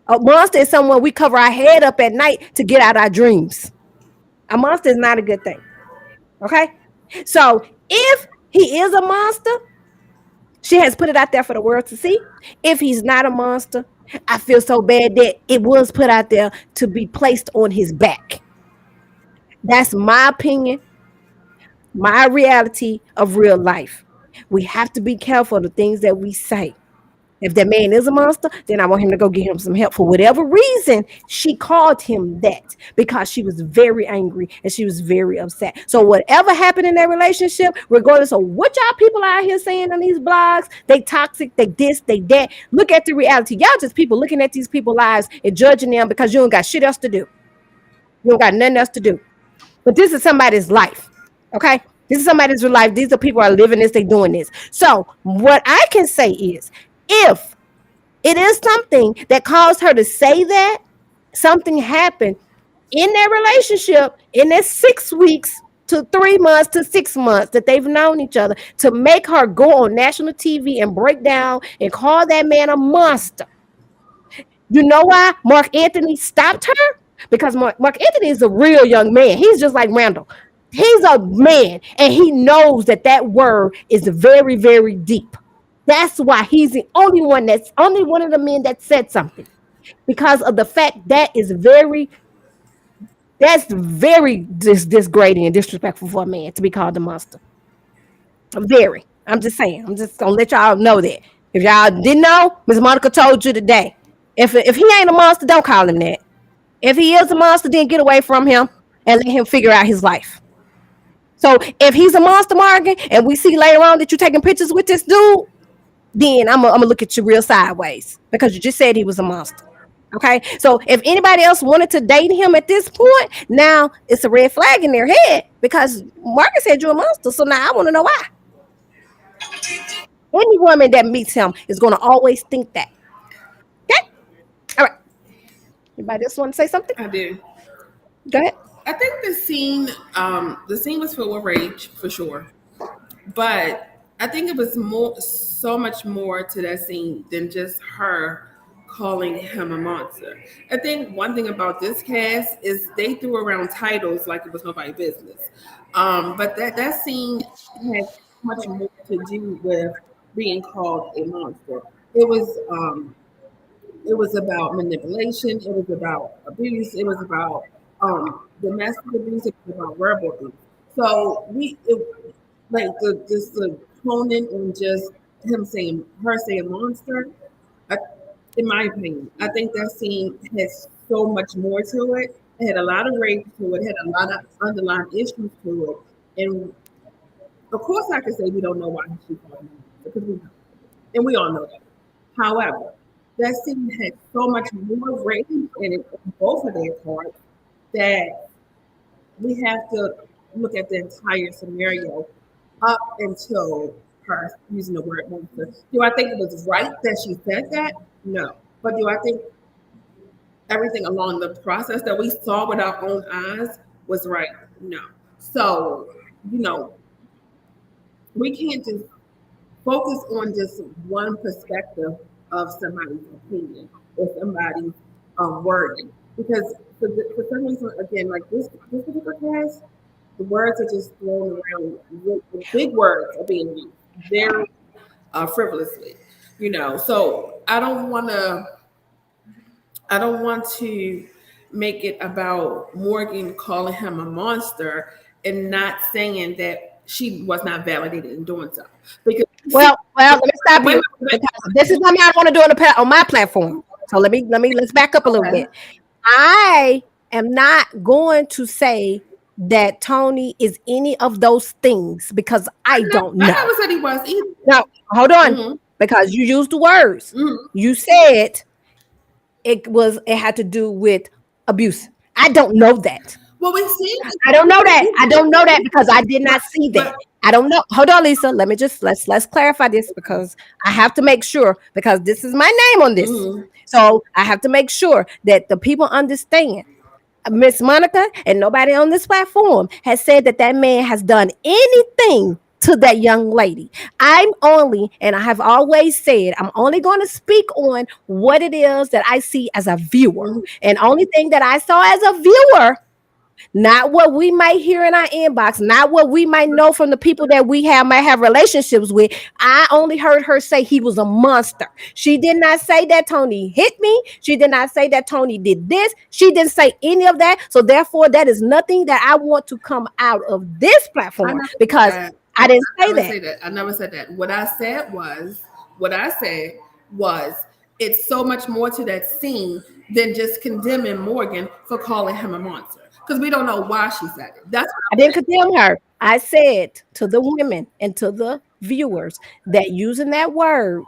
S1: A monster is someone we cover our head up at night to get out our dreams. A monster is not a good thing. Okay? So if he is a monster, she has put it out there for the world to see. If he's not a monster, I feel so bad that it was put out there to be placed on his back. That's my opinion, my reality of real life. We have to be careful of the things that we say. If that man is a monster, then I want him to go get him some help. For whatever reason, she called him that because she was very angry and she was very upset. So whatever happened in that relationship, regardless of what y'all people out here saying on these blogs, they toxic, they this, they that. Look at the reality. Y'all just people looking at these people's lives and judging them because you don't got shit else to do. You don't got nothing else to do. But this is somebody's life. Okay? This is somebody's life. These are people are living this, they doing this. So what I can say is, if it is something that caused her to say that, something happened in their relationship in that 6 weeks to 3 months to 6 months that they've known each other to make her go on national TV and break down and call that man a monster. You know why Mark Anthony stopped her? Because Mark Anthony is a real young man. He's just like Randall. He's a man and he knows that that word is very, very deep. That's why he's the only one of the men that said something, because of the fact that's very disgrading and disrespectful for a man to be called a monster. Very. I'm just saying. I'm just gonna let y'all know that. If y'all didn't know, Miss Monica told you today. If he ain't a monster, don't call him that. If he is a monster, then get away from him and let him figure out his life. So if he's a monster, Morgan, and we see later on that you're taking pictures with this dude, then I'm gonna look at you real sideways because you just said he was a monster. Okay, so if anybody else wanted to date him at this point, now it's a red flag in their head because Marcus said you're a monster. So now I want to know why. Any woman that meets him is going to always think that. Okay, all right. Anybody else want to say something?
S3: I do.
S1: Go ahead.
S3: I think the scene was filled with rage for sure, but I think it was so much more to that scene than just her calling him a monster. I think one thing about this cast is they threw around titles like it was nobody's business. But that scene had much more to do with being called a monster. It was about manipulation. It was about abuse. It was about domestic abuse. It was about verbal abuse. So the toning and just her saying monster. I, in my opinion, I think that scene has so much more to it. It had a lot of rape to it. Had a lot of underlying issues to it, and of course, I could say we don't know why she called him because we know, and we all know that. However, that scene had so much more rape in it on both of their parts that we have to look at the entire scenario up until her using the word monster. Do I think it was right that she said that? No. But do I think everything along the process that we saw with our own eyes was right? No. So, we can't just focus on just one perspective of somebody's opinion or somebody's wording. Because for some reason, again, like this particular class, the words are just thrown around. The big words are being used very frivolously, So I don't want to make it about Morgan calling him a monster and not saying that she was not validated in doing so. Because
S1: well, let me stop you because this is something I want to do on my platform. So let's back up a little bit. I am not going to say that Tony is any of those things because I don't know.
S3: I never said he was either.
S1: No, hold on, because you used the words. You said it had to do with abuse. I don't know that.
S3: Well, we see.
S1: I don't know that. I don't know that because I did not see that. I don't know. Hold on, Lisa. Let me just let's clarify this because I have to make sure because this is my name on this. So I have to make sure that the people understand. Miss Monica and nobody on this platform has said that man has done anything to that young lady. And I have always said, I'm only going to speak on what it is that I see as a viewer. And only thing that I saw as a viewer, not what we might hear in our inbox, not what we might know from the people that we might have relationships with. I only heard her say he was a monster. She did not say that Tony hit me. She did not say that Tony did this. She didn't say any of that. So therefore, that is nothing that I want to come out of this platform because I didn't say that.
S3: I never said that. What I said was it's so much more to that scene than just condemning Morgan for calling him a monster. Because we don't know why she said it.
S1: I didn't condemn her. I said to the women and to the viewers that using that word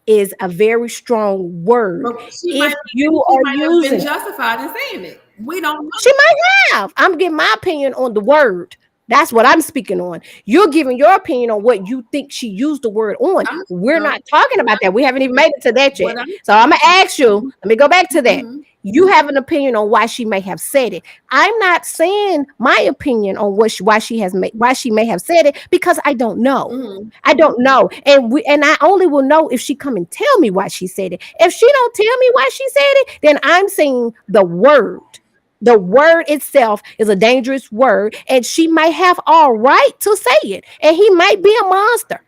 S1: is a very strong word.
S3: She might have been justified in saying it. We don't know.
S1: She might have. I'm giving my opinion on the word. That's what I'm speaking on. You're giving your opinion on what you think she used the word on. We're not talking about that. We haven't even made it to that yet. So I'm going to ask you, let me go back to that. You have an opinion on why she may have said it. I'm not saying my opinion on why she may have said it, because I don't know.
S3: Mm-hmm.
S1: I don't know, and I only will know if she come and tell me why she said it. If she don't tell me why she said it, then I'm saying the word. The word itself is a dangerous word, and she might have all right to say it, and he might be a monster.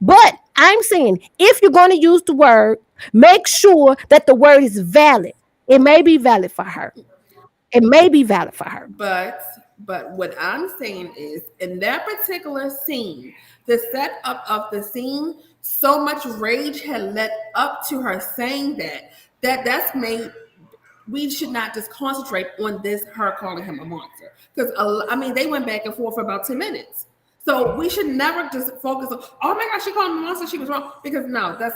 S1: But I'm saying, if you're going to use the word, make sure that the word is valid. It may be valid for her. It may be valid for her.
S3: But what I'm saying is, in that particular scene, the setup of the scene, so much rage had led up to her saying that's made. We should not just concentrate on this, her calling him a monster, because I mean they went back and forth for about 10 minutes. So we should never just focus on, oh my gosh, she called him a monster, she was wrong. Because no, that's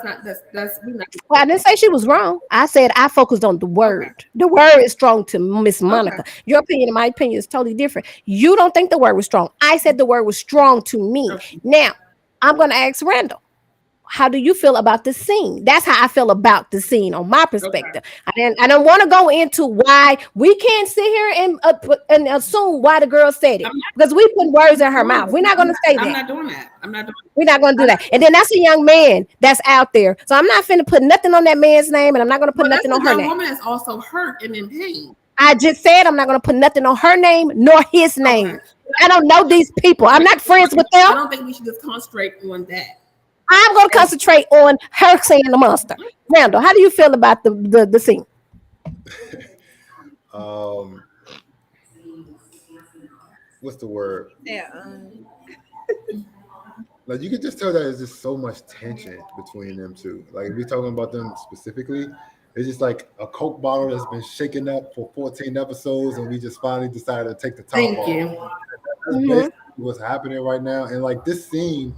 S3: we not.
S1: Well, I didn't say she was wrong. I said I focused on the word. Okay. The word is strong to Miss Monica. Okay. Your opinion and my opinion is totally different. You don't think the word was strong. I said the word was strong to me. Okay. Now, I'm going to ask Randall, how do you feel about the scene? That's how I feel about the scene on my perspective. Okay. I don't want to go into why we can't sit here and assume why the girl said it, because we put words in her mouth. We're not going to say that.
S3: I'm not doing that.
S1: We're not going to do that. And then that's a young man that's out there. So I'm not finna put nothing on that man's name, and I'm not going to put nothing on her name.
S3: That woman is also hurt and in pain.
S1: I just said I'm not going to put nothing on her name nor his name. Okay. I don't know these people. I'm not friends with them.
S3: I don't think we should just concentrate on that.
S1: I'm going to concentrate on her saying the monster. Randall, how do you feel about the scene?
S4: What's the word?
S2: Yeah.
S4: Like, you can just tell that there's just so much tension between them two. Like, if we're talking about them specifically, it's just like a Coke bottle that's been shaken up for 14 episodes, and we just finally decided to take the top off.
S3: Thank you.
S4: That's basically what's happening right now. And like this scene,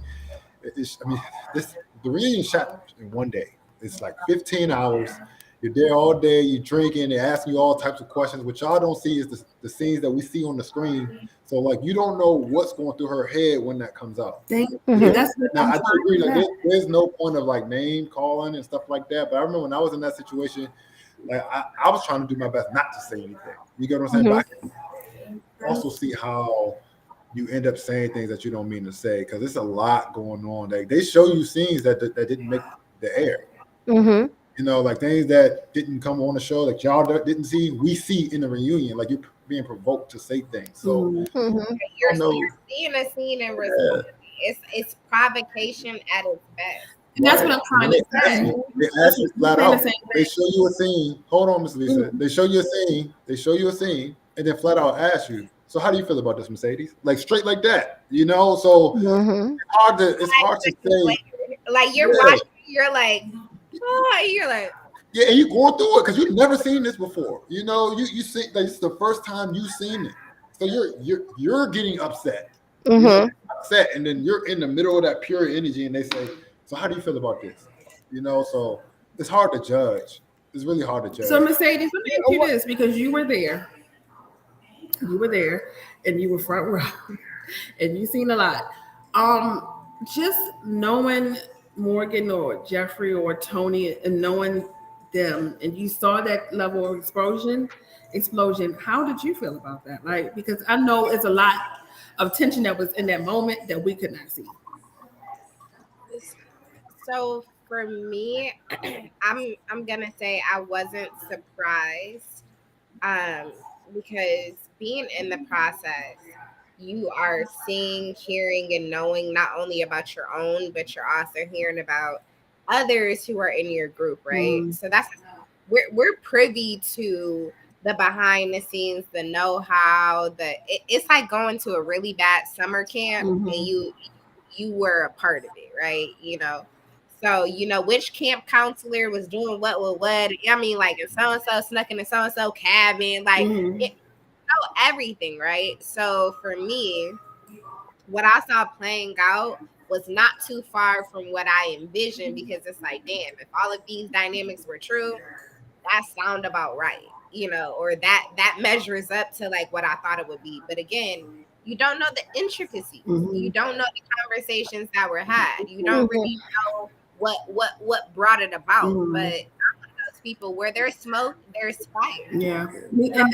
S4: the reunion shot in one day. It's like 15 hours. You're there all day. You're drinking. They're asking you all types of questions. What y'all don't see is the scenes that we see on the screen. So like you don't know what's going through her head when that comes out.
S3: Thank you. That's what
S4: now, I do agree. Like there's no point of like name calling and stuff like that. But I remember when I was in that situation, like I was trying to do my best not to say anything. You get what I'm saying? But I can also see how you end up saying things that you don't mean to say, because there's a lot going on. Like they show you scenes that didn't make the air.
S1: Mm-hmm.
S4: You know, like things that didn't come on the show, like y'all didn't see, we see in the reunion. Like you're being provoked to say things. So
S2: you're seeing a scene and response. It's provocation at its best.
S3: And that's what I'm trying to say.
S4: They ask you flat out. They show you a scene. Hold on, Miss Lisa. They show you a scene. They show you a scene, and then flat out ask you, so how do you feel about this, Mercedes? Like straight like that, you know? So it's hard to say.
S2: Like you're watching, you're like,
S4: yeah, and you're going through it because you've never seen this before. You know, you see, like, it's the first time you've seen it, so you're getting upset. Upset, and then you're in the middle of that pure energy, and they say, so how do you feel about this? You know, so it's hard to judge. It's really hard to judge.
S3: So Mercedes, let me ask you this, because you were there. You were there, and you were front row, and you've seen a lot. Just knowing Morgan or Jeffrey or Tony, and knowing them, and you saw that level of explosion. How did you feel about that? Like, because I know it's a lot of tension that was in that moment that we could not see.
S2: So for me, I'm gonna say I wasn't surprised, because being in the process, you are seeing, hearing, and knowing not only about your own, but you're also hearing about others who are in your group, right? So that's we're privy to the behind the scenes, the know-how, it's like going to a really bad summer camp and you were a part of it, right? You know, so you know which camp counselor was doing what with what. I mean, like if so-and-so snuck in a so-and-so cabin, like it, everything, right? So for me, what I saw playing out was not too far from what I envisioned, because it's like, damn, if all of these dynamics were true, that sound about right, you know, or that measures up to like what I thought it would be. But again, you don't know the intricacies. You don't know the conversations that were had. You don't really know what brought it about. But I'm one of those people. Where there's smoke, there's fire.
S3: Yeah,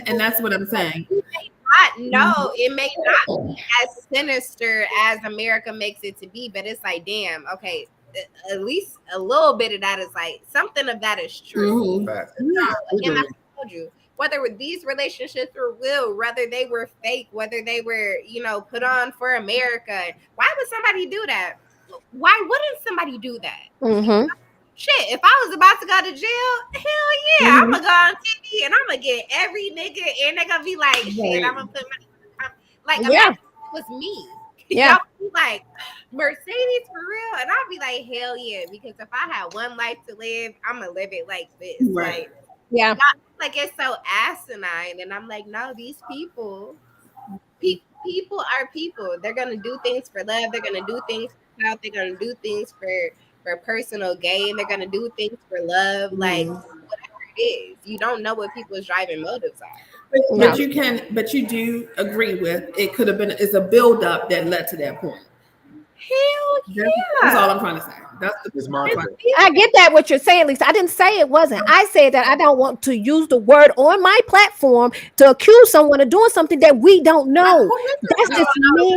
S3: and that's what I'm saying.
S2: No, it may not be as sinister as America makes it to be, but it's like, damn, okay, at least a little bit of that is like something of that is true.
S3: Mm-hmm.
S2: So, again, like I told you, whether these relationships were real, whether they were fake, whether they were, put on for America, why would somebody do that? Why wouldn't somebody do that?
S1: Mm-hmm.
S2: Shit, if I was about to go to jail, hell yeah, I'm gonna go on TV and I'm gonna get every nigga, and they're gonna be like, shit, I'm gonna put my imagine if it was me.
S1: Yeah.
S2: Y'all be like, Mercedes for real, and I'll be like, hell yeah, because if I had one life to live, I'm gonna live it like this.
S3: Right.
S1: Yeah.
S2: Like it's so asinine, and I'm like, no, these people are people. They're gonna do things for love. They're gonna do things for health. They're gonna do things for personal gain. They're gonna do things for love. Like whatever it is, you don't know what people's driving motives are.
S3: But you do agree with it could have been it's a buildup that led to that point.
S2: Hell yeah.
S3: That's all I'm trying to say.
S1: I get that what you're saying, Lisa. I didn't say it wasn't. I said that I don't want to use the word on my platform to accuse someone of doing something that we don't know. That's just me.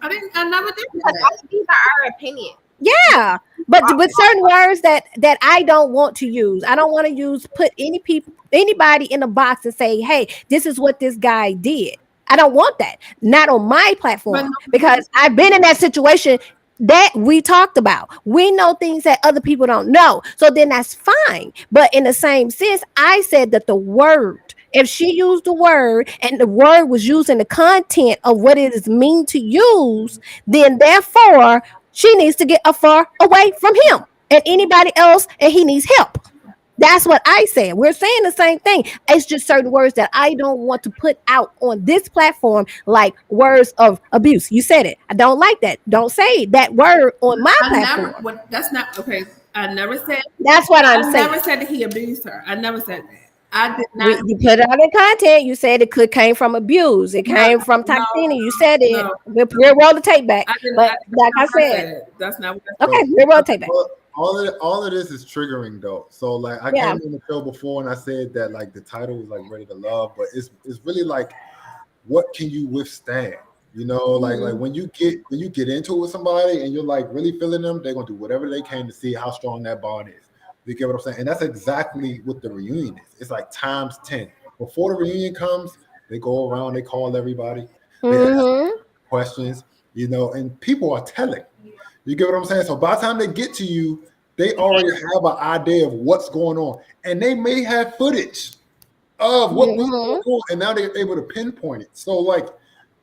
S3: I never did that.
S2: These are our opinions.
S1: Yeah, but with certain words that I don't want to use. I don't want to put anybody in a box and say, hey, this is what this guy did. I don't want that. Not on my platform, because I've been in that situation that we talked about. We know things that other people don't know. So then that's fine. But in the same sense, I said that the word, if she used the word and the word was used in the content of what it is mean to use, then therefore she needs to get far away from him and anybody else, and he needs help. That's what I said. We're saying the same thing. It's just certain words that I don't want to put out on this platform, like words of abuse. You said it. I don't like that. Don't say that word on my platform.
S3: That's not okay. I never said.
S1: That's what I'm saying.
S3: I never said that he abused her. I never said that. I did not.
S1: You put it out in content. You said it came from abuse. It came from toxicity. You said it. We'll roll the tape back. But like I said,
S3: that's not what.
S1: Okay, we'll roll the tape back.
S4: All of this is triggering though. So like I came on the show before and I said that like the title was like Ready to Love, but it's really like what can you withstand? You know, like when you get into it with somebody and you're like really feeling them, they're gonna do whatever they can to see how strong that bond is. You get what I'm saying? And that's exactly what the reunion is. It's like times 10. Before the reunion comes, they go around, they call everybody, they ask questions, and people are telling. You get what I'm saying? So by the time they get to you, they already have an idea of what's going on. And they may have footage of what was going on, and now they're able to pinpoint it. So like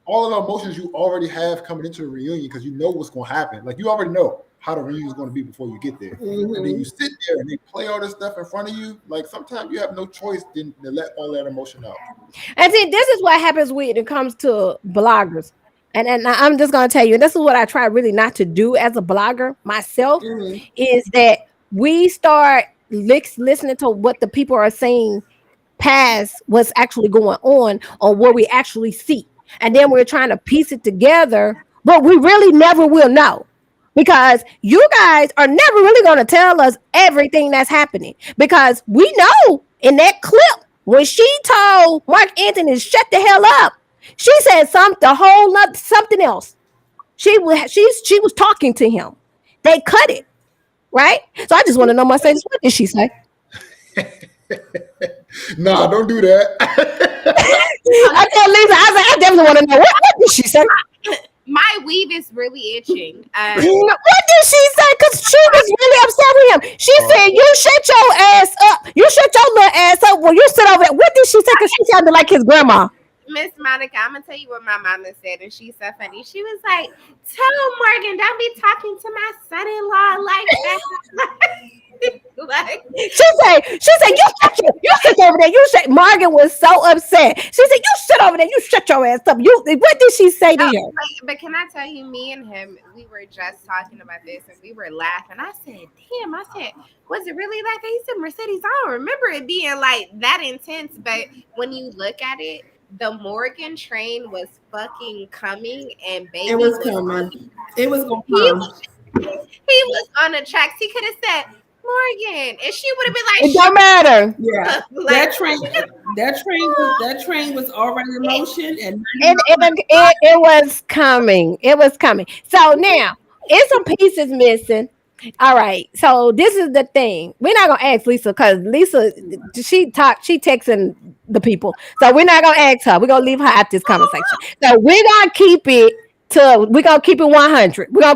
S4: all of the emotions you already have coming into the reunion because you know what's going to happen. Like you already know how the reunion is going to be before you get there. And then you sit there and they play all this stuff in front of you. Like sometimes you have no choice than to let all that emotion out.
S1: And see, this is what happens when it comes to bloggers. And I'm just going to tell you, and this is what I try really not to do as a blogger myself, is that we start listening to what the people are saying past what's actually going on or what we actually see. And then we're trying to piece it together, but we really never will know. Because you guys are never really going to tell us everything that's happening. Because we know in that clip, when she told Mark Anthony to shut the hell up, she said something else. She was talking to him. They cut it, right? So I just want to know, Mercedes, what did she say?
S4: Nah, don't do that.
S1: I tell Lisa, I definitely want to know what did she say.
S2: My weave is really itching.
S1: What did she say? Because she was really upset with him. She said, "You shut your ass up. You shut your little ass up. Well, you sit over there." What did she say? Because she sounded like his grandma.
S2: Miss Monica, I'm gonna tell you what my mama said, and she's so funny. She was like, "Tell Morgan, don't be talking to my son-in-law like that."
S1: She said, you sit over there. Morgan was so upset. She said, "You sit over there. You shut your ass up." What did she say to you?
S2: But can I tell you, me and him, we were just talking about this, and we were laughing. I said, "Damn!" I said, "Was it really like that?" He said, "Mercedes, I don't remember it being like that intense." But when you look at it, the Morgan train was fucking coming, and baby,
S3: it was coming. It was going to come.
S2: He was on the tracks. He could have said, Morgan, and she would have been
S1: It
S2: like,
S1: don't matter.
S3: Yeah,
S2: like,
S3: that train was already in motion, and
S1: It was coming. It was coming. So now it's some pieces missing. All right. So this is the thing. We're not gonna ask Lisa because Lisa she texting the people. So we're not gonna ask her. We're gonna leave her out this conversation. So we're gonna keep it 100. We're gonna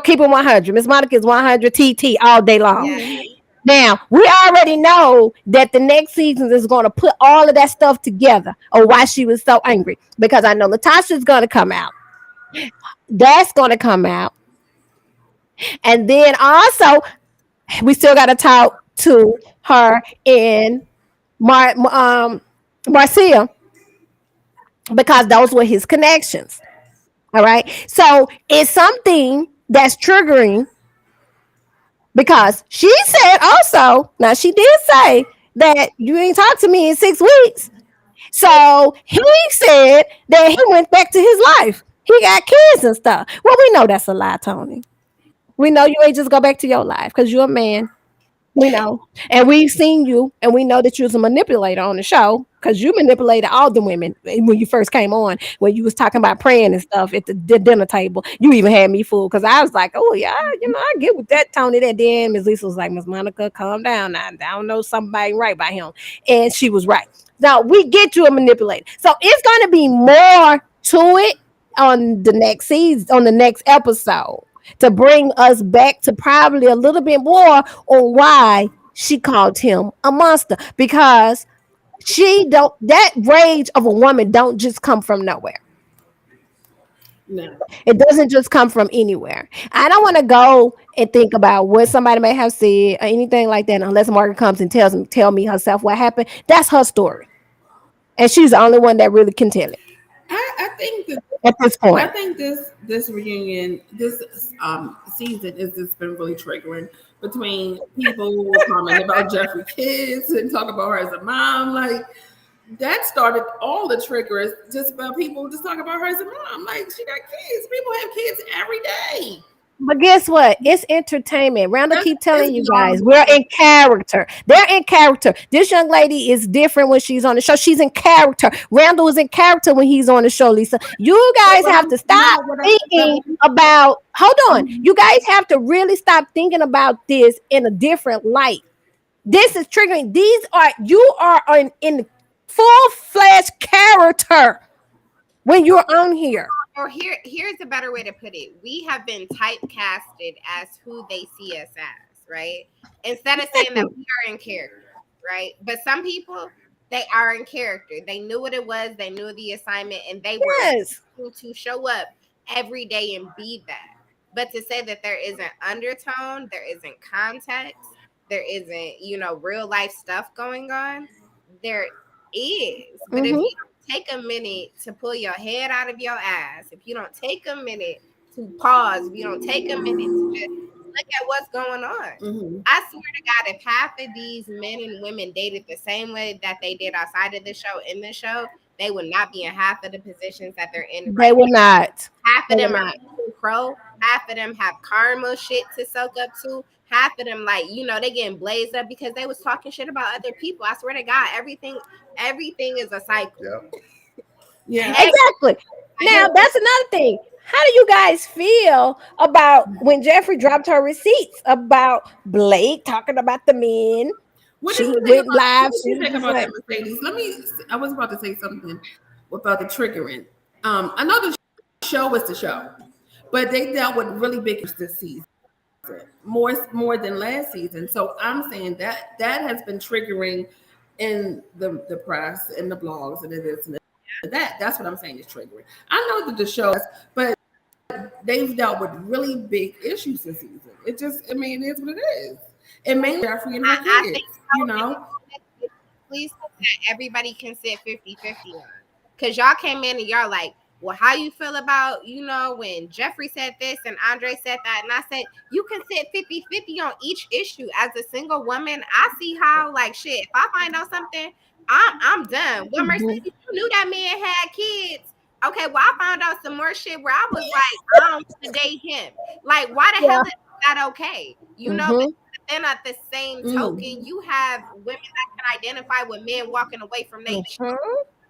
S1: keep it 100. Miss Monica's 100 TT all day long.
S2: yeah.
S1: Now, we already know that the next season is going to put all of that stuff together or why she was so angry. Because I know Latasha's going to come out. That's going to come out. And then also, we still got to talk to her and Marcia because those were his connections. All right. So it's something that's triggering because she said also, now she did say that you ain't talked to me in 6 weeks. So he said that he went back to his life. He got kids and stuff. Well, we know that's a lie, Tony. We know you ain't just go back to your life because you're a man. We know. And we've seen you, and we know that you was a manipulator on the show because you manipulated all the women when you first came on, when you was talking about praying and stuff at the dinner table. You even had me fooled because I was like, oh, yeah, I get with that, Tony. That then Miss Lisa was like, Miss Monica, calm down now. I don't know somebody right by him. And she was right. Now, we get you a manipulator. So it's going to be more to it on the next season, on the next episode, to bring us back to probably a little bit more on why she called him a monster, because that rage of a woman don't just come from nowhere.
S3: no.
S1: It doesn't just come from anywhere. I don't want to go and think about what somebody may have said or anything like that unless Margaret comes and tell me herself what happened. That's her story, and she's the only one that really can tell it
S3: I think that
S1: at this
S3: I
S1: point.
S3: think this reunion, this season is just been really triggering between people who were commenting about Jeffrey kids and talking about her as a mom. Like that started all the triggers just about people just talking about her as a mom. Like she got kids. People have kids every day.
S1: But guess what? It's entertainment. Randall keep telling you
S3: It's
S1: guys,
S3: normal.
S1: we're in character. They're in character. This young lady is different when she's on the show. She's in character. Randall is in character when he's on the show, Lisa. You guys have to stop thinking about, hold on. You guys have to really stop thinking about this in a different light. This is triggering. You are in full-fledged character when you're on here.
S2: Or here's a better way to put it. We have been typecasted as who they see us as, right? Instead of saying that we are in character, right? But some people, they are in character. They knew what it was, they knew the assignment, and they were able to show up every day and be that. But to say that there isn't undertone, there isn't context, there isn't, real life stuff going on, there is. But if you take a minute to pull your head out of your ass, if you don't take a minute to pause, if you don't take a minute to just look at what's going on, I swear to God, if half of these men and women dated the same way that they did outside of the show, in the show, they would not be in half of the positions that they're in.
S1: They will not.
S2: Half of them are pro. Half of them have karma shit to soak up to. Half of them, they getting blazed up because they was talking shit about other people. I swear to God, everything is a cycle.
S3: Yeah.
S1: Exactly. Now that's another thing. How do you guys feel about when Jeffrey dropped her receipts about Blake talking about the men?
S3: What
S1: She
S3: did you
S1: went
S3: think about,
S1: live.
S3: what did you think about that, Mercedes? I was about to say something about the triggering. I know the show is the show, but they dealt with really big issues this season, more than last season. So I'm saying that has been triggering in the press and the blogs and it is and that's what I'm saying is triggering. I know that the show, but they've dealt with really big issues this season. It is what it is. And mainly Jeffrey and her kids,
S2: Please, everybody can sit 50-50 on. Because y'all came in and y'all like, well, how you feel about, when Jeffrey said this and Andre said that? And I said, you can sit 50-50 on each issue. As a single woman, I see how, shit, if I find out something, I'm done. Well, Mercedes, you knew that man had kids. Okay, well, I found out some more shit where I was like, I don't want to date him. Like, why the hell is that okay? But then at the same token, you have women that can identify with men walking away from their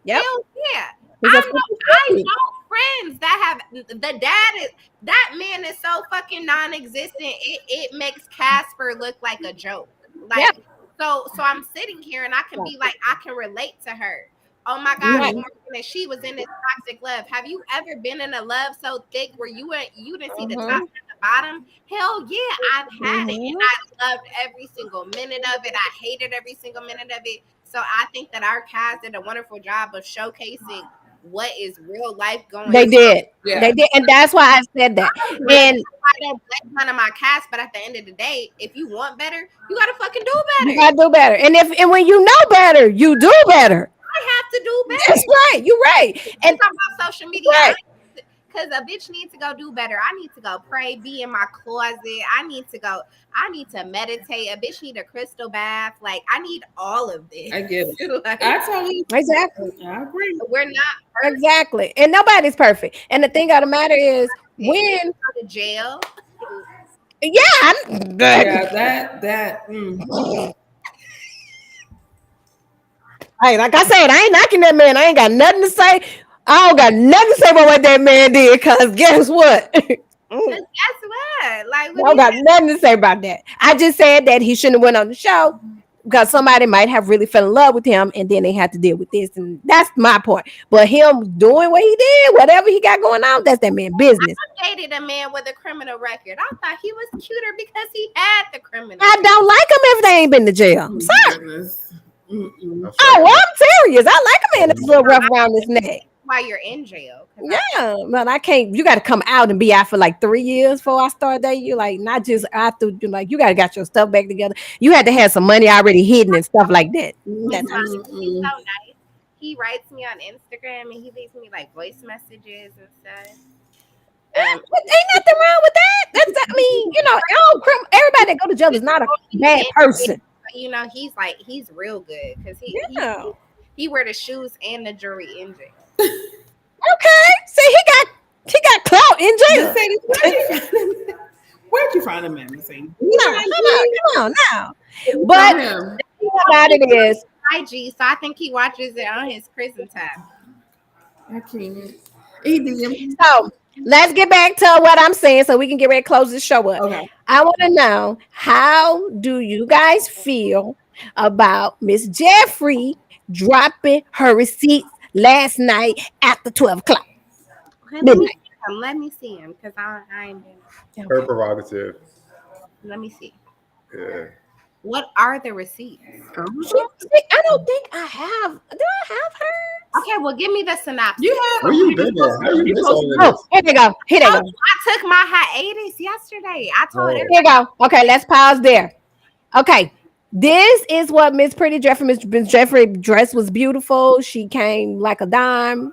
S1: Yep.
S2: hell yeah.
S1: It's a
S2: I know friends that have the dad is that man is so fucking non-existent. It makes Casper look like a joke. Like so I'm sitting here and I can be like, I can relate to her. Oh my gosh, Morgan, she was in this toxic love. Have you ever been in a love so thick where you didn't see the top and the bottom? Hell yeah, I've had it. And I loved every single minute of it. I hated every single minute of it. So I think that our cast did a wonderful job of showcasing what is real life going
S1: They
S2: on.
S1: did. They did. And that's why I said that. And
S2: I don't blame none of my cast, but at the end of the day, if you want better, you gotta fucking do better.
S1: you gotta do better. And when you know better, you do better.
S2: I have to do better.
S1: That's right. You're right. And
S2: talking about social media.
S1: Right.
S2: Because a bitch needs to go do better. I need to go pray, be in my closet. I need to meditate. A bitch need a crystal bath. Like, I need all of this.
S3: I get it.
S2: Like,
S3: I totally
S1: exactly.
S3: I agree.
S2: We're not
S1: exactly. And nobody's perfect. And the thing of the matter is when
S2: go to jail.
S1: Yeah,
S3: that
S1: Hey, like I said, I ain't knocking that man. I ain't got nothing to say. I don't got nothing to say about what that man did. Cause guess what?
S2: Guess what? Like,
S1: I don't got nothing to say about that. I just said that he shouldn't have went on the show because somebody might have really fell in love with him, and then they had to deal with this, and that's my point. But him doing what he did, whatever he got going on, that's that man business.
S2: I dated a man with a criminal record. I thought he was cuter because he had the criminal.
S1: I don't like him if they ain't been to jail. I'm sorry. Oh, well, I'm serious. I like a man that's a little rough around his neck.
S2: Why you're in jail?
S1: Yeah, but I can't. You got to come out and be out for like 3 years before I start dating you. Like, not just after. Like, you got to got your stuff back together. You had to have some money already hidden and stuff like that.
S2: He's so nice. He writes me on Instagram and he leaves me like voice messages and stuff.
S1: Ain't nothing wrong with that. That's, I mean, you know, everybody that go to jail is not a bad person.
S2: You know, he's real good because he wear the shoes and the jewelry in jail.
S1: Okay, see, he got clout in jail.
S3: Where'd you find him, man?
S1: No, no. But the thing about it is,
S2: IG, so I think he watches it on his prison time.
S3: I can't.
S1: So let's get back to what I'm saying so we can get ready to close this show up.
S3: Okay.
S1: I want to know, how do you guys feel about Miss Jeffrey dropping her receipts last night after 12 o'clock?
S2: Let me see him because I ain't been.
S4: Her prerogative.
S2: Let me see.
S4: Yeah.
S2: What are the receipts?
S1: I don't think I have. Do I have her?
S2: Okay, well, give me the synopsis.
S4: Where you been at? How you miss all of this?
S1: Here they go. Here they go.
S2: I took my hiatus yesterday. I told her.
S1: Here you go. Okay, let's pause there. Okay. This is what Miss Pretty Jeffrey, Miss Jeffrey dress was beautiful. She came like a dime,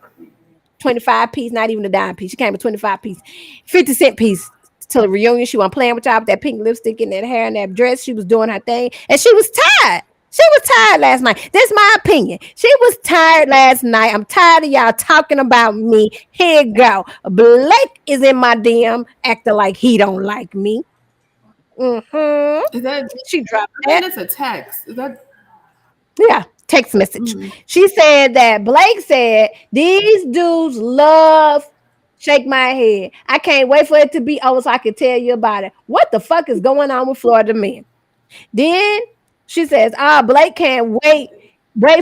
S1: 25 piece, not even a dime piece. She came a 25 piece, 50-cent piece to the reunion. She wasn't playing with y'all with that pink lipstick and that hair and that dress. She was doing her thing, and she was tired. She was tired last night. This is my opinion. She was tired last night. I'm tired of y'all talking about me. Here you go. Blake is in my DM acting like he don't like me.
S3: Is that
S1: she dropped that?
S3: That's a text. Is that?
S1: Yeah, text message. She said that Blake said these dudes love shake my head. I can't wait for it to be over so I can tell you about it. What the fuck is going on with Florida men? Then she says, Blake can't wait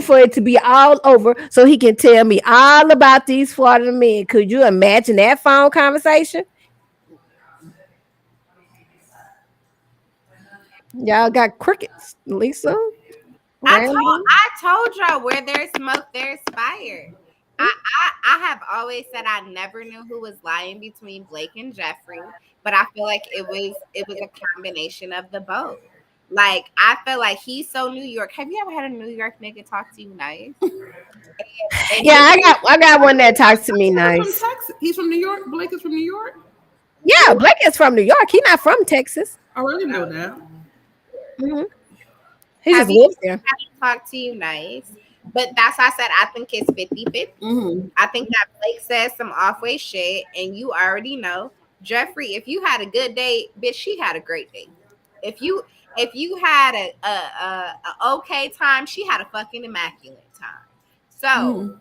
S1: for it to be all over so he can tell me all about these Florida men. Could you imagine that phone conversation? Y'all got crickets, Lisa.
S2: I told y'all, where there's smoke, there's fire. I have always said I never knew who was lying between Blake and Jeffrey, but I feel like it was a combination of the both. Like, I feel like he's so New York. Have you ever had a New York nigga talk to you nice?
S1: Yeah, I got one that talks to me nice.
S3: He's from New York. Blake is from New York.
S1: Yeah, Blake is from New York. He's not from Texas.
S3: I really know that.
S1: He just lives there.
S2: Talk to you nice, but that's why I said I think it's 50-50. I think that Blake says some off-way shit, and you already know Jeffrey. If you had a good day, bitch, she had a great day. if you had a okay time, she had a fucking immaculate time. So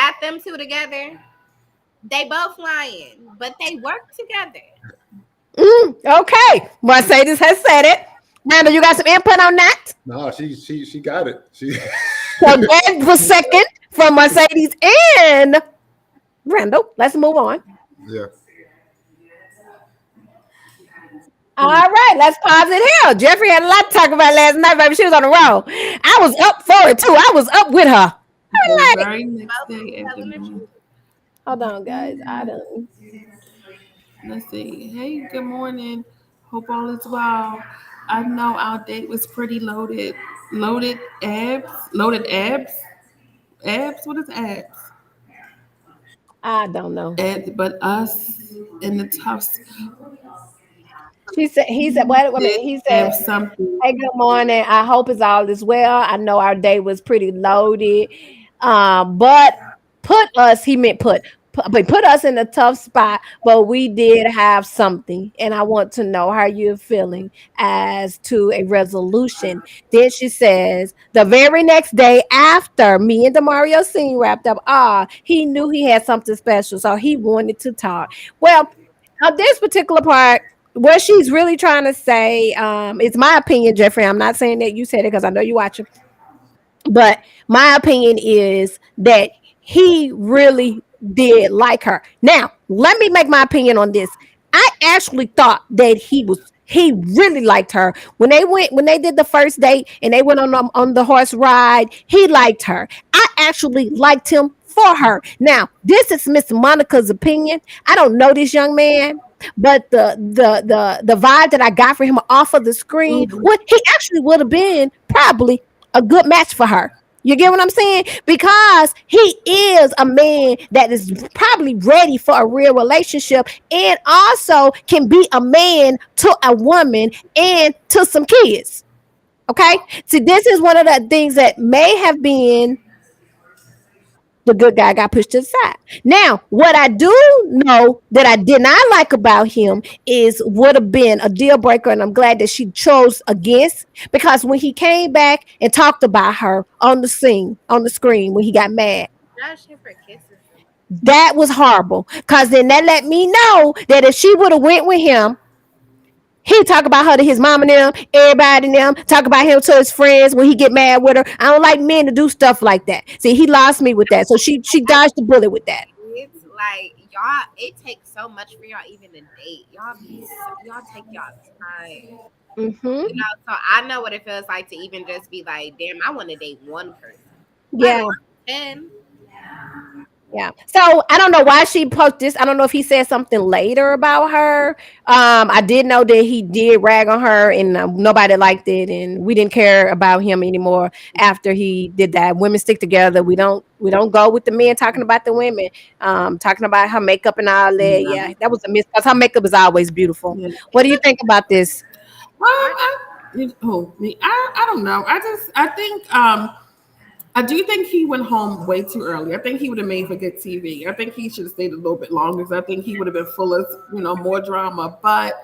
S2: add them two together, they both lying, but they work together.
S1: Okay, Mercedes has said it. Randall, you got some input on that?
S4: No, she got it. She
S1: So that was second from Mercedes and Randall. Let's move on.
S4: yeah.
S1: All right, let's pause it here. Jeffrey had a lot to talk about last night, baby. She was on the road. I was up for it too. I was up with her.
S3: The
S1: Like,
S3: very next day after the
S1: hold on, guys. I don't.
S3: let's see. Hey, good morning. Hope all is well. I know our date was pretty loaded. Loaded abs? Loaded abs? Abs? What is abs?
S1: I don't know.
S3: But us in the tough.
S1: She said. He said. Wait a minute. He said.
S3: Have something.
S1: Hey, good morning. I hope it's all is well. I know our day was pretty loaded. But put us, he meant but put us in a tough spot, but we did have something. And I want to know how you're feeling as to a resolution. Then she says, the very next day after me and Demario scene wrapped up, he knew he had something special. So he wanted to talk. Well, on this particular part, what she's really trying to say, it's my opinion, Jeffrey. I'm not saying that you said it because I know you watch it, but my opinion is that he really did like her. Now, let me make my opinion on this. I actually thought that he really liked her when they did the first date and they went on the horse ride. He liked her. I actually liked him for her. Now, this is Miss Monica's opinion. I don't know this young man, but the vibe that I got for him off of the screen, what he actually would have been probably a good match for her. You get what I'm saying? Because he is a man that is probably ready for a real relationship and also can be a man to a woman and to some kids. Okay? See, this is one of the things that may have been the good guy got pushed to the side. Now, what I do know that I did not like about him is would have been a deal breaker, and I'm glad that she chose against because when he came back and talked about her on the screen when he got mad,
S2: Judge him for kisses.
S1: that was horrible. Cause then that let me know that if she would have went with him, he talk about her to his mom and them, everybody and them, talk about him to his friends when he get mad with her. I don't like men to do stuff like that. See, he lost me with that. So she dodged the bullet with that.
S2: It's like y'all. It takes so much for y'all even to date. Y'all take y'all time.
S1: Mm-hmm.
S2: You know, so I know what it feels like to even just be like, damn, I want to date one person.
S1: Yeah.
S2: And
S1: Yeah. So I don't know why she posted this. I don't know if he said something later about her. I did know that he did rag on her, and nobody liked it, and we didn't care about him anymore after he did that. Women stick together. We don't go with the men talking about the women. Talking about her makeup and all that. Yeah, that was a miss because her makeup is always beautiful.
S3: Yeah.
S1: What do you think about this?
S3: Me? I don't know. I do think he went home way too early. I think he would have made for good TV. I think he should have stayed a little bit longer. I think he would have been full of, more drama. But,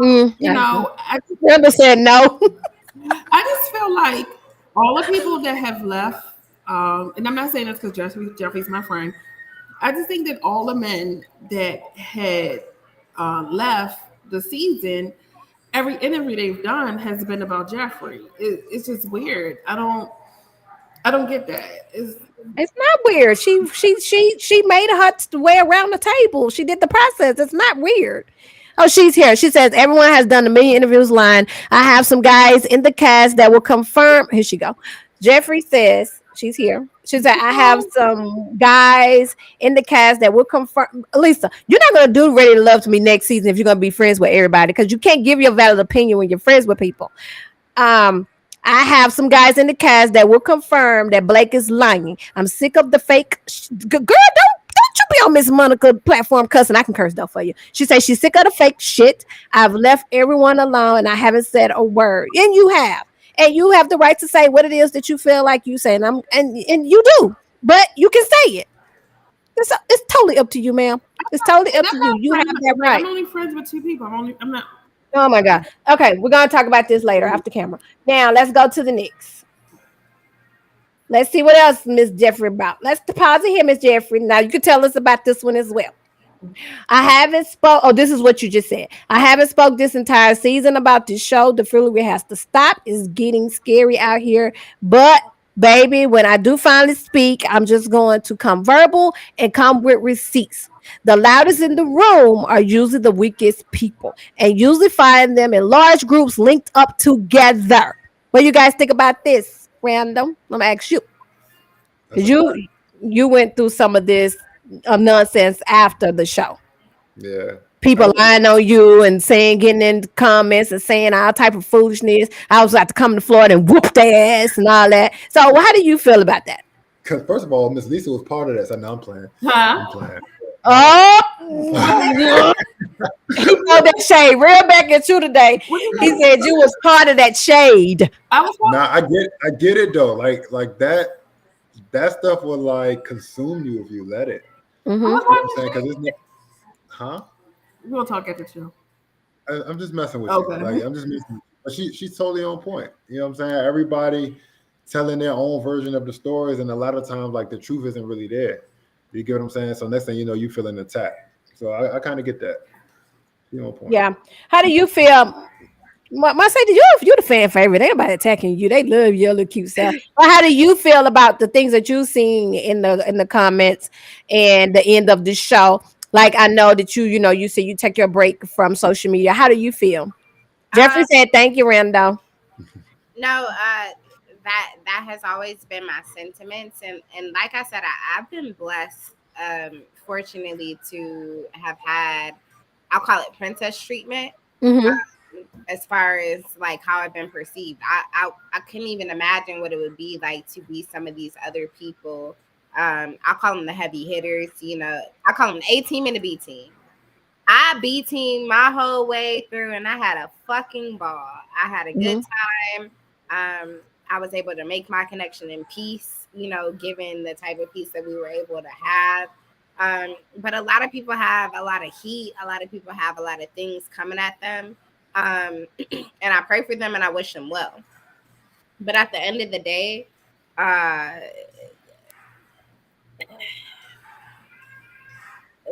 S3: I
S1: said no.
S3: I just feel like all the people that have left, and I'm not saying this because Jeffrey's my friend. I just think that all the men that had left the season, every interview they've done has been about Jeffrey. It's just weird. I don't get that.
S1: It's not weird. She made her way around the table. She did the process. It's not weird. Oh, she's here. She says everyone has done a million interviews line. I have some guys in the cast that will confirm. Here she go. Jeffrey says she's here. She said I have some guys in the cast that will confirm. Lisa, you're not gonna do Ready to Love Me next season if you're gonna be friends with everybody because you can't give your valid opinion when you're friends with people. I have some guys in the cast that will confirm that Blake is lying. I'm sick of the fake. Girl, don't you be on Miss Monica platform cussing. I can curse though for you. She says she's sick of the fake shit. I've left everyone alone and I haven't said a word. And you have. And you have the right to say what it is that you feel like you say. And you do. But you can say it. It's totally up to you, ma'am. It's totally up to you. You have that right.
S3: I'm only friends with two people. I'm not.
S1: Oh my God. Okay, we're gonna talk about this later after camera. Now let's go to the next. Let's see what else Miss Jeffrey about. Let's deposit here, Miss Jeffrey. Now you can tell us about this one as well. I haven't spoke. Oh, this is what you just said. I haven't spoke this entire season about this show. The foolery has to stop. It's getting scary out here. But baby, when I do finally speak, I'm just going to come verbal and come with receipts. The loudest in the room are usually the weakest people, and usually find them in large groups linked up together. What do you guys think about this? Random. I'm gonna ask you.
S4: That's
S1: Cause
S4: a fact.
S1: you went through some of this nonsense after the show.
S4: Yeah. I
S1: People
S4: mean,
S1: lying on you and saying, getting in the comments and saying all type of foolishness. I was about to come to Florida and whoop their ass and all that. So, how do you feel about that?
S4: because first of all, Miss Lisa was part of that. So now I'm playing.
S3: Huh?
S4: I'm playing.
S1: Oh, he throw that shade real back at you today. He said you was part of that shade.
S3: I was.
S4: Nah, I get it though. Like that stuff will like consume you if you let it.
S1: Mm-hmm.
S4: You know what I'm saying? Because it's not, huh?
S3: We'll talk after the show.
S4: I'm just messing with
S3: Okay.
S4: you. Like I'm just messing. But she's totally on point. You know what I'm saying? Everybody telling their own version of the stories, and a lot of times like the truth isn't really there. You get what I'm saying? So next thing you know, you feeling attacked. So I kind of get that. You on point.
S1: Yeah. How do you feel? My say to you, if you're the fan favorite, everybody attacking you. They love your little cute self. But how do you feel about the things that you've seen in the comments and the end of the show? Like I know that you know, you said you take your break from social media. How do you feel? Jeffrey
S2: Uh,
S1: said, "Thank you, Rando."
S2: no, that has always been my sentiments, and like I said, I've been blessed, fortunately, to have had, I'll call it princess treatment.
S1: Mm-hmm.
S2: As far as like how I've been perceived, I couldn't even imagine what it would be like to be some of these other people. I call them the heavy hitters. You know, I call them the A team and the B team. I B team my whole way through, and I had a fucking ball. I had a good time. I was able to make my connection in peace. You know, given the type of peace that we were able to have. But a lot of people have a lot of heat. A lot of people have a lot of things coming at them. And I pray for them and I wish them well. But at the end of the day,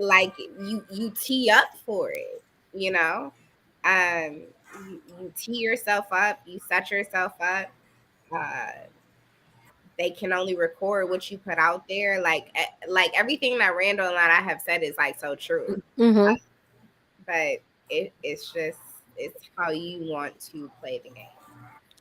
S2: like you tee up for it, you know. You tee yourself up, you set yourself up. Uh, they can only record what you put out there. Like everything that Randall and I have said is like so true.
S1: Mm-hmm.
S2: But it's how you want to play the game.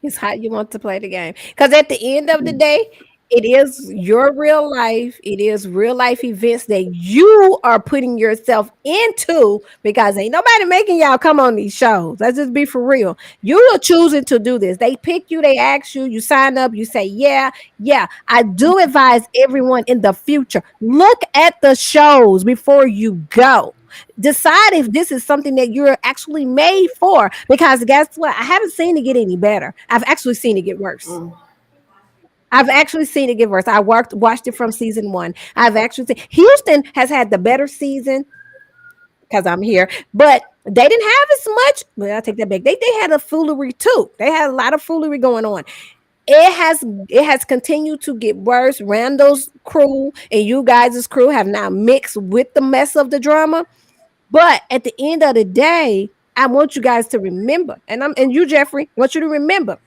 S1: It's how you want to play the game. Because at the end of the day, it is your real life. It is real life events that you are putting yourself into because ain't nobody making y'all come on these shows. Let's just be for real. You are choosing to do this. They pick you, they ask you, you sign up, you say, yeah, yeah. I do advise everyone in the future, look at the shows before you go. Decide if this is something that you're actually made for. Because guess what? I haven't seen it get any better. I've actually seen it get worse. I've actually seen it get worse. I watched it from season one. I've actually seen Houston has had the better season because I'm here, but they didn't have as much. Well, I take that back. They had a foolery too. They had a lot of foolery going on. It has continued to get worse. Randall's crew and you guys' crew have now mixed with the mess of the drama. But at the end of the day, I want you guys to remember, and you, Jeffrey, I want you to remember,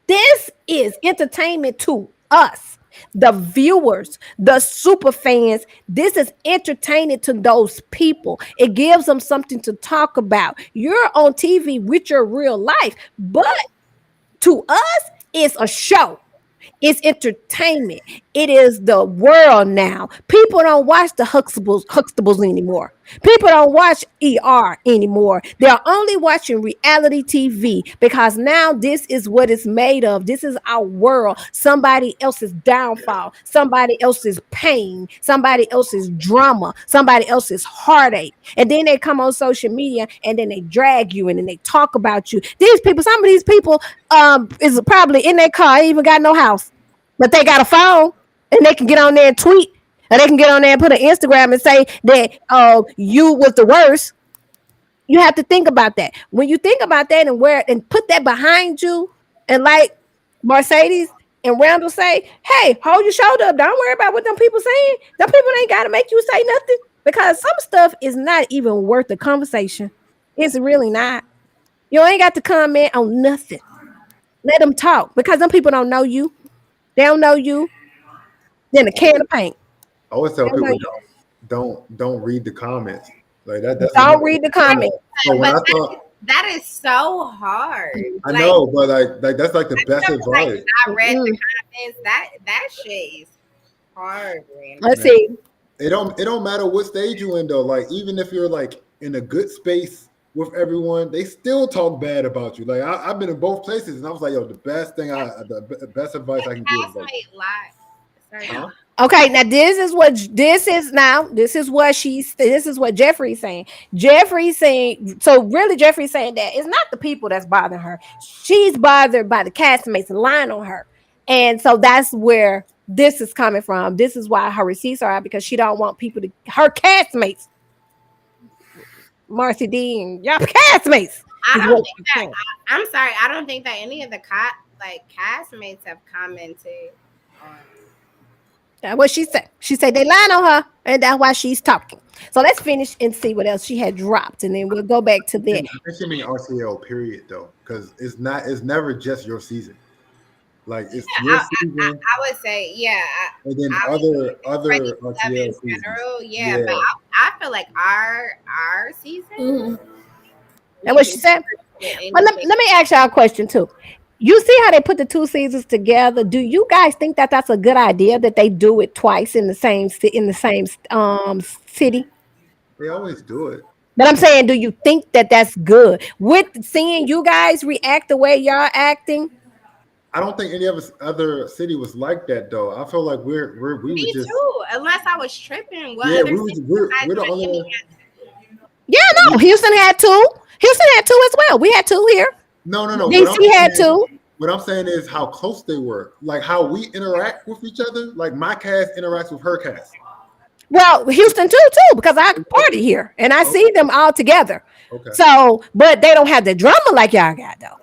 S1: this is entertainment to us, the viewers, the super fans. This is entertaining to those people. It gives them something to talk about. You're on TV with your real life, but to us, it's a show. It's entertainment. It is the world now. People don't watch the Huxtables anymore. People don't watch ER anymore. They're only watching reality TV because now this is what it's made of. This is our world. Somebody else's downfall, somebody else's pain, somebody else's drama, somebody else's heartache. And then they come on social media and then they drag you and then they talk about you. These people, some of these people is probably in their car, ain't even got no house, but they got a phone and they can get on there and tweet, and they can get on there and put an Instagram and say that you was the worst. You have to think about that. When you think about that and put that behind you, and like Mercedes and Randall say, hey, hold your shoulder up. Don't worry about what them people saying. Them people ain't got to make you say nothing because some stuff is not even worth the conversation. It's really not. You ain't got to comment on nothing. Let them talk because some people don't know you. They don't know you. Then a can of paint.
S4: I always
S1: They
S4: tell
S1: don't know
S4: people
S1: you.
S4: don't read the comments. Like that's
S1: Don't
S4: another.
S1: read the comment.
S4: So when
S2: But
S4: I thought
S2: that is so hard.
S4: I know, but like that's like the best
S2: Like,
S4: advice.
S2: I read the comments. That shit is hard, man.
S1: Let's see.
S4: It don't matter what stage you in though. Like even if you're like in a good space with everyone, they still talk bad about you. Like I've been in both places, and I was like, yo, the best advice I can give is like, huh?
S1: Okay, now this is what Jeffrey's saying. Jeffrey's saying so really Jeffrey's saying that it's not the people that's bothering her. She's bothered by the castmates lying on her. And so that's where this is coming from. This is why her receipts are out because she don't want people to her castmates. Marcy D and y'all castmates.
S2: I don't think that. I'm sorry. I don't think that any of the castmates have commented on.
S1: That's what she said. She said they lying on her, and that's why she's talking. So let's finish and see what else she had dropped, and then we'll go back to that.
S4: I think she mean RCL period though, because it's never just your season. Like it's your season.
S2: I would say, yeah.
S4: And then other RTL
S2: in general, yeah. But I feel like our season.
S1: And what she said. But let me ask y'all a question too. You see how they put the two seasons together? Do you guys think that that's a good idea that they do it twice in the same city?
S4: They always do it.
S1: But I'm saying, do you think that that's good? With seeing you guys react the way y'all acting,
S4: I don't think any of us other city was like that though. I feel like we were just
S2: too. Unless I was tripping. What
S4: yeah,
S2: other
S4: we're the only one.
S1: Yeah, no, Houston had two. Houston had two as well. We had two here.
S4: No.
S1: DC had two.
S4: What I'm saying is how close they were, like how we interact with each other. Like my cast interacts with her cast.
S1: Well, Houston too, because I party here and I see them all together.
S4: Okay.
S1: So, but they don't have the drama like y'all got though.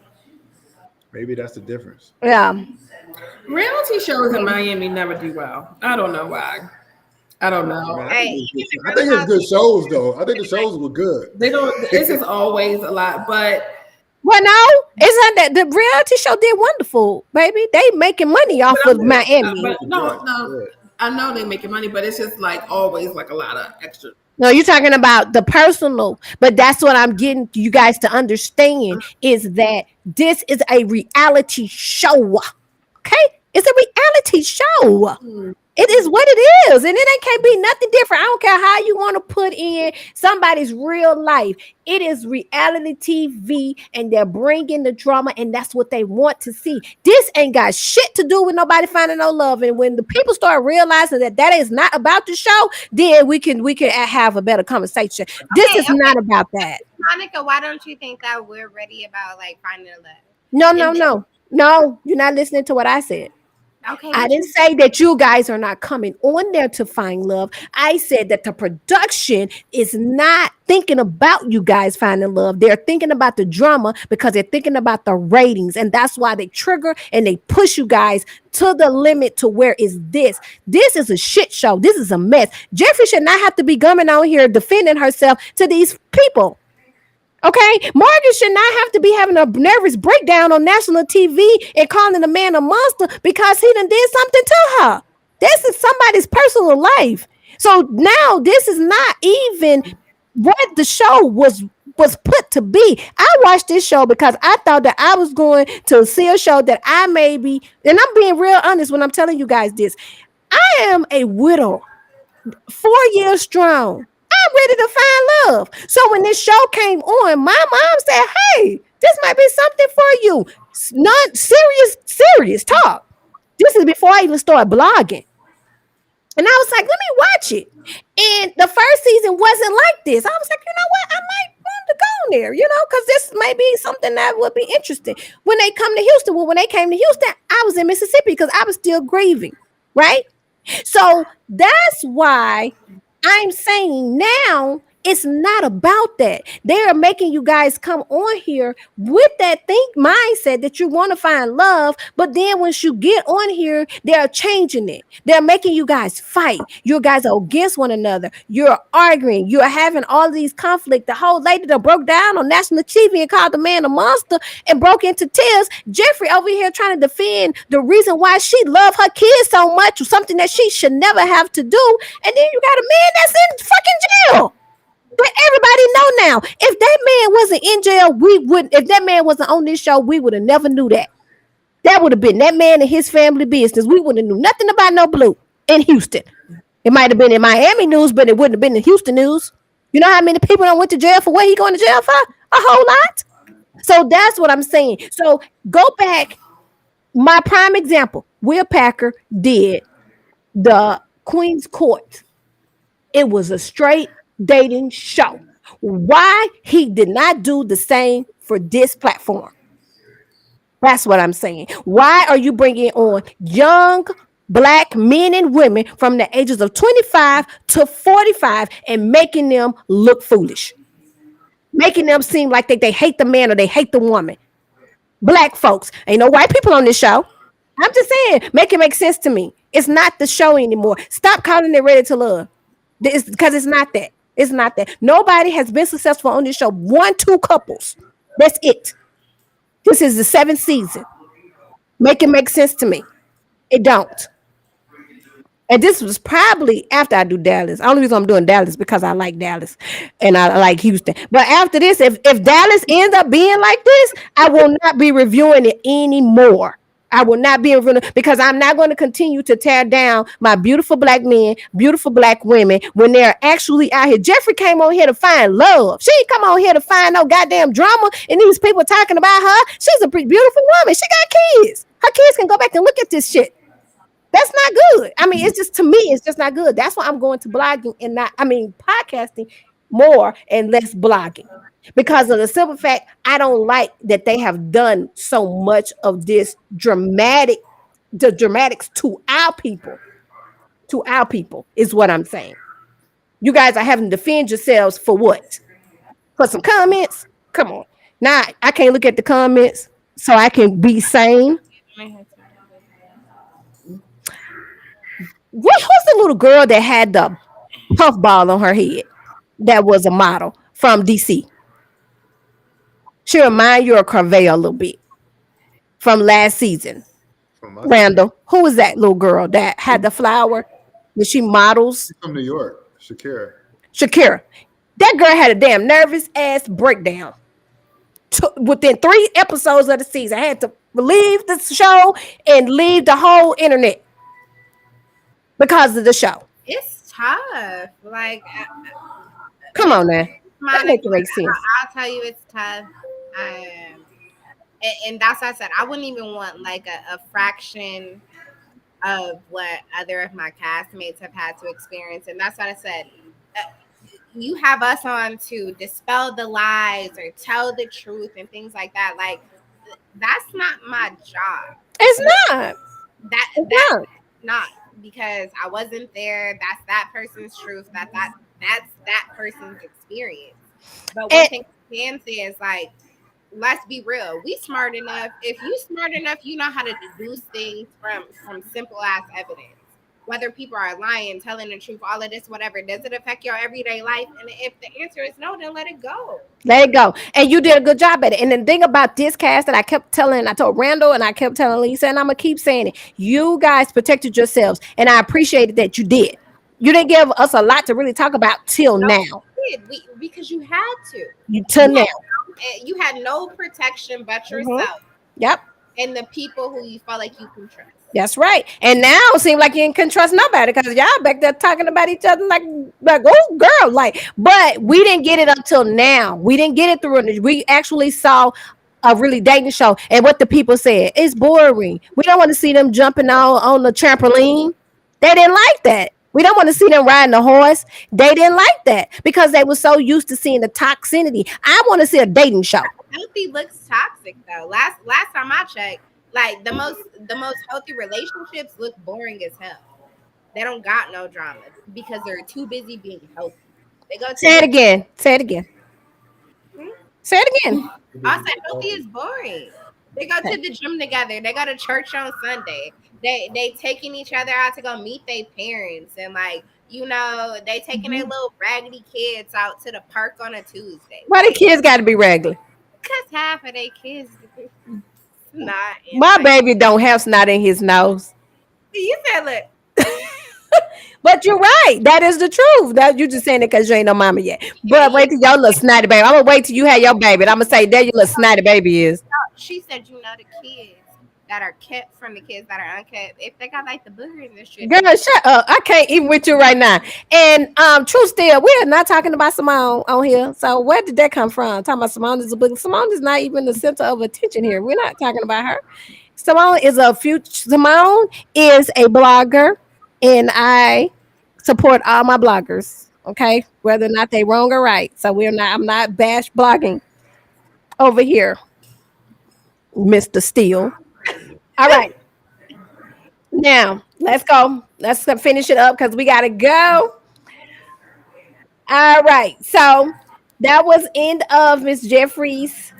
S4: Maybe that's the difference.
S1: Yeah.
S3: Reality shows in Miami never do well. I don't know why. I don't know.
S4: I think it's good shows though. I think the shows were good.
S3: They don't. This is always a lot, but.
S1: Well, no, it's not that the reality show did wonderful, baby. They making money off of Miami.
S3: But no, I know they making money, but it's just like always like a lot of extra.
S1: No, you're talking about the personal, but that's what I'm getting you guys to understand is that this is a reality show. Okay, it's a reality show. It is what it is, and it can't be nothing different. I don't care how you want to put in somebody's real life. It is reality TV, and they're bringing the drama, and that's what they want to see. This ain't got shit to do with nobody finding no love. And when the people start realizing that is not about the show, then we can have a better conversation. This is not about that.
S2: Monica, why don't you think that we're ready about like finding love?
S1: No. You're not listening to what I said.
S2: Okay.
S1: I didn't say that you guys are not coming on there to find love. I said that the production is not thinking about you guys finding love. They're thinking about the drama because they're thinking about the ratings. And that's why they trigger and they push you guys to the limit to where is this. This is a shit show. This is a mess. Jeffrey should not have to be coming out here defending herself to these people. Okay, Morgan should not have to be having a nervous breakdown on national TV and calling the man a monster because he done did something to her. This is somebody's personal life. So now this is not even what the show was put to be. I watched this show because I thought that I was going to see a show that I maybe, and I'm being real honest when I'm telling you guys this. I am a widow, 4 years strong. I'm ready to find love. So when this show came on, my mom said, hey, this might be something for you. Not serious talk. This is before I even started blogging. And I was like, let me watch it. And the first season wasn't like this. I was like, you know what? I might want to go there, because this may be something that would be interesting. When they come to Houston, when they came to Houston, I was in Mississippi because I was still grieving, right? So that's why I'm saying now It's not about that. They are making you guys come on here with that think mindset that you want to find love, but then once you get on here, they're changing it. They're making you guys fight. You guys are against one another. You're arguing. You're having all these conflict. The whole lady that broke down on national TV and called the man a monster and broke into tears. Jeffrey over here trying to defend the reason why she loved her kids so much, something that she should never have to do. And then you got a man that's in fucking jail. That everybody know now. If that man wasn't in jail, we wouldn't. If that man wasn't on this show, we would have never knew that. That would have been that man and his family business. We wouldn't have knew nothing about no blue in Houston. It might have been in Miami news, but it wouldn't have been in Houston news. You know how many people went to jail for what he going to jail for? A whole lot. So that's what I'm saying. So go back. My prime example: Will Packer did the Queen's Court. It was a straight dating show. Why he did not do the same for this platform? That's what I'm saying. Why are you bringing on young black men and women from the ages of 25 to 45 and making them look foolish? Making them seem like they hate the man or they hate the woman. Black folks. Ain't no white people on this show. I'm just saying, make it make sense to me. It's not the show anymore. Stop calling it Ready to Love. Because it's not that. It's not that. Nobody has been successful on this show. 1, 2 couples. That's it. This is the 7th season. Make it make sense to me. It don't. And this was probably after I do Dallas. The only reason I'm doing Dallas because I like Dallas and I like Houston. But after this, if Dallas ends up being like this, I will not be reviewing it anymore. I will not be reviewing it because I'm not going to continue to tear down my beautiful black men, beautiful black women when they're actually out here. Jeffrey came on here to find love. She ain't come on here to find no goddamn drama and these people talking about her. She's a pretty beautiful woman. She got kids. Her kids can go back and look at this shit. That's not good. I mean, it's just, to me, it's just not good. That's why I'm going to blogging and podcasting more and less blogging. Because of the simple fact, I don't like that they have done so much of this dramatics to our people. To our people is what I'm saying. You guys are having to defend yourselves for what? For some comments? Come on. Now, I can't look at the comments so I can be sane. Who's the little girl that had the puffball on her head that was a model from DC? She remind you of Carvel a little bit from last season. Randall, who was that little girl that had the flower? That she models?
S4: She's from New York,
S1: Shakira. That girl had a damn nervous ass breakdown. Within 3 episodes of the season, I had to leave the show and leave the whole internet because of the show.
S2: It's tough. Like,
S1: come on now. That makes great sense.
S2: I'll tell you, it's tough. And that's what I said. I wouldn't even want like a fraction of what other of my castmates have had to experience. And that's what I said. You have us on to dispel the lies or tell the truth and things like that. Like, that's not my job.
S1: It's not.
S2: That's not, because I wasn't there. That's that person's truth. That's that person's experience. But one thing I can say is, like, let's be real. We smart enough. If you smart enough, you know how to deduce things from simple ass evidence. Whether people are lying, telling the truth, all of this, whatever. Does it affect your everyday life? And if the answer is no, then let it go.
S1: Let it go. And you did a good job at it. And the thing about this cast that I told Randall and I kept telling Lisa, and I'm going to keep saying it. You guys protected yourselves. And I appreciated that you did. You didn't give us a lot to really talk about till now.
S2: Because you had to.
S1: Now.
S2: You had no protection but yourself.
S1: Yep.
S2: And the people who you felt like you can trust.
S1: That's right. And now it seems like you can trust nobody because y'all back there talking about each other like oh girl, like. But we didn't get it until now. We didn't get it through. We actually saw a really dating show, and what the people said, it's boring. We don't want to see them jumping on the trampoline. They didn't like that. We don't want to see them riding a horse. They didn't like that because they were so used to seeing the toxicity. I want to see a dating show.
S2: Healthy looks toxic though. Last time I checked, like the most healthy relationships look boring as hell. They don't got no drama because they're too busy being healthy. They go to
S1: Say it
S2: the
S1: again. Say it again.
S2: gym.
S1: Say it again.
S2: I said healthy is boring. They go to the gym together. They go to church on Sunday. They taking each other out to go meet their parents and like they taking their little raggedy kids out to the park on a Tuesday.
S1: Why the kids got to be regular?
S2: Cause half of their kids not in
S1: My
S2: like
S1: baby don't have snot in his nose.
S2: you said look.
S1: But you're right. That is the truth. That you just saying it because you ain't no mama yet. But wait till your little snotty baby. I'm gonna wait till you have your baby. I'm gonna say there your little snotty baby is.
S2: She said the kids that are kept from the kids that are unkept. If they got like the boogers and shit.
S1: Girl, shut up. I can't even with you right now. And true still, we are not talking about Simone on here. So where did that come from? Talking about Simone is a book. Simone is not even the center of attention here. We're not talking about her. Simone is a blogger, and I support all my bloggers. Okay, whether or not they wrong or right. So I'm not bash blogging over here, Mr. Steele. All right. Now, let's go. Let's finish it up because we got to go. All right. So that was end of Miss Jeffries,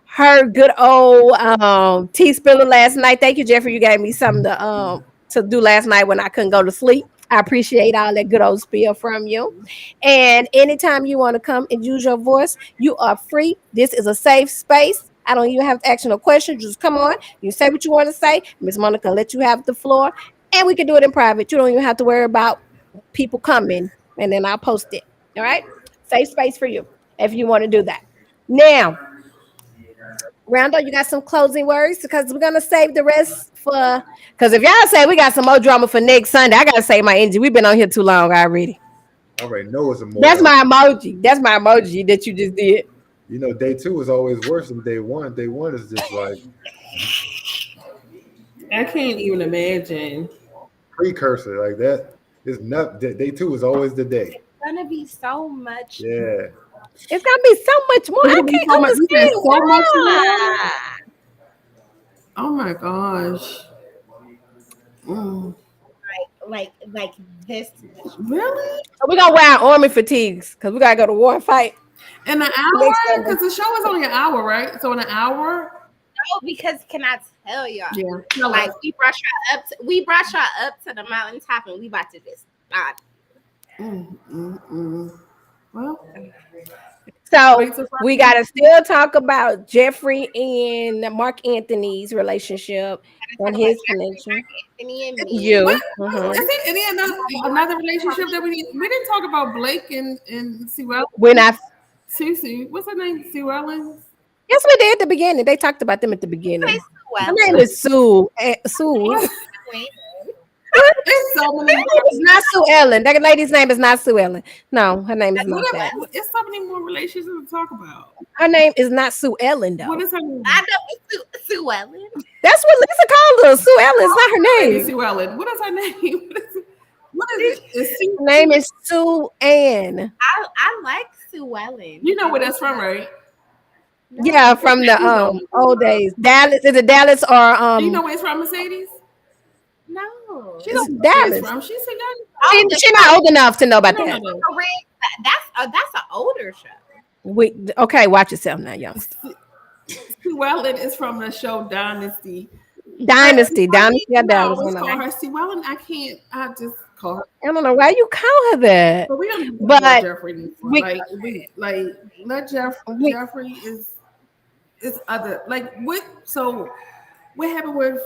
S1: her good old tea spiller last night. Thank you, Jeffrey. You gave me something to do last night when I couldn't go to sleep. I appreciate all that good old spiel from you. And anytime you want to come and use your voice, you are free. This is a safe space. I don't even have to ask you no questions. Just come on. You say what you want to say. Miss Monica let you have the floor. And we can do it in private. You don't even have to worry about people coming. And then I'll post it. All right? Safe space for you if you want to do that. Now, Rondo, you got some closing words? Because we're going to save the rest for... Because if y'all say we got some more drama for next Sunday, I got to save my energy. We've been on here too long already.
S4: I already know it's a more.
S1: That's my emoji. That's my emoji that you just did.
S4: You know, day 2 is always worse than day 1. Day 1 is just like...
S3: I can't even imagine.
S4: Precursor like that. It's not. Day 2 is always the day.
S2: It's gonna be so much.
S4: Yeah.
S1: It's gonna be so much more. I can't understand
S3: so much more. Oh my gosh.
S2: Like this.
S3: Really?
S1: So we're gonna wear our army fatigues because we gotta go to war and fight.
S3: In an hour? Because the show is only an hour, right? So in an hour?
S2: No, because can I tell y'all?
S3: Yeah.
S2: Like we brought y'all up to the mountaintop and we about to just stop.
S3: Well,
S1: so we gotta still talk about Jeffrey and Mark Anthony's relationship and his connection.
S2: Anthony and me.
S1: You.
S3: Is it any another relationship that we didn't talk about Blake and Sue Ellen?
S1: We're not.
S3: Sue. What's her name? Sue Ellen?
S1: Yes, we did at the beginning. They talked about them at the beginning. Her name is Sue. Sue.
S3: It's so many.
S1: It's not Sue Ellen. That lady's name is not Sue Ellen. No, her name is not that.
S3: It's so many more relationships to talk about.
S1: Her name is not Sue Ellen, though.
S3: What is her name?
S2: I know it's Sue Ellen.
S1: That's what Lisa called her. Sue Ellen is not her name.
S3: Sue Ellen. What is her name? What is it?
S1: Her name is Sue Ann.
S2: I like Sue Ellen.
S3: You know where that's from, right?
S1: Yeah, from the old days. Dallas. Is it Dallas or
S3: Do you know where it's from, Mercedes?
S2: No.
S3: She's
S1: Dallas.
S3: She's a young.
S1: She's not old enough to know about that.
S3: No.
S2: That's an older show.
S1: Okay, watch yourself now, youngster.
S3: Sue Ellen is from the show Dynasty.
S1: Dynasty of Dallas.
S3: I call her Sue Ellen. I can't. I just call her.
S1: I don't know why you call her that.
S3: But we don't.
S1: But
S3: Jeffrey. Let Jeffrey is other what. So what happened with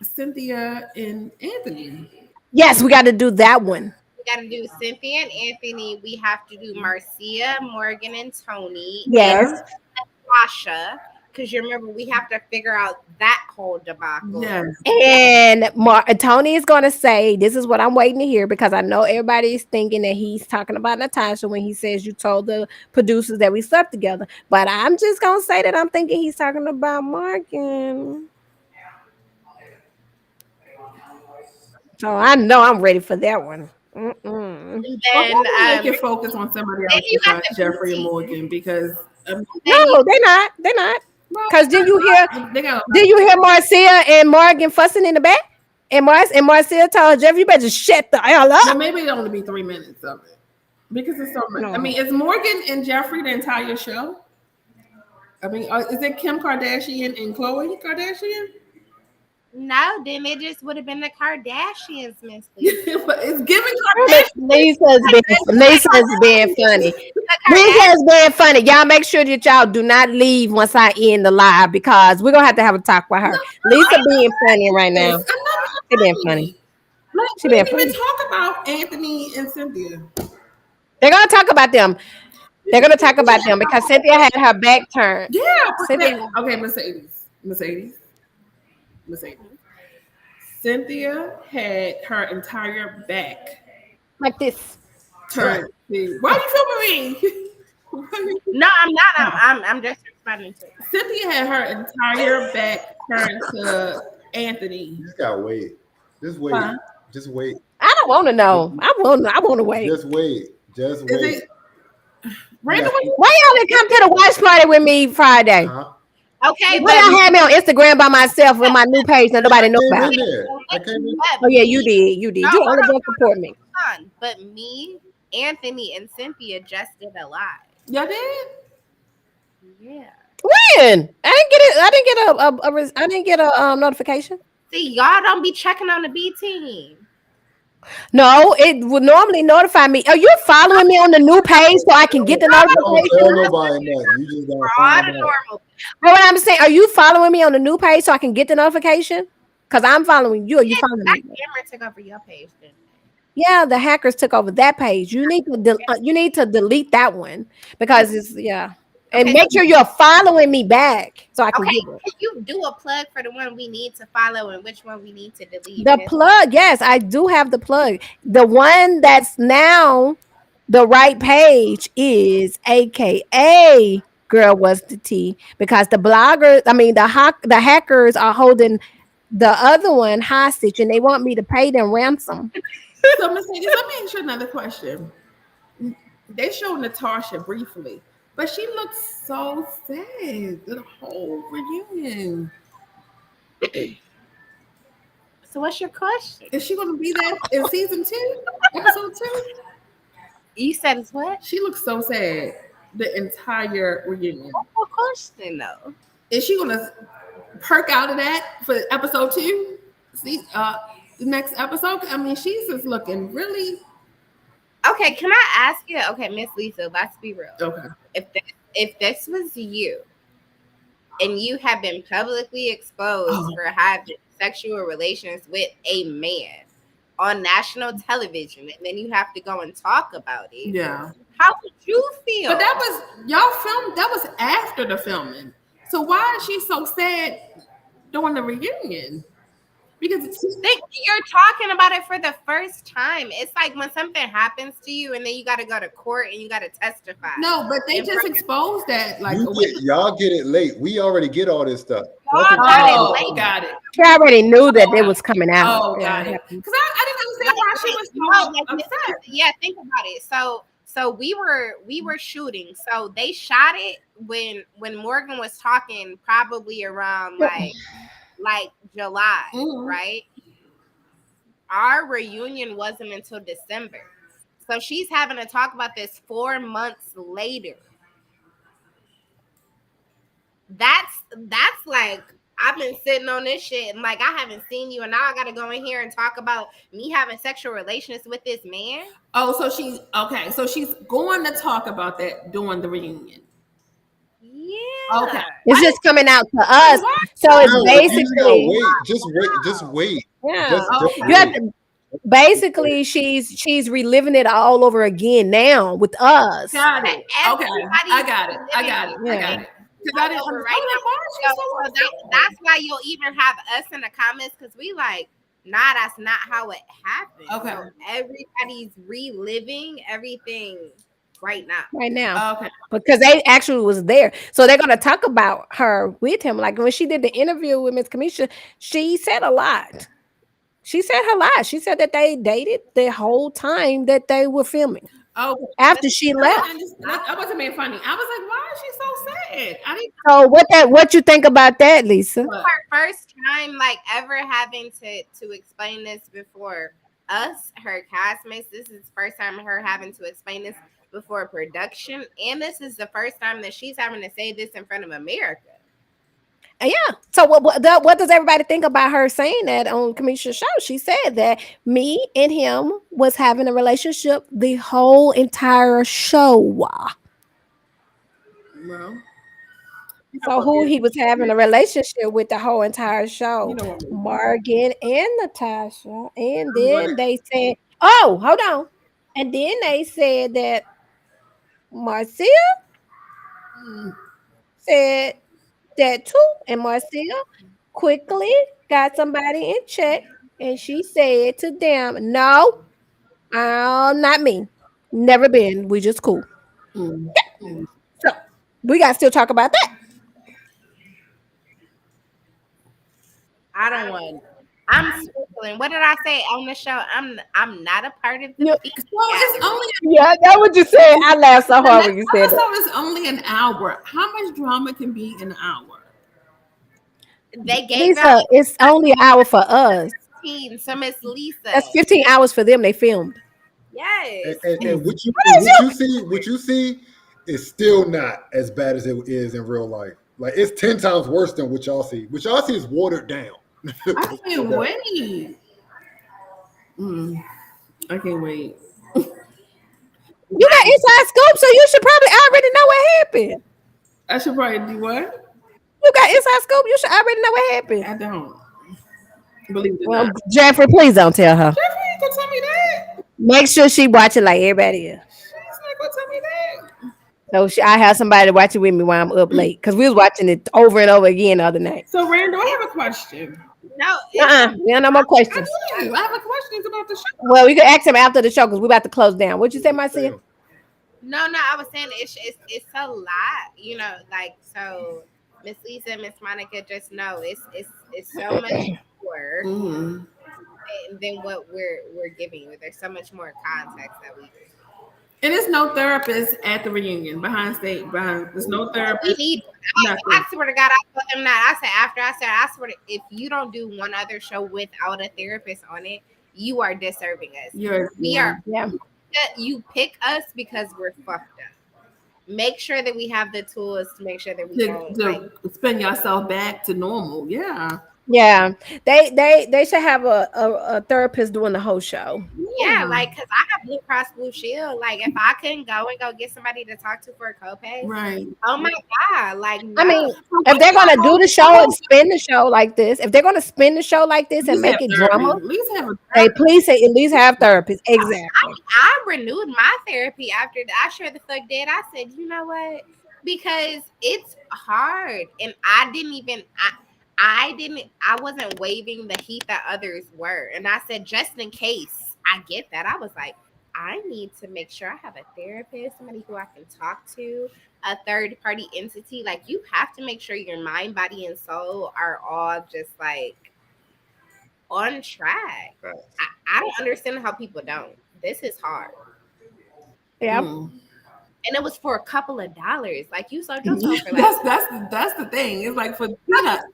S3: Cynthia and Anthony?
S1: Yes, we got to do that one.
S2: We got to do Cynthia and Anthony. We have to do Marcia, Morgan, and Tony.
S1: Yes.
S2: And Tasha. Because you remember, we have to figure out that whole debacle.
S3: Yes.
S1: And Tony is going to say, this is what I'm waiting to hear, because I know everybody's thinking that he's talking about Natasha when he says you told the producers that we slept together. But I'm just going to say that I'm thinking he's talking about Morgan. So I know I'm ready for that one.
S2: And then
S3: they can focus on somebody else besides Jeffrey and Morgan, because
S1: no, they're not. They're not. Because did you hear Marcia and Morgan fussing in the back? And Marcel told Jeff, you better just shut the hell up.
S3: Well, maybe it'll only be 3 minutes of it because it's so much.
S1: No.
S3: I mean, is Morgan and Jeffrey the entire show? I mean, is it Kim Kardashian and Khloe Kardashian?
S2: No, then it just would have been the Kardashians, Miss Lisa.
S3: But it's giving Kardashian.
S1: Lisa's being funny. Lisa's being funny. Y'all make sure that y'all do not leave once I end the live because we're gonna have to have a talk with her.
S3: No,
S1: Lisa being funny right now. She being funny.
S3: She didn't even talk about Anthony and Cynthia.
S1: They're gonna talk about them. They're gonna talk about them because Cynthia had her back turned.
S3: Yeah.
S1: Cynthia.
S3: Okay, Mercedes. Cynthia had her entire back
S1: like this.
S3: Turned. Why are you filming me?
S2: No, I'm not. I'm just responding to it.
S3: Cynthia had her entire back turned to Anthony.
S4: You just gotta wait. Just wait.
S3: Huh?
S4: Just wait.
S1: I don't want to know. I want to wait.
S4: Just wait. Just wait.
S3: Randall,
S1: why y'all didn't come to the watch party with me Friday?
S2: Okay,
S1: why y'all had me on Instagram by myself with my new page that nobody know about? Oh yeah, you did. You only just support me.
S2: But me, Anthony, and Cynthia just did a live.
S3: Y'all did?
S2: Yeah.
S1: When? I didn't get a notification.
S2: See, y'all don't be checking on the B team.
S1: No, it would normally notify me. Are you following me on the new page so I can get the notification?
S4: Don't tell nobody nothing. You just gotta find out.
S1: But what I'm saying, are you following me on the new page so I can get the notification? Because I'm following you. Are you following me?
S2: Camera took over your page, didn't they?
S1: Yeah, the hackers took over that page. You need to delete that one because it's and make sure you're following me back so I can get it.
S2: Can you do a plug for the one we need to follow and which one we need to delete?
S1: The plug, yes, I do have the plug. The one that's now the right page is AKA Girl What's the Tea because the bloggers, the hackers are holding the other one hostage and they want me to pay them ransom.
S3: So, Mercedes, let me ask you another question. They showed Natasha briefly, but she looks so sad. The whole reunion.
S2: So, what's your question?
S3: Is she going to be that in season 2, episode 2?
S2: You said it's what?
S3: She looks so sad. The entire reunion.
S2: What question though?
S3: Is she going to perk out of that for episode 2? See, the next episode. I mean, she's just looking really.
S2: Okay, can I ask you? Okay, Miss Lisa, let's be real.
S3: Okay.
S2: If this was you, and you have been publicly exposed for having sexual relations with a man on national television, and then you have to go and talk about it.
S3: Yeah.
S2: How would you feel?
S3: But that was y'all filmed. That was after the filming. So why is she so sad during the reunion? Because
S2: you're talking about it for the first time. It's like when something happens to you and then you got to go to court and you got to testify.
S3: No, but they just exposed that. Like
S4: y'all get it late. We already get all this stuff.
S3: Got it.
S1: She already knew that it was coming out.
S3: Oh, got it. Because I didn't understand why she was so upset.
S2: Yeah, think about it. So we were shooting. So they shot it when Morgan was talking, probably around like July, right? Our reunion wasn't until December. So she's having to talk about this 4 months later. That's like, I've been sitting on this shit and like I haven't seen you and now I gotta go in here and talk about me having sexual relations with this man.
S3: Oh, so she's okay. So she's going to talk about that during the reunion.
S2: Yeah.
S3: Okay.
S1: It's just coming out to us. So it's basically
S4: just wait.
S1: Yeah.
S4: Just
S1: you have to, basically she's reliving it all over again now with us.
S3: Got it. Okay. I got it.
S2: Yeah.
S3: I got it. Because I didn't
S2: that's why you'll even have us in the comments because we like, nah, that's not how it happened.
S3: Okay.
S2: So everybody's reliving everything right now.
S3: Okay.
S1: Because they actually was there. So they're gonna talk about her with him. Like when she did the interview with Miss Kamisha, she said a lot. She said her lot. She said that they dated the whole time that they were filming.
S3: Oh,
S1: after she left.
S3: I wasn't being funny. I was like, why is she so sad? I didn't.
S1: So what you think about that, Lisa?
S2: Her first time like ever having to explain this before us, her castmates. This is the first time her having to explain this before production, and this is the first time that she's having to say this in front of America.
S1: Yeah. So what does everybody think about her saying that on Kamisha's show? She said that me and him was having a relationship the whole entire show.
S3: Well,
S1: So who he was having a relationship with the whole entire
S3: you
S1: show?
S3: know what?
S1: Morgan and Natasha. And
S3: I'm
S1: then
S3: gonna.
S1: they said, oh, hold on. And then they said that Marcia said that too. And Marcia quickly got somebody in check. And she said to them, no, not me. Never been. We just cool.
S3: Mm.
S1: So we got to still talk about that.
S2: I don't want. I'm sprinkling. What did I say on the show? I'm not a part of the
S1: Yeah.
S2: peak
S3: Well, it's
S2: gallery.
S3: only
S1: Yeah, that's what you said. I laughed so
S3: the
S1: hard when
S3: next
S1: you said that.
S3: episode is only an hour. How much drama can be in an hour?
S2: They gave out
S1: Lisa, it's only an hour for us.
S2: 15. So Miss Lisa,
S1: That's 15 hours for them. They filmed.
S2: yes,
S4: And
S1: What
S4: what you see is still not as bad as it is in real life. Like it's 10 times worse than what y'all see. What y'all see is watered down.
S3: I can't wait. Mm, I can't wait.
S1: You got inside scoop, so you should probably already know what happened.
S3: I should probably do what?
S1: You got inside scoop, you should already know what happened.
S3: I don't. Believe it or
S1: Well,
S3: not.
S1: Jeffrey, please don't tell her.
S3: Jeffrey ain't gonna tell me that.
S1: Make sure she watch it like everybody else.
S3: She's not gonna tell me that.
S1: So I have somebody to watch it with me while I'm up late because we was watching it over and over again the other night.
S3: So, Randall, I have a question.
S2: no,
S1: We don't no more
S3: I
S1: questions.
S3: do. I have a question about the show.
S1: Well, we can ask him after the show because we're about to close down. What'd you say, Marcia?
S2: no. I was saying it's a lot, you know. Like so, Miss Lisa, Miss Monica, just know it's so much more
S3: Mm-hmm.
S2: than what we're giving you. There's so much more context that we.
S3: And there's no therapist at the reunion behind stage. There's no
S2: We
S3: therapist.
S2: need.
S3: Nothing.
S2: I swear to God, I told him that. I said after I swear to, if you don't do one other show without a therapist on it, you are disserving us. We are.
S1: Yeah.
S2: You pick us because we're fucked up. Make sure that we have the tools to make sure that we don't
S3: to spin yourself back to normal. Yeah.
S1: Yeah. They should have a therapist doing the whole show.
S2: Yeah, like because I have Blue Cross Blue Shield. Like if I couldn't go and go get somebody to talk to for a copay,
S3: right?
S2: Oh my God! Like
S1: I mean, if they're gonna do the show and spin the show like this, if they're gonna spin the show like this and make it drama, they please say at least have therapists. Exactly.
S2: I renewed my therapy after I sure the fuck did. I said, you know what? Because it's hard, and I didn't even. I wasn't waving the heat that others were. And I said, just in case I get that, I was like, I need to make sure I have a therapist, somebody who I can talk to, a third party entity. Like, you have to make sure your mind, body, and soul are all just like on track. I don't understand how people don't. This is hard.
S1: Yeah.
S2: And it was for a couple of dollars. Like you sold your soul for
S3: like that's the thing. It's like for peanuts.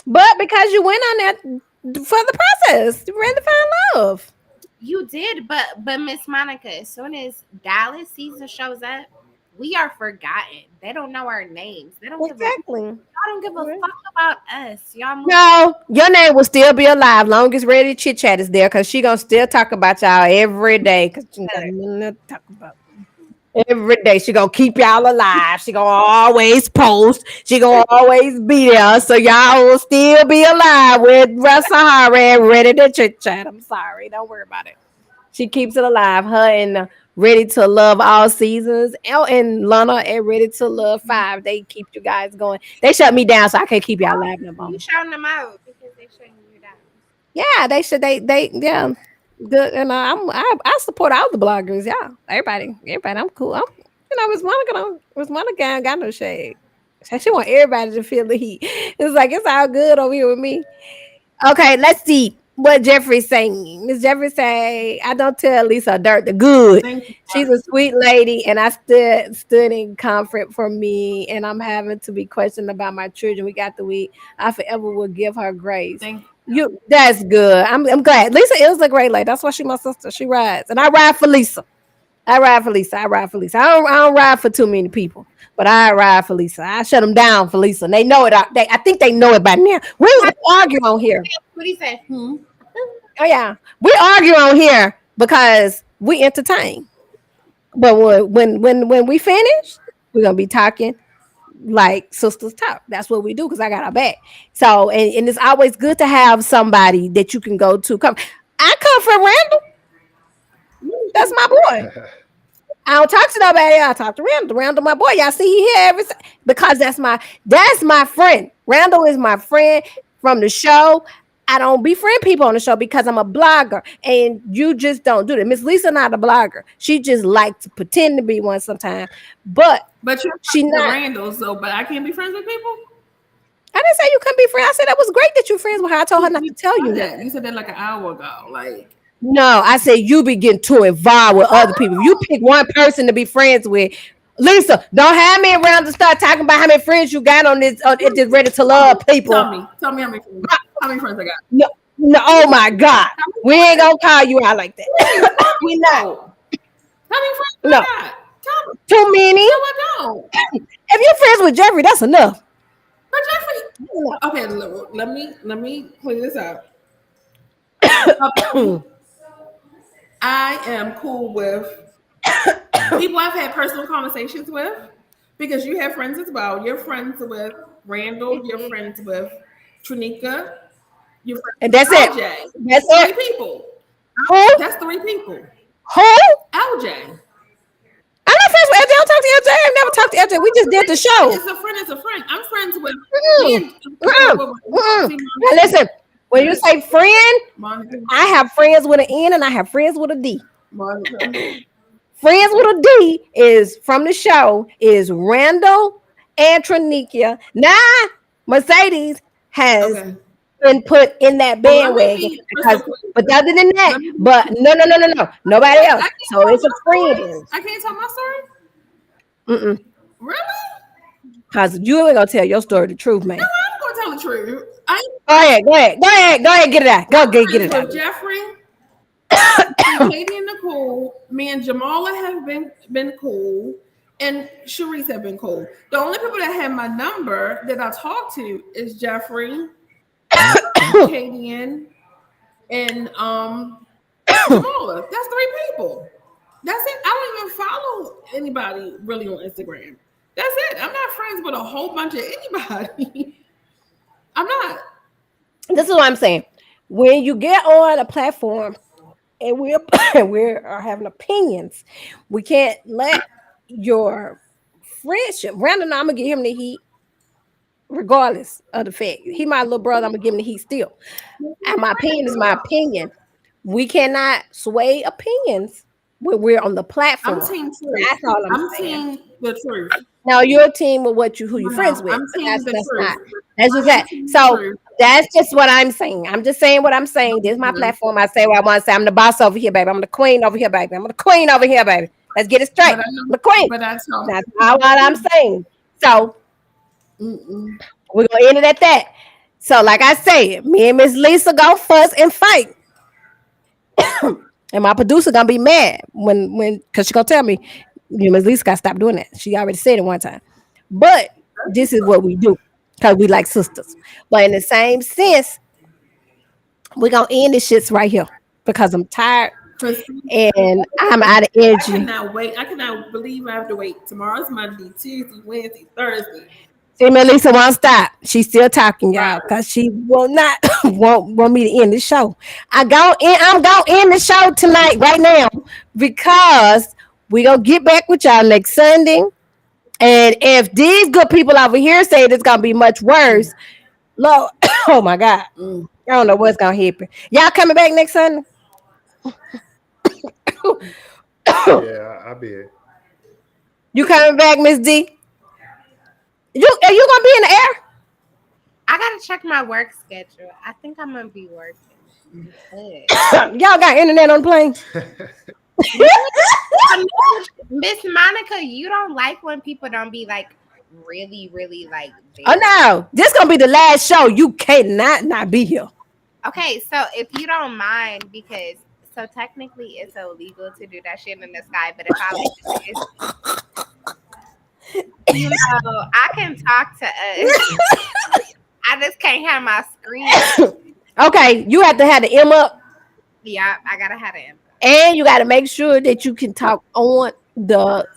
S1: But because you went on that for the process, you ran to find love.
S2: You did, but Miss Monica, as soon as Dallas season shows up, we are forgotten. They don't know our names. They don't
S1: exactly.
S2: Y'all don't give a fuck about us. Y'all
S1: no, your name will still be alive long as Ready Chit Chat is there because she gonna still talk about y'all every day because she got nothing to talk about. Every day she gonna keep y'all alive. She gonna always post. She gonna always be there. So y'all will still be alive with Sahara and Ready to Chit Chat. I'm sorry, don't worry about it. She keeps it alive. Her and Ready to Love All Seasons and Lana and Ready to Love 5. They keep you guys going. They shut me down, so I can't keep y'all alive no more.
S2: You shouting them out because they shutting you down.
S1: Yeah, they should. They yeah. Good, and I support all the bloggers. Yeah, everybody. I'm cool. Miss Monica ain't got no shade. She want everybody to feel the heat. It's like it's all good over here with me. Okay, let's see. what Jeffrey saying. Miss Jeffrey say, I don't tell Lisa dirt the good.
S3: Thank you.
S1: She's a sweet lady, and I stood in comfort for me, and I'm having to be questioned about my children. We got the week. I forever will give her grace.
S3: Thank
S1: You that's good. I'm glad. Lisa is a great lady. That's why she my sister. She rides. And I ride for Lisa. I ride for Lisa. I ride for Lisa. I don't ride for too many people, but I ride for Lisa. I shut them down for Lisa. And they know it. I think they know it by now. We argue on here.
S2: What do you say?
S1: Oh yeah, we argue on here because we entertain. But when we finish, we're gonna be talking like sisters talk. That's what we do because I got our back. So and it's always good to have somebody that you can go to. I come from Randall. That's my boy. I don't talk to nobody. I talk to Randall. Randall, my boy. Y'all see he here because that's my friend. Randall is my friend from the show. I don't befriend people on the show because I'm a blogger, and you just don't do that. Miss Lisa not a blogger. She just likes to pretend to be one sometimes, but
S3: you're not Randall, so but I can't be friends with people.
S1: I didn't say you couldn't be friends. I said that was great that you're friends with her. I told her not to tell you that.
S3: You said that like an hour ago, like.
S1: No, I said you begin to involve with other people. If you pick one person to be friends with, Lisa, don't have me around to start talking about how many friends you got on this. It's just ready to love people.
S3: Tell me how many friends I got.
S1: No, oh my God, we ain't gonna call you out like that. We not.
S3: How many friends I got? Tell me.
S1: Too many.
S3: No, I don't.
S1: If you're friends with Jeffrey, that's enough.
S3: But Jeffrey, okay, let me clear this out. I am cool with people I've had personal conversations with because you have friends as well. You're friends with Randall. You're friends with Trinika. You're friends
S1: and that's
S3: with
S1: it.
S3: LJ.
S1: That's
S3: three
S1: it.
S3: people.
S1: Who?
S3: That's three people.
S1: Who?
S3: LJ.
S1: I'm not friends with LJ. I don't talk to LJ. I've never talked to LJ. We just did the show.
S3: It's a friend. It's a friend. I'm friends with.
S1: Now listen. When you say friend,
S3: Monica.
S1: I have friends with an N and I have friends with a D.
S3: Monica.
S1: Friends with a D is from the show is Randall and Trinikia. Now Mercedes has been put in that bandwagon but other than that, but no, nobody else. So it's a friend.
S3: I can't tell my story. Really?
S1: Cause you ain't gonna tell your story the truth, man.
S3: No, I'm gonna tell the truth.
S1: Go ahead, get it out. Get it out.
S3: Jeffrey, Katie and Nicole, me and Jamala have been cool, and Sharice have been cool. The only people that have my number that I talk to is Jeffrey, Katie, and Jamala. That's three people. That's it. I don't even follow anybody really on Instagram. That's it. I'm not friends with a whole bunch of anybody. I'm not.
S1: This is what I'm saying. When you get on a platform and we're having opinions, we can't let your friendship. Brandon, I'm gonna give him the heat, regardless of the fact he my little brother. I'm gonna give him the heat still. And my opinion is my opinion. We cannot sway opinions when we're on the platform.
S3: I'm team truth.
S1: That's all I'm
S3: saying. Team the truth.
S1: Now you're a team with who you're friends with.
S3: I'm team
S1: That's
S3: the truth.
S1: not. That's just that. So that's just what I'm saying. I'm just saying what I'm saying. This is my platform. I say what I want to say. I'm the boss over here, baby. I'm the queen over here, baby. I'm the queen over here, baby. Let's get it straight. I'm the queen. That's all what I'm saying. So we're gonna end it at that. So, like I said, me and Miss Lisa go fuss and fight. And my producer gonna be mad when because she gonna tell me, you Miss Lisa gotta stop doing that. She already said it one time. But this is what we do because we like sisters. But in the same sense, we're gonna end this shits right here because I'm tired and I'm out of energy.
S3: I cannot wait. I cannot believe I have to wait. Tomorrow's Monday, Tuesday, Wednesday, Thursday.
S1: See, Miss Lisa won't stop. She's still talking, y'all, because she will not want me to end the show. I'm gonna end the show tonight, right now, because we gonna get back with y'all next Sunday. And if these good people over here say it's gonna be much worse, Lord, oh my God, I don't know what's gonna happen. Y'all coming back next Sunday?
S4: Yeah, I'll be here.
S1: You coming back, Miss D? Are you gonna be in the air?
S2: I gotta check my work schedule. I think I'm gonna be working.
S1: Y'all got internet on the plane?
S2: Miss Monica, you don't like when people don't be like really, really like
S1: Oh
S2: there.
S1: no, this gonna be the last show. You cannot not be here.
S2: Okay, so if you don't mind, because so technically it's illegal to do that shit in the sky, but if I like you know, I can talk to us. I just can't have my screen.
S1: Okay, you have to have the M up.
S2: Yeah, I gotta have it.
S1: And you got to make sure that you can talk on the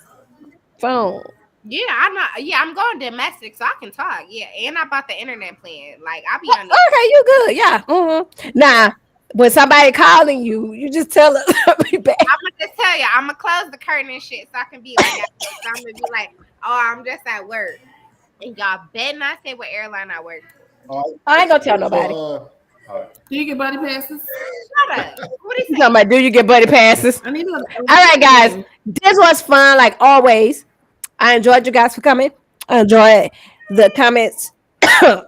S1: phone.
S2: Yeah, I'm not. Yeah, I'm going domestic, so I can talk. Yeah, and I bought the internet plan. Like I'll be on.
S1: Okay, you good? Yeah. Mm-hmm. Now, when somebody calling you, you just tell us. I'll be back.
S2: I'm gonna just tell you, I'm gonna close the curtain and shit, so I can be like, I'm gonna be like, oh, I'm just at work, and y'all better not say what airline I work for.
S1: I ain't gonna tell nobody.
S3: Do you get buddy passes?
S2: Shut up. What are you
S1: talking about? Do you get buddy passes?
S3: I need to.
S1: All right, guys. This was fun, like always. I enjoyed you guys for coming. I enjoyed the comments.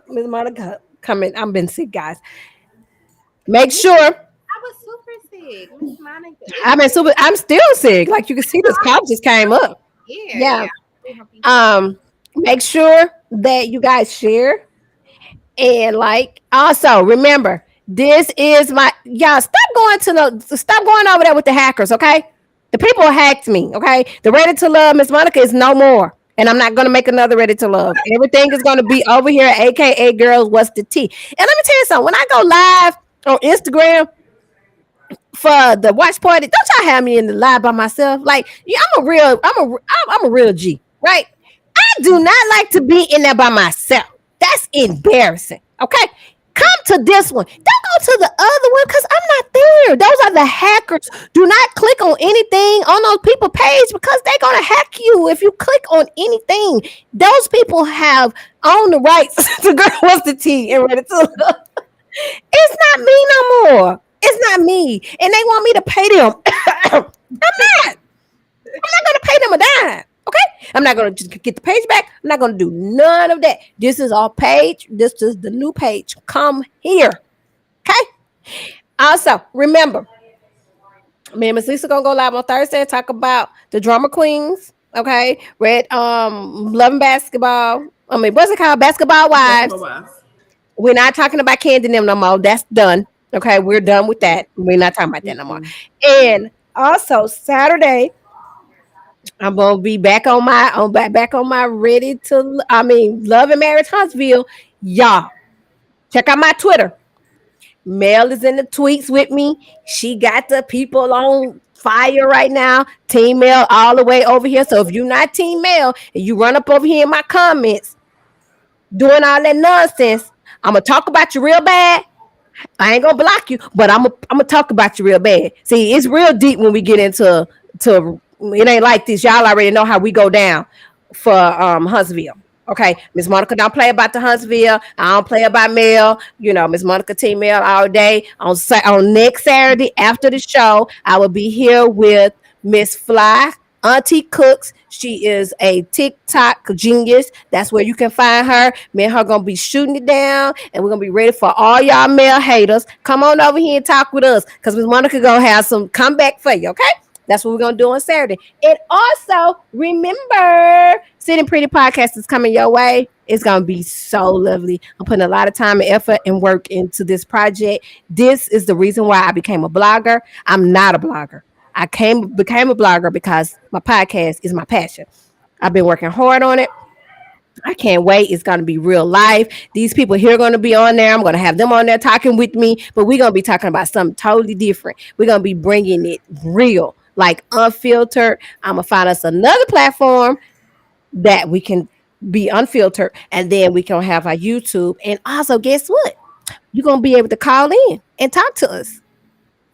S1: Ms. Monica comment. I've been sick, guys. Make sure.
S2: I was super sick, Miss Monica.
S1: I'm still sick. Like you can see, this cough just came up.
S2: Yeah.
S1: Make sure that you guys share and like. Also, remember, this is my y'all. Stop going over there with the hackers. Okay, the people hacked me. Okay, the Ready to Love Miss Monica is no more. And I'm not going to make another Ready to Love. Everything is going to be over here, aka Girls What's the Tea. And let me tell you something. When I go live on Instagram for the watch party, don't y'all have me in the live by myself? Like, yeah, I'm a real G, right? I do not like to be in there by myself. That's embarrassing. Okay, come to this one. Don't go to the other one because I'm not there. Those are the hackers. Do not click on anything on those people page because they're gonna hack you if you click on anything. Those people have owned the rights to Girl What's the Tea and Ready to Love. It's not me no more. It's not me, and they want me to pay them. I'm not. I'm not gonna pay them a dime. Okay, I'm not gonna just get the page back. I'm not gonna do none of that. This is our page. This is the new page. Come here. Okay. Also, remember, me and Miss Lisa gonna go live on Thursday and talk about the drama queens. Okay, loving basketball. What's it called? Basketball Wives. We're not talking about Candy them no more. That's done. Okay, we're done with that. We're not talking about that no more. And also Saturday, I'm gonna be back on my Ready to Love and Marriage Huntsville. Y'all, check out my Twitter. Mel is in the tweets with me. She got the people on fire right now. Team Mel all the way over here. So if you're not Team Mel and you run up over here in my comments doing all that nonsense, I'm gonna talk about you real bad. I ain't gonna block you, but I'm gonna talk about you real bad. See, it's real deep when we get into it ain't like this. Y'all already know how we go down for Huntsville. Okay, Miss Monica don't play about the Huntsville. I don't play about Mel. You know, Miss Monica Team Mel all day. On next Saturday after the show, I will be here with Miss Fly, Auntie Cooks. She is a TikTok genius. That's where you can find her. Me and her gonna be shooting it down, and we're gonna be ready for all y'all male haters. Come on over here and talk with us, because Miss Monica gonna have some comeback for you. Okay. That's what we're going to do on Saturday. And also, remember, Sitting Pretty Podcast is coming your way. It's going to be so lovely. I'm putting a lot of time and effort and work into this project. This is the reason why I became a blogger. I'm not a blogger. I became a blogger because my podcast is my passion. I've been working hard on it. I can't wait. It's going to be real life. These people here are going to be on there. I'm going to have them on there talking with me, but we're going to be talking about something totally different. We're going to be bringing it real, like unfiltered. I'm going to find us another platform that we can be unfiltered, and then we can have our YouTube. And also, guess what? You're going to be able to call in and talk to us.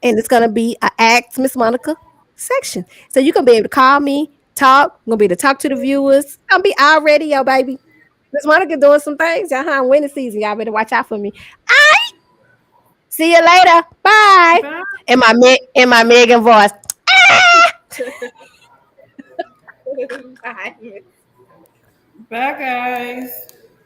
S1: And it's going to be an Ask Miss Monica section. So you're going to be able to call me, talk. I'm going to be able to talk to the viewers. I'll be all ready, yo, baby. Miss Monica doing some things. Y'all winning season. Y'all better watch out for me. All right. See you later. Bye. Bye. In my Megan voice.
S3: Bye, guys.